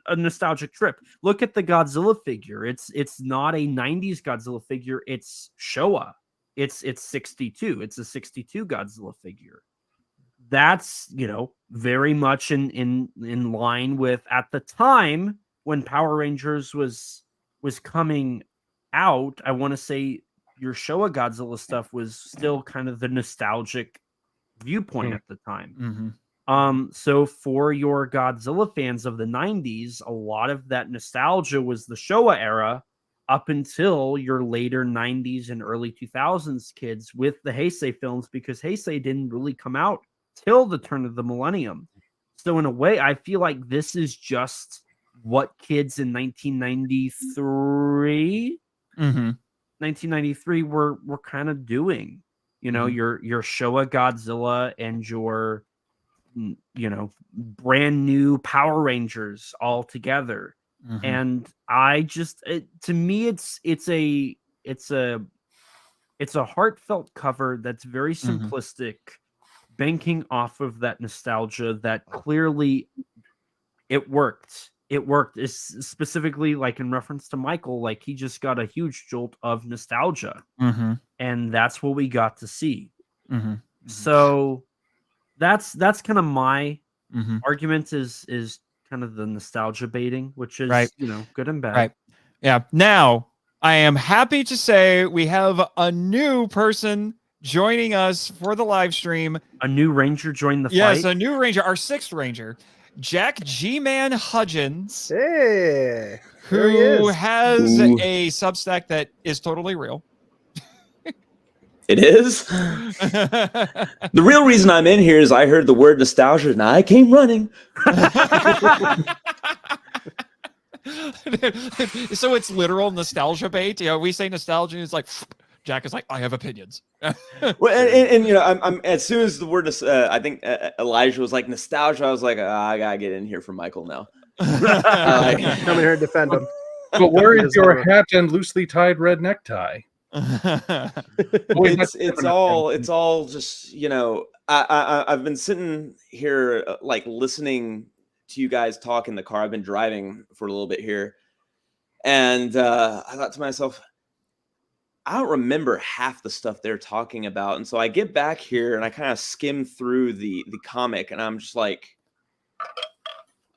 a nostalgic trip. Look at the Godzilla figure. It's not a 90s Godzilla figure. It's Showa. It's 62. It's a 62 Godzilla figure. That's, very much in line with, at the time when Power Rangers was coming out, I want to say your Showa Godzilla stuff was still kind of the nostalgic viewpoint at the time. So for your Godzilla fans of the 90s, a lot of that nostalgia was the Showa era up until your later 90s and early 2000s kids with the Heisei films, because Heisei didn't really come out till the turn of the millennium. So in a way, I feel like this is just what kids in 1993 were kind of doing. Your Showa Godzilla and your brand new Power Rangers all together. And I just, to me, it's a heartfelt cover that's very simplistic, banking off of that nostalgia that clearly it worked. It worked. It's specifically, like, in reference to Michael, like, he just got a huge jolt of nostalgia, and that's what we got to see. So that's kind of my argument is kind of the nostalgia baiting, which is good and bad. Right. Yeah. Now, I am happy to say we have a new person joining us for the live stream. A new Ranger joined the fight. Yes, a new Ranger, our sixth Ranger, Jack G-Man Hudgens. Hey, who has a Substack that is totally real. It is. The real reason I'm in here is I heard the word nostalgia and I came running. So it's literal nostalgia bait. We say nostalgia, and it's like Jack is like, I have opinions. Well, and I'm as soon as the word I think Elijah was like nostalgia, I was like, I gotta get in here for Michael now. Come here and defend him. But where is your hat and loosely tied red necktie? It's all just I've been sitting here like listening to you guys talk in the car. I've been driving for a little bit here, and I thought to myself, I don't remember half the stuff they're talking about. And so I get back here and I kind of skim through the comic, and I'm just like,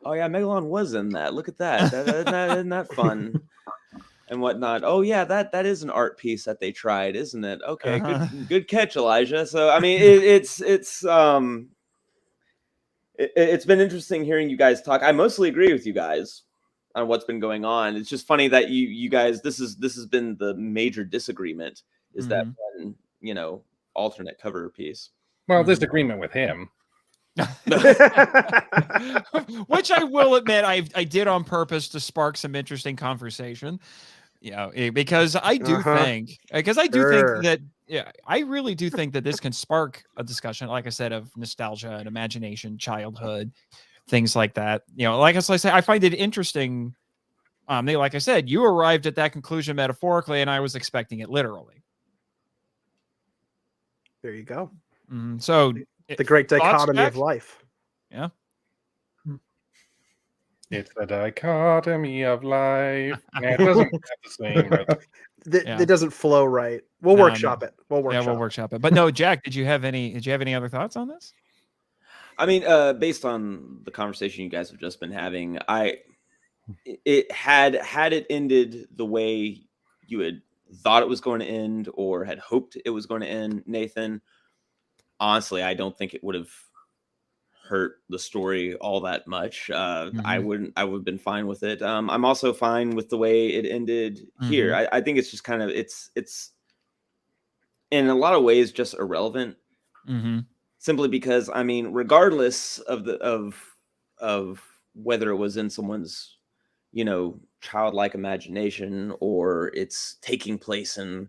oh yeah, Megalon was in that. Look at that. Isn't that fun? and whatnot. Oh yeah, that is an art piece that they tried, isn't it? Okay, Uh-huh. good catch, Elijah. So I mean, it's been interesting hearing you guys talk. I mostly agree with you guys on what's been going on. It's just funny that you guys this has been the major disagreement is that one, alternate cover piece. Well, disagreement with him. Which I will admit I did on purpose to spark some interesting conversation. Because I do think Sure. that I really do think that this can spark a discussion, like I said, of nostalgia and imagination, childhood, things like that. Like I say, I find it interesting. Like I said, you arrived at that conclusion metaphorically, and I was expecting it literally. There you go. So The great thoughts, dichotomy Jack? of life. Yeah. It's the dichotomy of life. Yeah, it doesn't have the same rhythm. It doesn't flow right. We'll workshop it. We'll workshop it. But no, Jack, did you have any other thoughts on this? I mean, based on the conversation you guys have just been having, it had it ended the way you had thought it was going to end or had hoped it was going to end, Nathan, honestly, I don't think it would have hurt the story all that much. I would have been fine with it. I'm also fine with the way it ended here. I think it's just kind of it's in a lot of ways just irrelevant. Simply because, I mean, regardless of whether it was in someone's childlike imagination or it's taking place in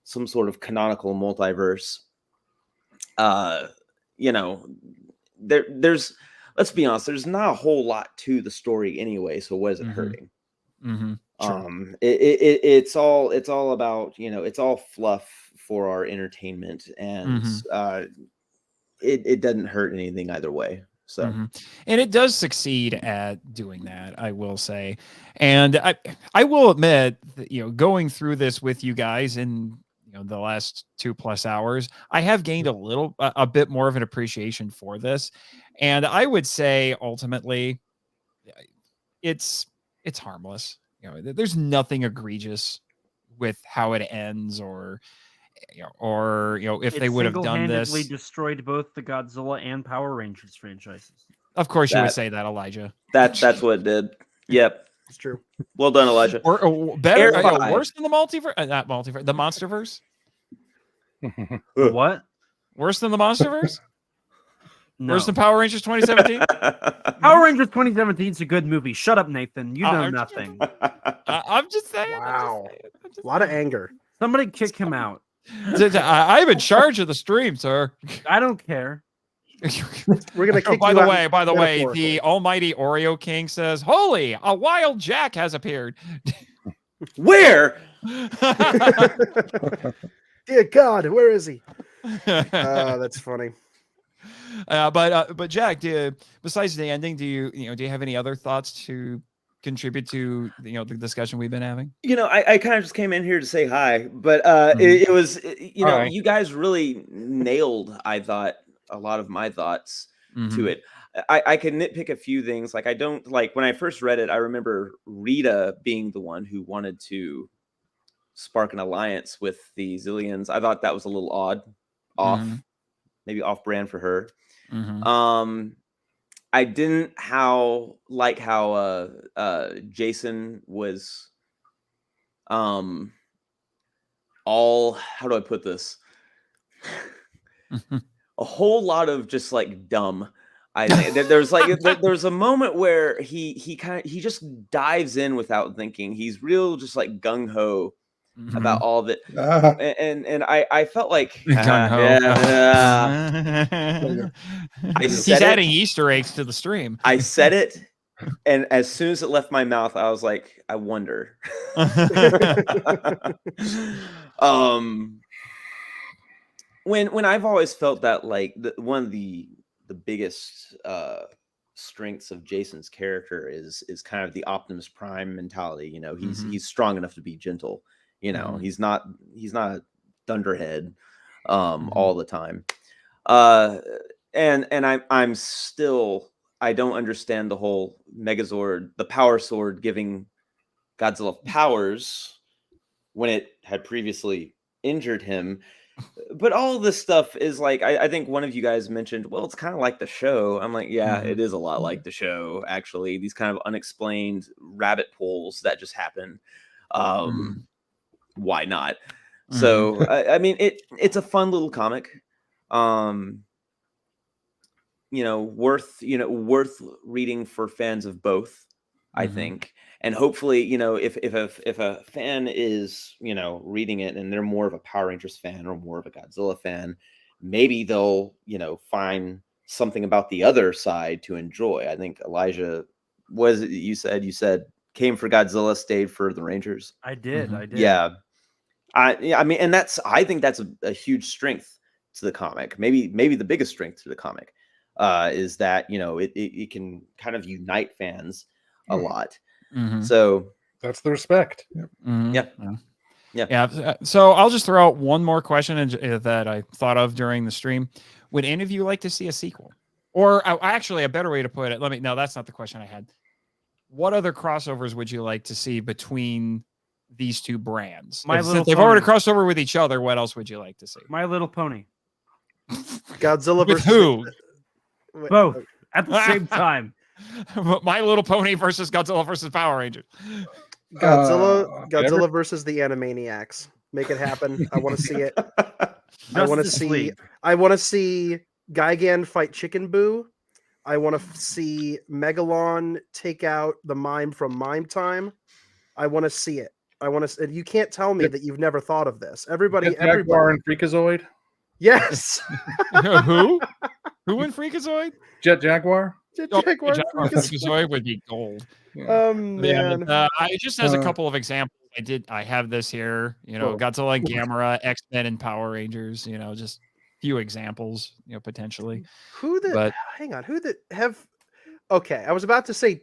some sort of canonical multiverse, there's let's be honest, there's not a whole lot to the story anyway, so what is it hurting? Sure. It's all about, it's all fluff for our entertainment, and it doesn't hurt anything either way. So and it does succeed at doing that, I will say. And I will admit that, going through this with you guys in the last 2+ hours, I have gained a bit more of an appreciation for this. And I would say ultimately it's harmless. There's nothing egregious with how it ends or if they would have done this. Single-handedly destroyed both the Godzilla and Power Rangers franchises. Of course you would say that, Elijah. That's what it did. Yep. It's true. Well done, Elijah. Or better, worse than the multiverse, not multiverse, the Monsterverse. What? Worse than the Monsterverse? No. Worse than Power Rangers 2017? Power Rangers 2017 is a good movie. Shut up, Nathan. You know nothing. I'm just saying. Wow. A lot of anger. Somebody kick him out. I'm in charge of the stream, sir. I don't care. We're gonna kick by you the out way, the metaphorically. almighty Oreo King says, "Holy, a wild Jack has appeared." Where? Dear God, where is he? That's funny. But Jack, besides the ending, do you have any other thoughts to contribute to the discussion we've been having? I kind of just came in here to say hi, but it was you guys really nailed, I thought, a lot of my thoughts to it. I can nitpick a few things. Like, I don't like when I first read it, I remember Rita being the one who wanted to spark an alliance with the Zillions. I thought that was a little off, maybe off brand for her. I didn't like how Jason was all, how do I put this? A whole lot of just like dumb. I think there's a moment where he just dives in without thinking. He's real just like gung ho about all of it, and I felt like He's adding Easter eggs to the stream. I said it, and as soon as it left my mouth, I was like, I wonder. When I've always felt that like one of the biggest strengths of Jason's character is kind of the Optimus Prime mentality. He's strong enough to be gentle. He's not a thunderhead all the time. And I'm still, I don't understand the whole Megazord, the power sword giving Godzilla powers. when it had previously injured him. But all of this stuff is like, I think one of you guys mentioned, well, it's kind of like the show. I'm like, yeah, it is a lot like the show, actually. These kind of unexplained rabbit pulls that just happen. Why not? So, I mean, it's a fun little comic. Worth reading for fans of both, I think. And hopefully, if a fan is, reading it and they're more of a Power Rangers fan or more of a Godzilla fan, maybe they'll, find something about the other side to enjoy. I think Elijah, you said came for Godzilla, stayed for the Rangers. I did. Yeah. I mean, and I think that's a huge strength to the comic. Maybe the biggest strength to the comic is that, it can kind of unite fans a lot. So that's the respect. Yeah. So I'll just throw out one more question that I thought of during the stream. Would any of you like to see a sequel? Or actually, a better way to put it, no, that's not the question I had. What other crossovers would you like to see between these two brands? Since they've already crossed over with each other, what else would you like to see? My Little Pony. Godzilla with versus who? Both at the same time. My Little Pony versus Godzilla versus Power Rangers. Godzilla versus the Animaniacs. Make it happen. I want to see it. I want to see Gigan fight Chicken Boo. I want to see Megalon take out the mime from Mime Time. I want to see it. You can't tell me that you've never thought of this. Everybody. Jaguar and Freakazoid. Yes. Who in Freakazoid? Jet Jaguar. Jaguar Freakazoid would be gold. Man. I just as a couple of examples. I have this here. Godzilla and Gamera, X-Men and Power Rangers. Just few examples. Potentially. Hang on. Okay, I was about to say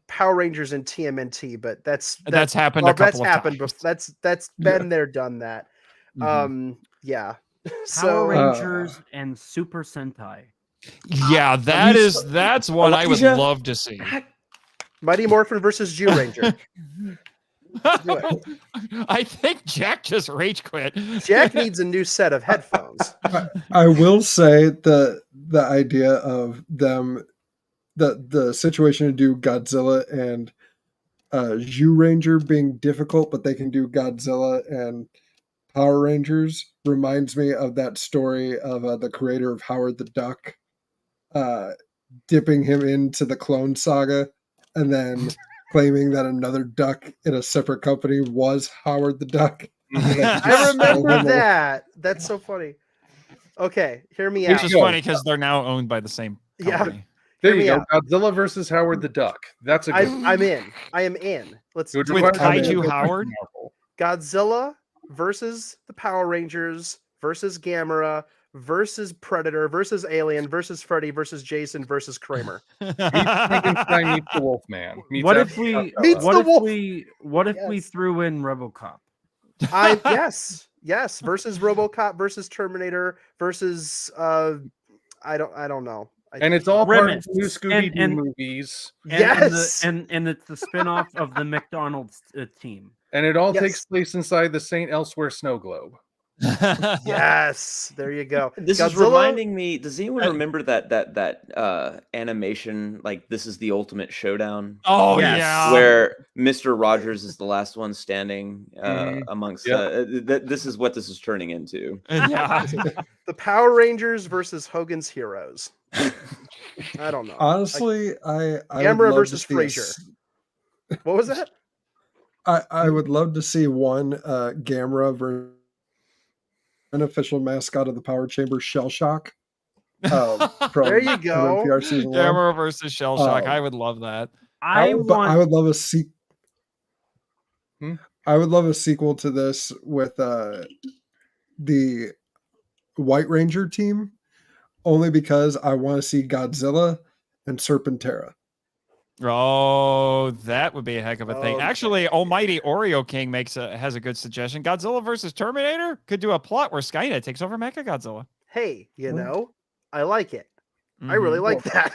Power Rangers and TMNT, but that's happened a couple of times. That's been there, done that. Yeah. Power Rangers and Super Sentai. Yeah, that's what I would love to see. Mighty Morphin versus Jew Ranger. I think Jack just rage quit. Jack needs a new set of headphones. I will say the idea of them, the situation to do Godzilla and Jew Ranger being difficult, but they can do Godzilla and Power Rangers reminds me of that story of the creator of Howard the Duck dipping him into the Clone Saga and then claiming that another duck in a separate company was Howard the Duck. I remember that. That's so funny. Okay, hear me out. Which is funny because they're now owned by the same company. Yeah. There you go. Godzilla versus Howard the Duck. That's a good I'm in. I am in. Let's with Kaiju Howard. Godzilla versus the Power Rangers versus Gamera versus Predator versus Alien versus Freddy versus Jason versus Kramer. Frankenstein meets the Wolfman. What if we threw in RoboCop? Yes versus RoboCop versus Terminator versus I don't know. And it's all part of the new Scooby-Doo movies. Yes, and it's the spinoff of the McDonald's team. And it all takes place inside the St. Elsewhere snow globe. Yes, there you go. This is reminding me. Does anyone remember that animation? Like, This Is the Ultimate Showdown. Oh yeah, where Mr. Rogers is the last one standing amongst. This is what this is turning into. Yeah. The Power Rangers versus Hogan's Heroes. I don't know. Honestly, Gamera versus Frasier. What was that? I would love to see one Gamera versus unofficial mascot of the Power Chamber, Shell Shock. There you go. NPR season Gamera versus Shell Shock. I would love that. I would love a sequel. I would love a sequel to this with the White Ranger team, only because I want to see Godzilla and Serpentera. Oh, that would be a heck of a thing. Actually, Almighty Oreo King has a good suggestion. Godzilla versus Terminator could do a plot where Skynet takes over Mechagodzilla. Hey, I like it. I really like that.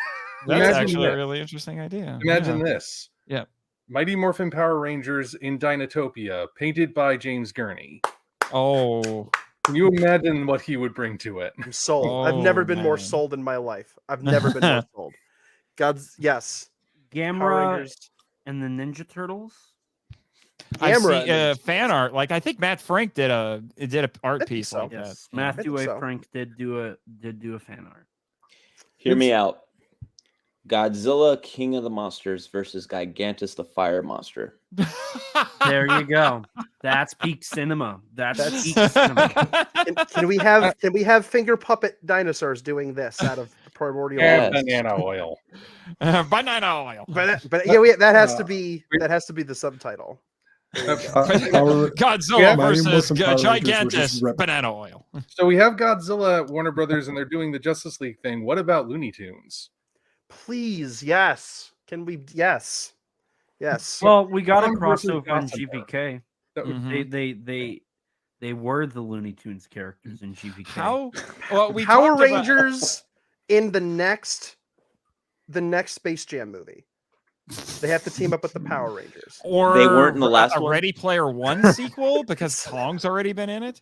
That's actually a really interesting idea. Imagine this. Yeah. Mighty Morphin Power Rangers in Dinotopia, painted by James Gurney. Oh, Can you imagine what he would bring to it? I'm sold. I've never been more man. sold in my life. I've never been more sold. God's yes. Power Gamera Rangers. and the Ninja Turtles. I've Gamera seen and fan art. Like I think Matt Frank did a art I think piece so. like Yes, that. Matthew A. so. Frank did do a fan art. Hear me out. Godzilla, King of the Monsters versus Gigantus, the Fire Monster. There you go. That's peak cinema. That's That's- peak cinema. Can we have finger puppet dinosaurs doing this out of primordial? Yes. And banana oil. Banana oil. But yeah, that has to be the subtitle. Godzilla Yeah, Mighty versus Morphin Power Rangers Gigantus versus Rep- banana oil. So we have Godzilla at Warner Brothers, and they're doing the Justice League thing. What about Looney Tunes? Please, yes. Can we? Yes. Well, we got a Tom versus crossover in Gotham. GVK. That would- Mhm. They were the Looney Tunes characters in GVK. How? Well, we Power talked about- Rangers in the next Space Jam movie. They have to team up with the Power Rangers. or They weren't in the last a one? Ready Player One sequel because Kong's already been in it.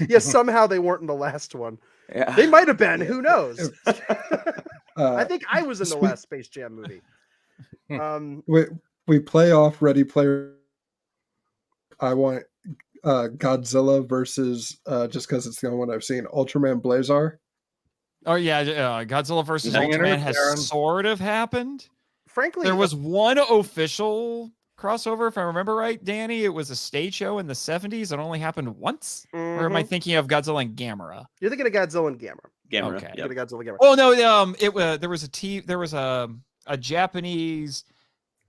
Yeah, somehow they weren't in the last one. Yeah. They might have been. Who knows? Uh, I think I was in the sweet- last Space Jam movie. we play off Ready Player. I want Godzilla versus just because it's the only one I've seen. Ultraman Blazar. Oh yeah, Godzilla versus Diana Ultraman has Karen. sort of happened. Frankly, There was one official crossover, if I remember right, Danny. It was a stage show in the 70s. It only happened once. Or am I Mhm. thinking of Godzilla and Gamera? You're thinking of Godzilla and Gamera. Gamera. Okay. Yep. You're thinking of Godzilla and Gamera. Oh no, there was a Japanese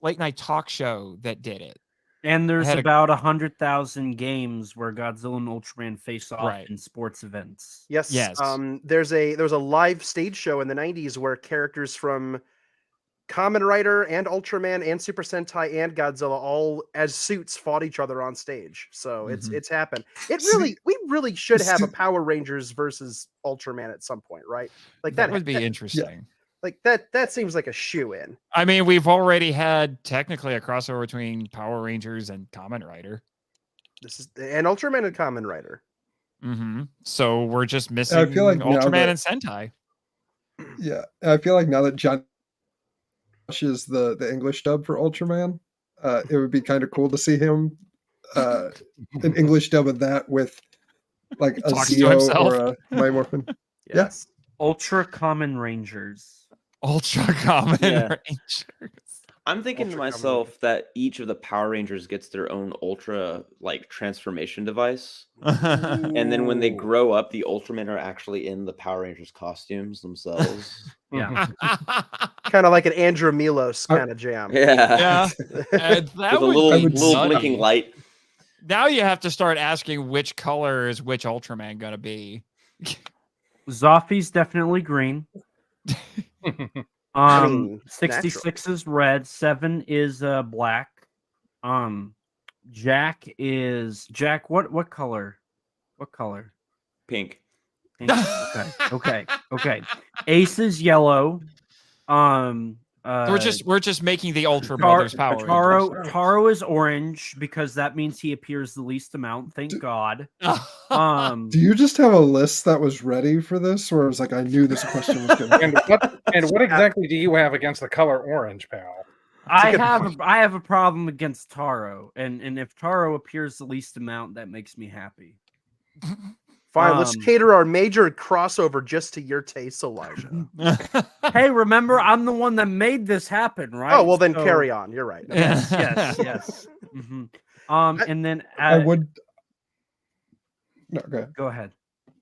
late night talk show that did it. And there's had a- about 100,000 games where Godzilla and Ultraman face off Right. in sports events. Yes. Yes. There was a live stage show in the 90s where characters from Kamen Rider and Ultraman and Super Sentai and Godzilla all as suits fought each other on stage. So Mhm. it's happened. We really should have a See- Power Rangers versus Ultraman at some point, right? Like That would be interesting. like that seems like a shoe in. I mean, we've already had technically a crossover between Power Rangers and Kamen Rider. This is and Ultraman and Kamen Rider. So we're just missing feel like now Ultraman that- and Sentai. Yeah, I feel like now that Josh is the English dub for Ultraman, it would be kind of cool to see him an English dub of that with like a Talks to Zeo himself. or a Mighty Morphin. Yes. Ultra Common Rangers. Ultra Kamen Yeah. Rangers. I'm thinking to Ultra Kamen myself that each of the Power Rangers gets their own Ultra like transformation device. And then when they Ooh. grow up, the Ultramen are actually in the Power Rangers costumes themselves. Yeah. Kind of like an Andrew Milos kind of jam. Yeah. Yeah. And that With a would little, be little nutty. blinking light. Now you have to start asking which color is which Ultraman gonna be. Zoffy's definitely green. I mean, 66 is red. 7 is black. Jack. What color? What color? Pink. Pink. Okay. Ace is yellow. we're just making the Ultra Brothers Power Rangers. Taro is orange because that means he appears the least amount. Thank God. Do you just have a list that was ready for this, or it was like I knew this question was going to? And what exactly do you have against the color orange, pal? I have a problem against Taro, and if Taro appears the least amount, that makes me happy. Fine, let's cater our major crossover just to your taste, Elijah. Hey, remember I'm the one that made this happen, right? Oh well, then So- carry on. You're right. Yes. hmm And then I would. No, go ahead. go ahead.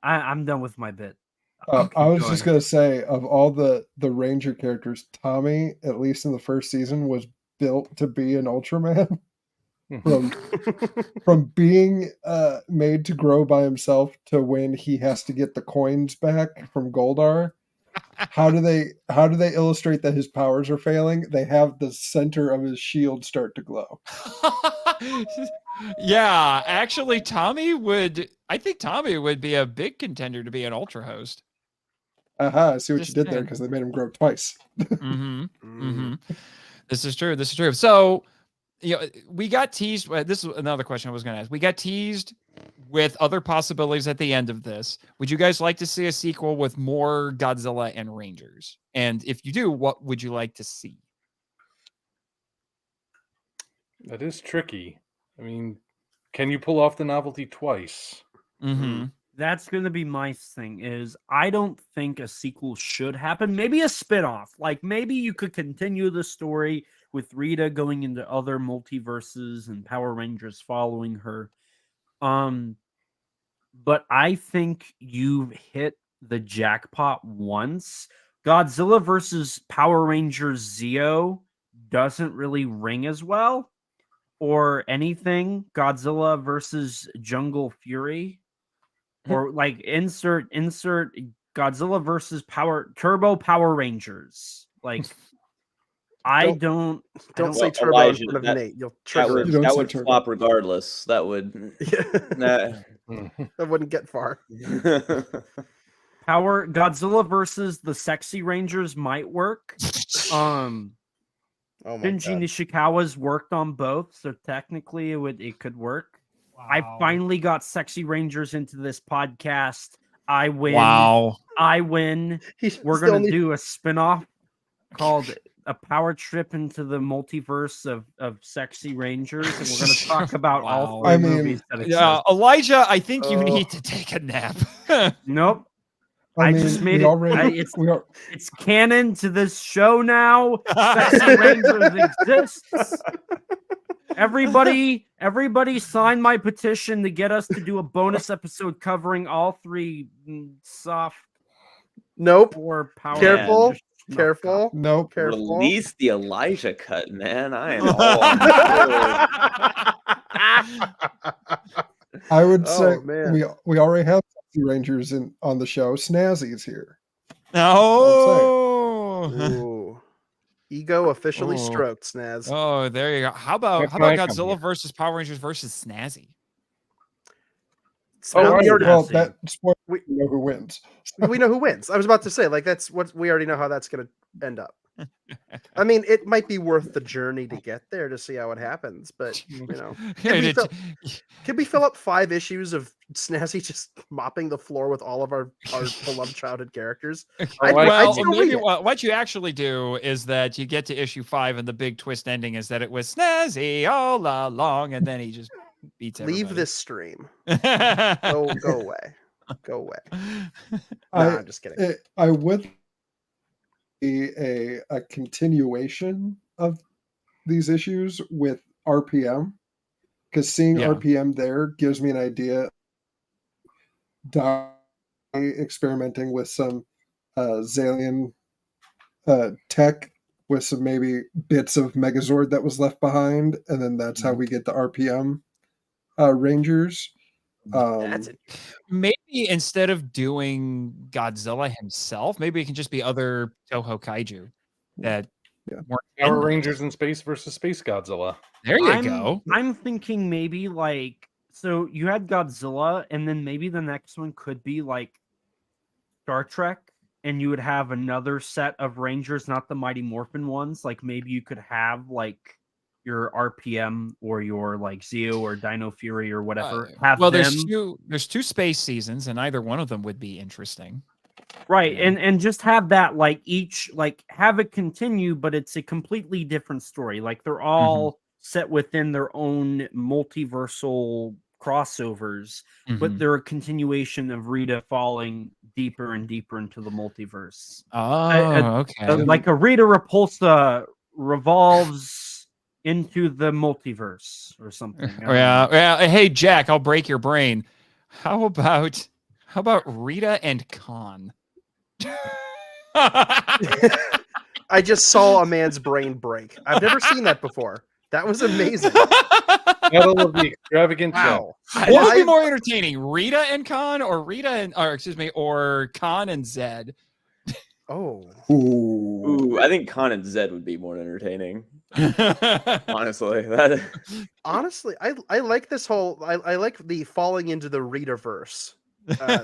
I'm done with my bit. I was Go just ahead. gonna say, of all the Ranger characters, Tommy, at least in the first season, was built to be an Ultraman. From being made to grow by himself to when he has to get the coins back from Goldar. How do they illustrate that his powers are failing? They have the center of his shield start to glow. Yeah, actually, I think Tommy would be a big contender to be an Ultra host. I see what Just you did there saying. because they made him grow twice. Mm-hmm. This is true. So we got teased. This is another question I was going to ask. We got teased with other possibilities at the end of this. Would you guys like to see a sequel with more Godzilla and Rangers? And if you do, what would you like to see? That is tricky. I mean, can you pull off the novelty twice? Mm-hmm. That's going to be my thing. Is I don't think a sequel should happen. Maybe a spin-off. Like maybe you could continue the story with Rita going into other multiverses and Power Rangers following her. But I think you've hit the jackpot once. Godzilla versus Power Rangers Zeo doesn't really ring as well. Or anything. Godzilla versus Jungle Fury. Or like insert Godzilla versus Turbo Power Rangers. Like don't say Turbo Elijah, in front of that- Nate. You'll That trigger would, him. that would flop regardless. That would. That wouldn't get far. Godzilla versus the Sexy Rangers might work. Oh my Shinji God. Nishikawa's worked on both, so technically it could work. I finally got Sexy Rangers into this podcast. I win. Wow. I win. We're Still gonna need- do a spin-off called A Power Trip into the Multiverse of Sexy Rangers, and we're gonna talk about all Wow. three I mean, movies that exist. Yeah, Elijah, I think you Oh. need to take a nap. Nope. I mean, just made we it. already. It's canon to this show now. Sexy Rangers exists. Everybody sign my petition to get us to do a bonus episode covering all three soft Nope. or power. Careful. Rangers. No, Careful. Nope. Careful. Release the Elijah cut, man. I am all on board. I would Oh, say man. we already have Sexy Rangers on the show. Snazzy's here. Oh. Ooh. Ego officially Oh. stroked, Snaz. Oh, there you go. How about That's why I come Godzilla here. versus Power Rangers versus Snazzy? So Oh, we, right. already, Well, Snazzy. that spoiler, We- we know who wins. we know who wins. I was about to say, like, that's what we already know how that's going to end up. I mean, it might be worth the journey to get there to see how it happens, but you know, can we fill up 5 issues of Snazzy just mopping the floor with all of our beloved childhood characters? I'd Well, still maybe read it. what you actually do is that you get to issue 5 and the big twist ending is that it was Snazzy all along, and then he just beats everybody. Leave this stream. Go away. Go away. No, I'm just kidding. I would be a continuation of these issues with RPM, because seeing Yeah. RPM there gives me an idea. Experimenting with some Zalian tech with some maybe bits of Megazord that was left behind, and then that's how we get the RPM Rangers. That's it. Maybe instead of doing Godzilla himself, maybe it can just be other Toho kaiju that weren't Power in Rangers in space versus Space Godzilla. There you go. I'm thinking maybe like so you had Godzilla, and then maybe the next one could be like Star Trek, and you would have another set of Rangers, not the Mighty Morphin ones. Like maybe you could have like your RPM or your like Zeo or Dino Fury or whatever. Have Well, them. there's two space seasons, and either one of them would be interesting. Right, Yeah. and just have that like each like have it continue, but it's a completely different story. Like they're all set within their own multiversal crossovers, but Mhm. they're a continuation of Rita falling deeper and deeper into the multiverse. Oh, okay. Like a Rita Repulsa revolves into the multiverse or something. I don't know. Yeah. Hey, Jack, I'll break your brain. How about Rita and Khan? I just saw a man's brain break. I've never seen that before. That was amazing. Battle of the Extravagant Wow. What would be I- more entertaining, Rita and Khan, or Khan and Zed? Oh. Ooh, I think Khan and Zed would be more entertaining. Honestly, that Honestly, I like this whole I like the falling into the Ritaverse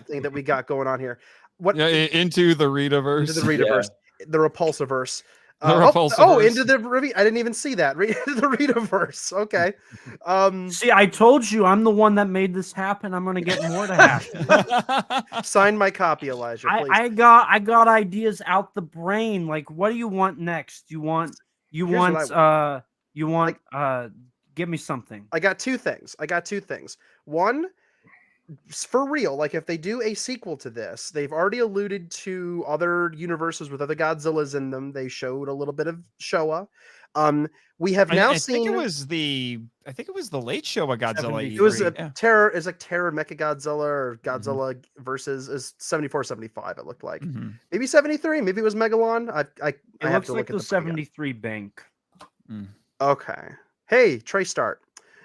thing that we got going on here. What Yeah, into the Ritaverse. into the Ritaverse, the Repulsiverse. Into the review. I didn't even see that. The Ritaverse. Okay. See, I told you I'm the one that made this happen. I'm gonna get more to happen. Sign my copy, Elijah. Please. I got ideas out the brain. Like, what do you want next? You want give me something. I got two things. One, for real, like if they do a sequel to this, they've already alluded to other universes with other Godzillas in them. They showed a little bit of Showa. We have now seen. I think it was the late Showa Godzilla. It was Terror. It's like Terror Mechagodzilla or Godzilla versus is 74, 75. It looked like maybe 73. Maybe it was Megalon. I have to look at the 73 bank. Okay. Hey, Trey Start.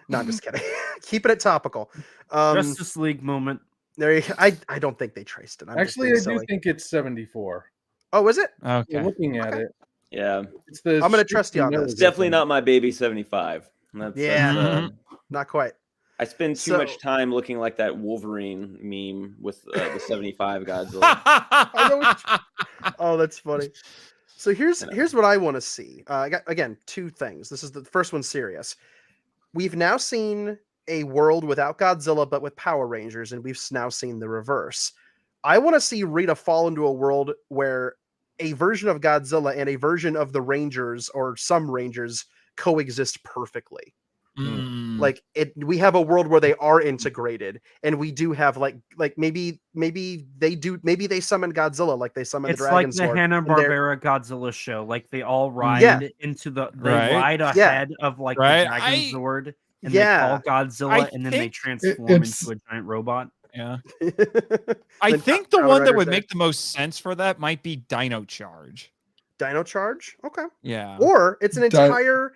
No, I'm just kidding. Keeping it topical. Justice League moment. There you, I don't think they traced it. I do think it's 74. Oh, is it? Okay. You're looking at it. Yeah. It's the I'm going to trust you on this. It's definitely not my baby 75. Not quite. I spend too much time looking like that Wolverine meme with the 75 Godzilla. Oh, that's funny. So here's what I want to see. I got, again, two things. This is the first one serious. We've now seen a world without Godzilla, but with Power Rangers, and we've now seen the reverse. I want to see Rita fall into a world where a version of Godzilla and a version of the Rangers or some Rangers coexist perfectly. Like we have a world where they are integrated, and we do have like maybe they summon Godzilla like they summon the Dragon Sword. It's like the Hanna-Barbera Godzilla show. Like they all ride into ride ahead of like the Dragon Sword, and they call Godzilla, and then they transform into a giant robot. Yeah. I think the one that would make the most sense for that might be Dino Charge. Dino Charge? Okay. Yeah. Or it's an entire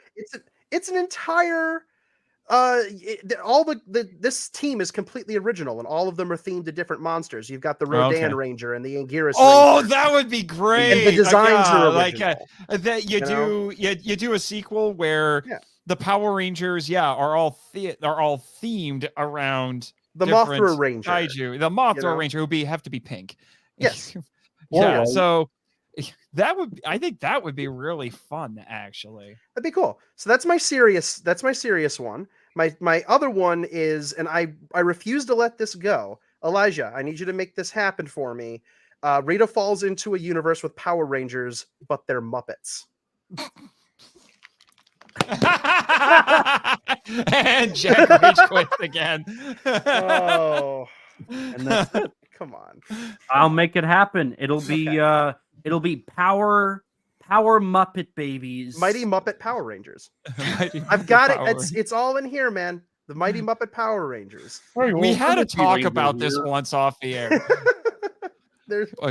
this team is completely original, and all of them are themed to different monsters. You've got the Rodan Ranger and the Anguirus Ranger. That would be great. And the designs are original. That you do a sequel where the Power Rangers are all themed around the Mothra Ranger. Kaiju. The Mothra Ranger would have to be pink. Yes. So I think that would be really fun, actually. That'd be cool. So that's my serious one. My other one is, and I refuse to let this go. Elijah, I need you to make this happen for me. Rita falls into a universe with Power Rangers, but they're Muppets. And Jack rage quits again. Oh, and that's it. Come on. I'll make it happen. It'll be Power Muppet Babies. Mighty Muppet Power Rangers. I've got it. It's all in here, man. The Mighty Muppet Power Rangers. We had a talk about this once off the air.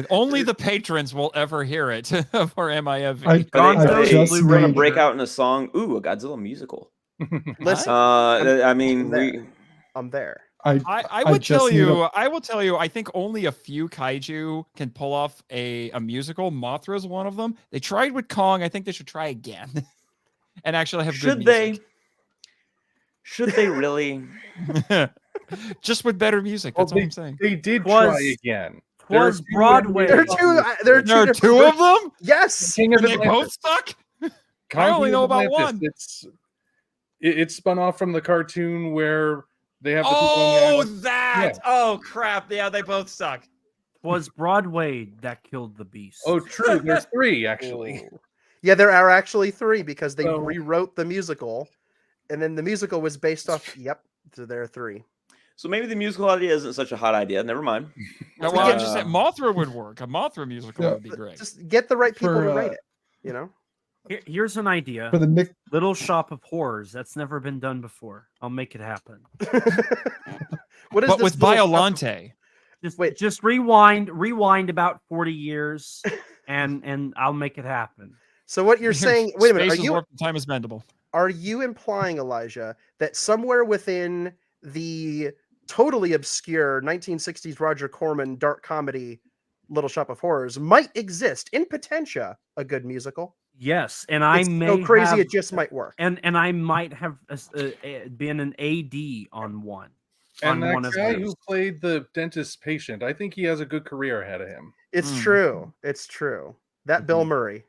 Only the patrons will ever hear it for MIFV. We're going to break out in a song. Ooh, a Godzilla musical. Listen, I'm there. I will tell you, I think only a few kaiju can pull off a musical. Mothra is one of them. They tried with Kong. I think they should try again. And actually have good music. Should they really? Just with better music. That's all I'm saying. They did try again. Was Broadway. There are two of them? Yes. And they both stuck? I only know about one. It spun off from the cartoon where they have the Oh crap. Yeah, they both suck. Was Broadway that killed the beast? Oh, true. There's three, actually. Yeah, there are actually three because they rewrote the musical, and then the musical was based off. So there are three. So maybe the musical idea isn't such a hot idea. Never mind. Well, I just said Mothra would work. A Mothra musical would be great. Just get the right people to write it. Here's an idea. For the Little Shop of Horrors. That's never been done before. I'll make it happen. What is but this with Biollante? Just rewind about 40 years, and I'll make it happen. So what you're saying? Wait a minute. Time is bendable. Are you implying, Elijah, that somewhere within the totally obscure 1960s Roger Corman dark comedy Little Shop of Horrors might exist in potentia a good musical? Yes, and I may so crazy it just might work. And I might have been an AD on one. And that guy who played the dentist patient, I think he has a good career ahead of him. It's true. It's true. That Bill Murray.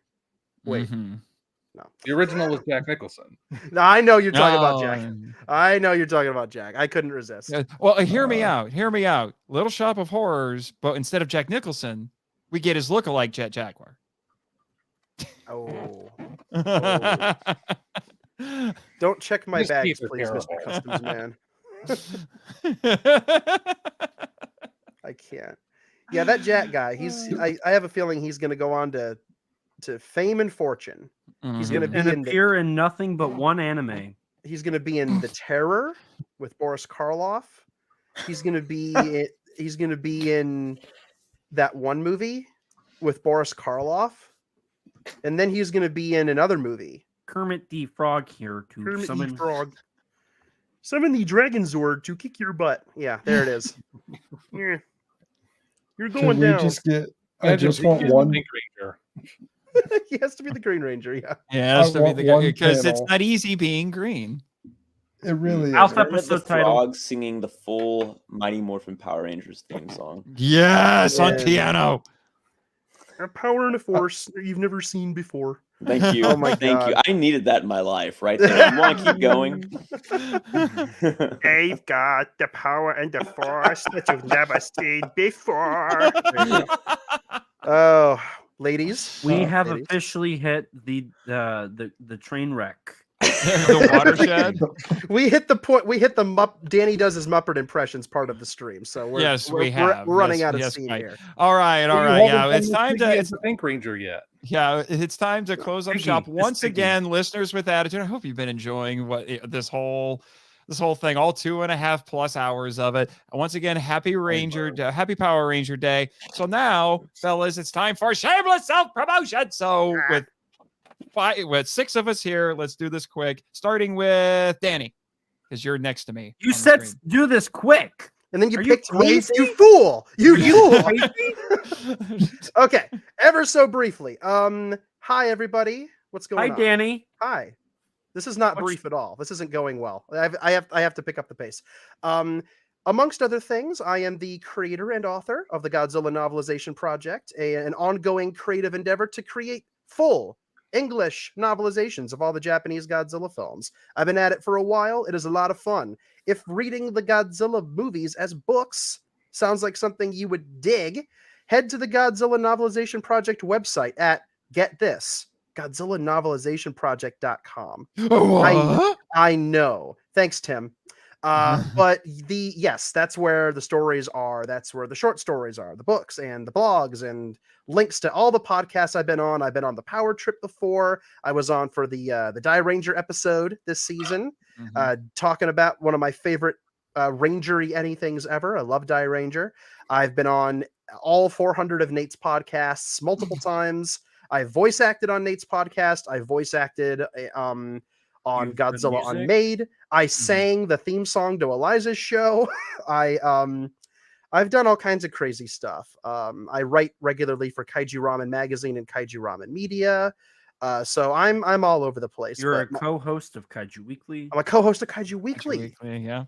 Wait. Mhm. No. The original was Jack Nicholson. No, I know you're talking about Jack. Um, I know you're talking about Jack. I couldn't resist. Well, hear me out. Hear me out. Little Shop of Horrors, but instead of Jack Nicholson, we get his lookalike Jet Jaguar. Oh. Oh. Don't check my His bags, teeth are please, Mr. terrible. Customs Man. I can't. Yeah, that Jack guy. I have a feeling he's going to go on to fame and fortune. He's Mhm. going to be And in appear in nothing but one anime. He's going to be in The Terror with Boris Karloff. He's going to be in that one movie with Boris Karloff. And then he's going to be in another movie. Kermit the Frog here to Kermit summon. the Frog. Summon the Dragon Zord to kick your butt. Yeah, there it is. Yeah. You're Can going we down. just get? I Imagine just he want is the one. Pink Ranger. He has to be the Green Ranger. Yeah. Yeah, that's I to be want the guy one because it's panel. not easy being green. It really is. Alpha Kermit the episode title. Frog singing the full Mighty Morphin Power Rangers theme song. Yes, on Yeah. piano. A power and a force that you've never seen before. Thank you. Oh my Thank you. God. I needed that in my life right there. You want to keep going? I've got the power and the force that you've never seen before. Oh, ladies. We have ladies. officially hit the train wreck. The watershed. We hit the point. We hit the Danny does his Muppet impressions part of the stream. So we're Yes, we're, we we're- have. we're running Yes, out of yes, steam Mike. here. All right, all You right. haven't Yeah, done it's the time Piggy to. as the Pink Ranger yet. Yeah, it's time to close up Piggy, shop it's once Piggy. again, listeners with attitude. I hope you've been enjoying this whole thing, all 2.5+ hours of it. And once again, happy happy Power Ranger Day. So now, fellas, it's time for shameless self-promotion. So with 6 of us here, let's do this quick. Starting with Danny, because you're next to me. You on the said screen. do this quick. And then you Are you picked me, crazy? you fool! You fool! Okay, ever so briefly. Hi everybody. What's going Hi, on? Danny. Hi. This is not What's- brief at all. This isn't going well. I have to pick up the pace. Amongst other things, I am the creator and author of the Godzilla novelization project, an ongoing creative endeavor to create full English novelizations of all the Japanese Godzilla films. I've been at it for a while. It is a lot of fun. If reading the Godzilla movies as books sounds like something you would dig, head to the Godzilla Novelization Project website at, get this, GodzillaNovelizationProject.com. What? I know. Thanks, Tim. But yes, that's where the stories are. That's where the short stories are, the books and the blogs and links to all the podcasts I've been on. I've been on the Power Trip before. I was on for the Die Ranger episode this season, talking about one of my favorite rangery anythings ever. I love Die Ranger. I've been on all 400 of Nate's podcasts multiple times. I voice acted on Nate's podcast. I voice acted on You've done Godzilla music? Unmade. I sang the theme song to Eliza's show. I've done all kinds of crazy stuff. I write regularly for Kaiju Ramen Magazine and Kaiju Ramen Media. So I'm all over the place. You're a but co-host of Kaiju Weekly. I'm a co-host of Kaiju Weekly. Yeah.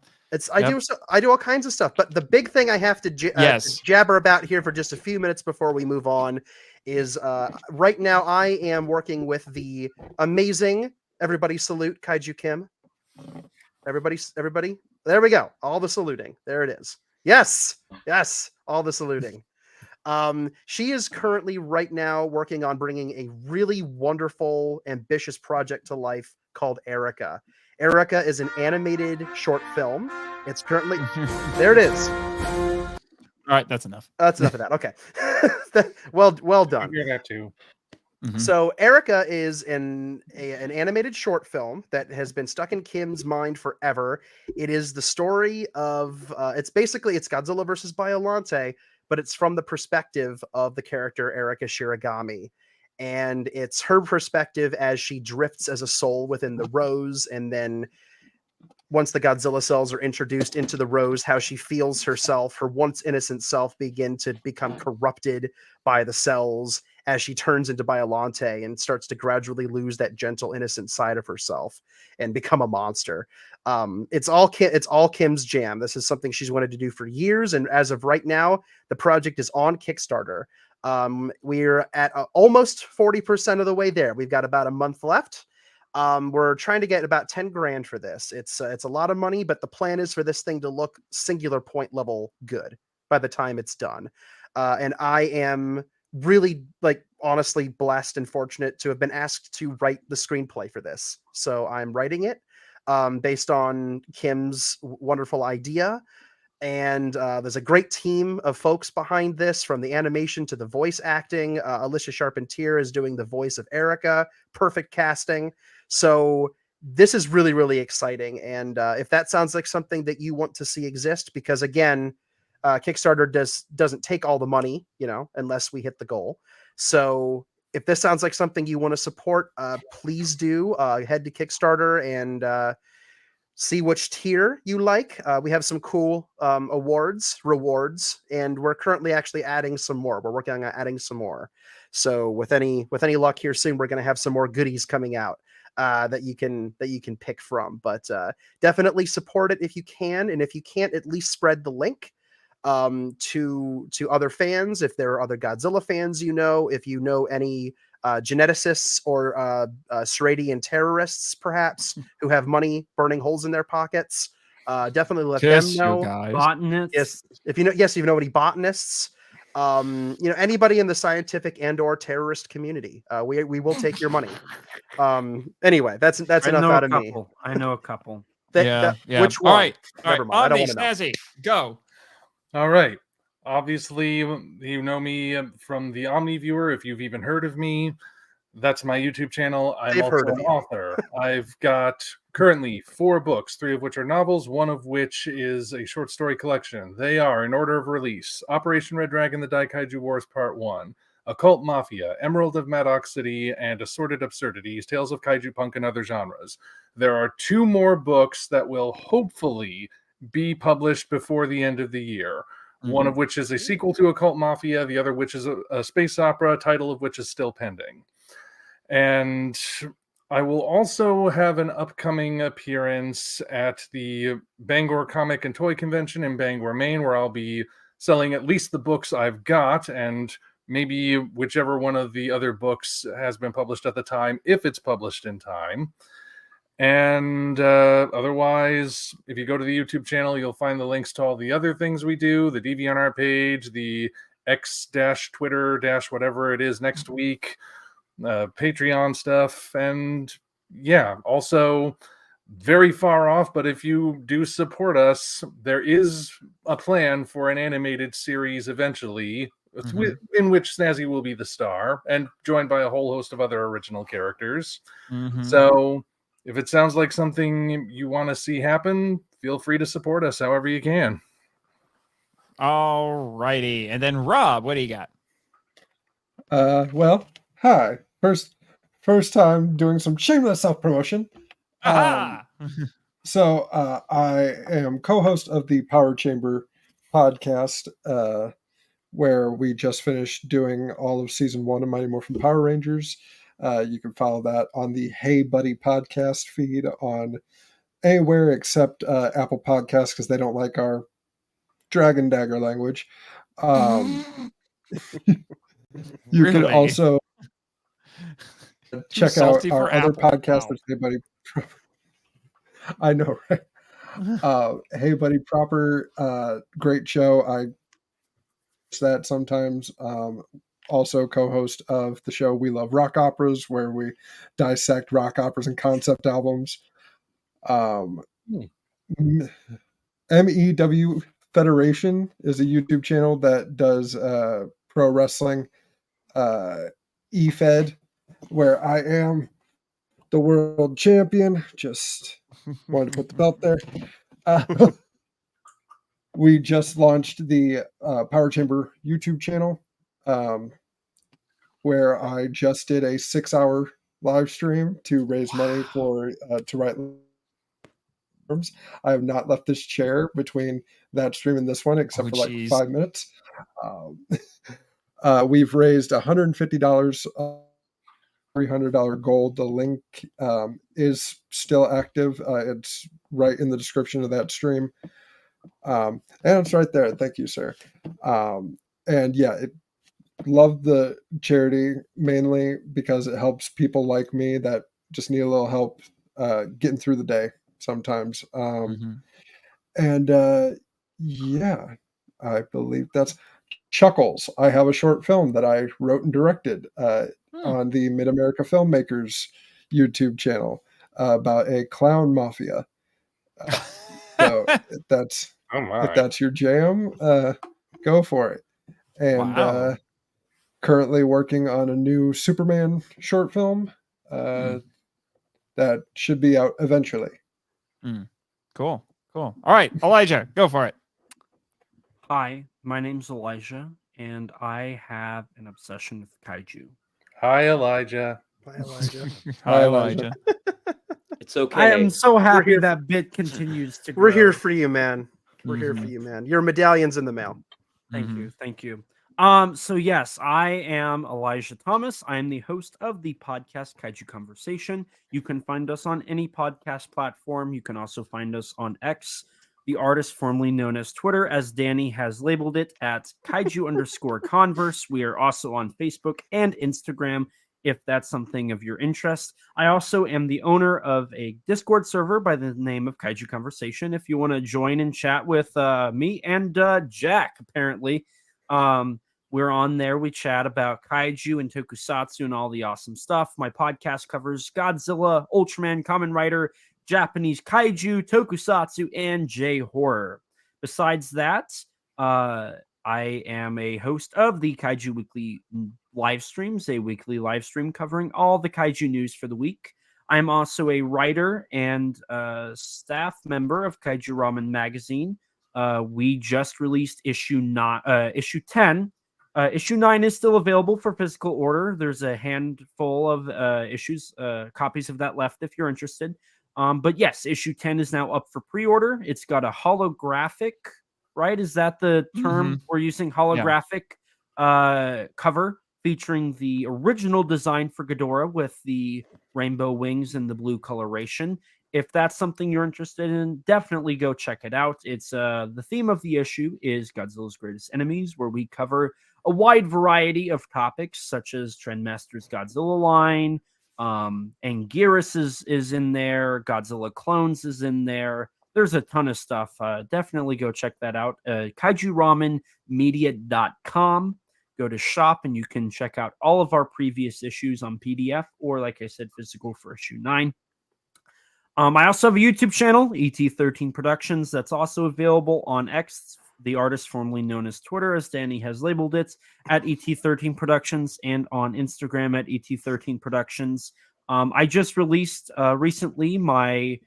I do all kinds of stuff, but the big thing I have to jabber about here for just a few minutes before we move on is right now I am working with the amazing, everybody salute Kaiju Kim. Everybody, there we go. All the saluting. There it is. Yes, all the saluting. She is currently right now working on bringing a really wonderful, ambitious project to life called Erica. Erica is an animated short film. It's currently there. It is. All right, that's enough. That's enough of that. Okay. well done. Figure that too. So Erica is an animated short film that has been stuck in Kim's mind forever. It is the story of it's Godzilla versus Biollante, but it's from the perspective of the character Erica Shiragami. And it's her perspective as she drifts as a soul within the rose, and then once the Godzilla cells are introduced into the rose, how she feels herself, her once innocent self, begin to become corrupted by the cells as she turns into Biollante and starts to gradually lose that gentle, innocent side of herself and become a monster. It's all Kim's jam. This is something she's wanted to do for years, and as of right now, the project is on Kickstarter. We're at almost 40% of the way there. We've got about a month left. We're trying to get about 10 grand for this. It's a lot of money, but the plan is for this thing to look singular point level good by the time it's done. And I am really, like, honestly blessed and fortunate to have been asked to write the screenplay for this. So I'm writing it based on Kim's wonderful idea. And there's a great team of folks behind this, from the animation to the voice acting. Alicia Charpentier is doing the voice of Erica. Perfect casting. So this is really, really exciting. And if that sounds like something that you want to see exist, because again, Kickstarter doesn't take all the money, unless we hit the goal. So if this sounds like something you want to support, please do head to Kickstarter and see which tier you like. We have some cool rewards, and we're currently actually adding some more. We're working on adding some more. So with any luck here soon, we're going to have some more goodies coming out that you can pick from. But definitely support it if you can, and if you can't, at least spread the link to other fans. If there are other Godzilla fans, if you know any geneticists or Seradian terrorists, perhaps, who have money burning holes in their pockets, definitely let them know. Botanists. Yes, if you know any botanists, anybody in the scientific and or terrorist community, we will take your money. Anyway, that's enough out of me. I know a couple. Yeah. Which one? All right. Never mind. I don't want to know. Snazzy, go. All right. Obviously, you know me from the Omni Viewer, if you've even heard of me. That's my YouTube channel. I'm They've also heard of an you. author. I've got currently 4 books, 3 of which are novels, 1 of which is a short story collection. They are, in order of release, Operation Red Dragon, The Daikaiju Wars Part 1, Occult Mafia, Emerald of Maddox City, and Assorted Absurdities, Tales of Kaiju Punk and Other Genres. There are 2 more books that will hopefully be published before the end of the year. One of which is a sequel to Occult Mafia, the other which is a space opera, title of which is still pending. And I will also have an upcoming appearance at the Bangor Comic and Toy Convention in Bangor, Maine, where I'll be selling at least the books I've got, and maybe whichever one of the other books has been published at the time, if it's published in time. And otherwise, if you go to the YouTube channel, you'll find the links to all the other things we do, the DeviantArt page, the X-Twitter- whatever it is next week, Patreon stuff, and yeah, also very far off, but if you do support us, there is a plan for an animated series eventually, in which Snazzy will be the star, and joined by a whole host of other original characters. So if it sounds like something you want to see happen, feel free to support us however you can. All righty. And then Rob, what do you got? Well, hi. First time doing some shameless self-promotion. So I am co-host of the Power Chamber podcast, where we just finished doing all of season 1 of Mighty Morphin Power Rangers. You can follow that on the Hey Buddy podcast feed on anywhere except Apple Podcasts, because they don't like our Dragon Dagger language. You can also check out our other podcast, which Hey Buddy. I know, right? Hey Buddy Proper, great show. I that sometimes. Also co-host of the show We Love Rock Operas, where we dissect rock operas and concept albums. MEW Federation is a YouTube channel that does pro wrestling EFED, where I am the world champion. Just wanted to put the belt there. We just launched the Power Chamber YouTube channel, where I just did a 6-hour live stream to raise money for to write. I have not left this chair between that stream and this one, except for like 5 minutes. We've raised $150, $300 gold. The link is still active. It's right in the description of that stream. And it's right there. Thank you, sir. And yeah, love the charity mainly because it helps people like me that just need a little help getting through the day sometimes. And yeah, I believe that's Chuckles. I have a short film that I wrote and directed on the Mid America Filmmakers YouTube channel about a clown mafia. So Oh my. if that's your jam, go for it. And Wow. currently working on a new Superman short film that should be out eventually. Cool. All right, Elijah, go for it. Hi, my name's Elijah, and I have an obsession with kaiju. Hi, Elijah. Bye, Elijah. Hi, Elijah. It's okay. I am so happy here- that bit continues to grow. We're here for you, man. We're here for you, man. Your medallion's in the mail. Thank you. So yes, I am Elijah Thomas. I am the host of the podcast Kaiju Conversation. You can find us on any podcast platform. You can also find us on X, the artist formerly known as Twitter, as Danny has labeled it, at kaiju_converse. We are also on Facebook and Instagram, if that's something of your interest. I also am the owner of a Discord server by the name of Kaiju Conversation. If you want to join and chat with me and Jack, apparently, we're on there. We chat about kaiju and tokusatsu and all the awesome stuff. My podcast covers Godzilla, Ultraman, Kamen Rider, Japanese kaiju, tokusatsu, and J-horror. Besides that, I am a host of the Kaiju Weekly live streams, a weekly live stream covering all the kaiju news for the week. I'm also a writer and staff member of Kaiju Ramen magazine. We just released issue 10. Issue 9 is still available for physical order. There's a handful of copies of that left if you're interested. But yes, issue 10 is now up for pre-order. It's got a holographic, right? Is that the term we're using? Holographic cover featuring the original design for Ghidorah with the rainbow wings and the blue coloration. If that's something you're interested in, definitely go check it out. It's the theme of the issue is Godzilla's greatest enemies, where we cover a wide variety of topics such as Trendmaster's Godzilla line, Anguirus is in there, Godzilla Clones is in there. There's a ton of stuff. Definitely go check that out. KaijuRamenmedia.com. Go to shop and you can check out all of our previous issues on PDF or, like I said, physical for issue 9. I also have a YouTube channel, ET13 Productions, that's also available on X, the artist formerly known as Twitter, as Danny has labeled it, at ET13 Productions, and on Instagram at ET13 Productions. I just released recently my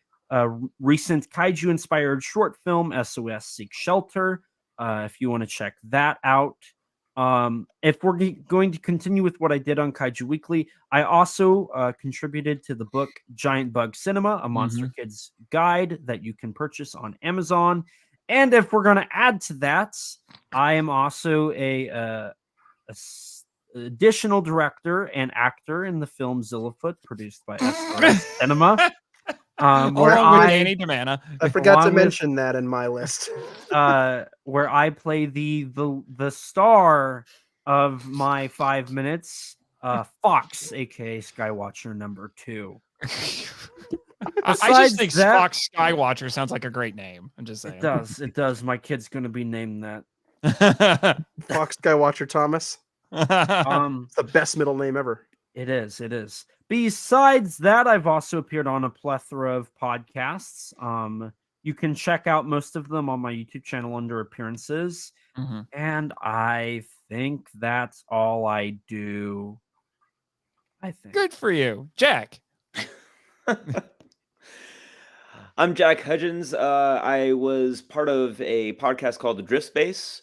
recent kaiju-inspired short film, SOS Seek Shelter, if you want to check that out. If we're going to continue with what I did on Kaiju Weekly, I also contributed to the book Giant Bug Cinema, a Monster Kids guide that you can purchase on Amazon. And if we're going to add to that, I am also a additional director and actor in the film Zillafoot, produced by SRS Cinema. Where Along with Danny DeManna. I forgot to mention that in my list. Where I play the star of my 5 minutes, Fox, aka Skywatcher number 2. I just think Fox Skywatcher sounds like a great name. I'm just saying. It does. My kid's gonna be named that. Fox Skywatcher Thomas. It's the best middle name ever. It is. Besides that, I've also appeared on a plethora of podcasts. You can check out most of them on my YouTube channel under appearances. And I think that's all I do. I think. Good for you, Jack. I'm Jack Hudgens. I was part of a podcast called The Drift Space,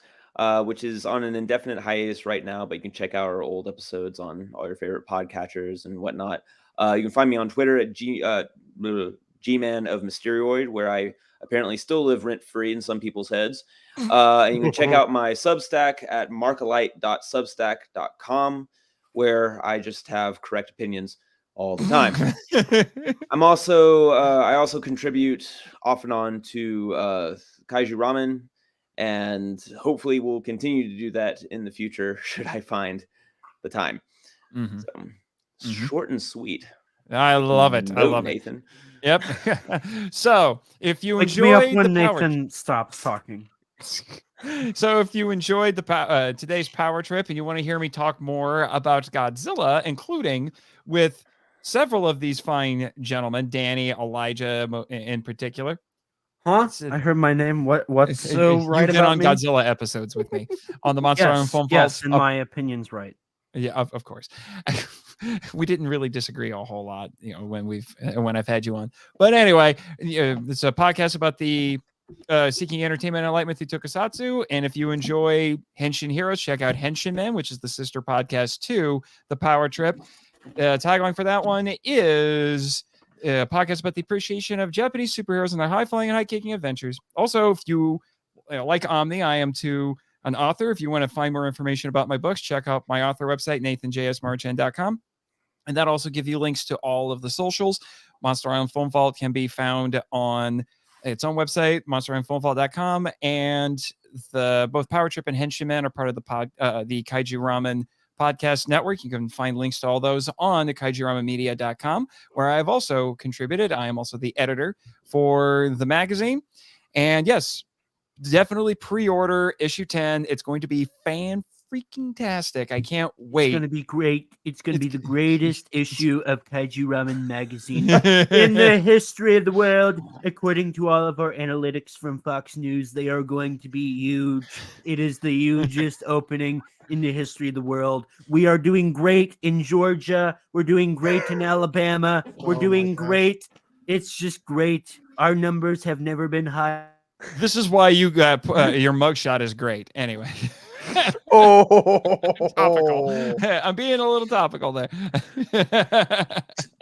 which is on an indefinite hiatus right now, but you can check out our old episodes on all your favorite podcatchers and whatnot. You can find me on Twitter at G-Man of Mysterioid, where I apparently still live rent-free in some people's heads. And you can check out my Substack at markalite.substack.com, where I just have correct opinions all the time. I also contribute off and on to Kaiju Ramen and hopefully we'll continue to do that in the future should I find the time. Mhm. So, short and sweet. I love it. I Note, love Nathan. it. Yep. So if you Wake me up enjoyed when the power, Nathan stops talking. so if you enjoyed the today's power trip and you want to hear me talk more about Godzilla, including with several of these fine gentlemen, Danny, Elijah in particular. Huh? It's a- I heard my name. What's so You've right been about on me? Godzilla episodes with me on the Monster Island Yes, Phone yes, Vaults. and my opinion's right. Yeah, of course. We didn't really disagree a whole lot, when I've had you on. But anyway, it's a podcast about the seeking entertainment and enlightenment through Tokusatsu. And if you enjoy Henshin Heroes, check out Henshin Man, which is the sister podcast to the Power Trip. Tagline for that one is a podcast about the appreciation of Japanese superheroes and their high-flying and high-kicking adventures. Also, if you like Omni, I am too an author. If you want to find more information about my books, check out my author website, nathanjsmarchand.com. And that also gives you links to all of the socials. Monster Island Phone Vault can be found on its own website, monsterislandphonevault.com. And both Power Trip and Henshin Man are part of the Kaiju Ramen podcast network. You can find links to all those on the kaijuramenmedia.com, where I've also contributed. I am also the editor for the magazine. And yes, definitely pre-order issue 10. It's going to be fan-freaking-tastic. I can't wait. It's going to be great. It's going to be the greatest issue of Kaiju Ramen magazine in the history of the world. According to all of our analytics from Fox News, they are going to be huge. It is the hugest opening in the history of the world. We are doing great in Georgia. We're doing great in Alabama. We're doing great. It's just great. Our numbers have never been high. This is why you got your mugshot is great. Anyway. Topical. I'm being a little topical there.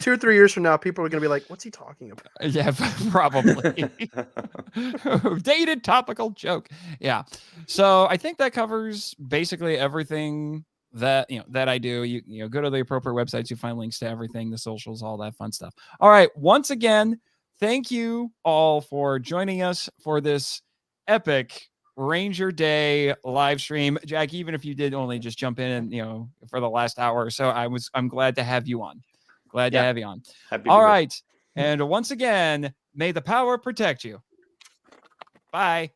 2 or 3 years from now, people are going to be like, what's he talking about? Yeah, probably. Dated topical joke. Yeah. So I think that covers basically everything that I do. You go to the appropriate websites, you find links to everything, the socials, all that fun stuff. All right. Once again, thank you all for joining us for this epic Ranger Day live stream. Jack, even if you did only just jump in and for the last hour or so, I'm glad to have you on. Glad to have you on. All right. And once again, may the power protect you. Bye.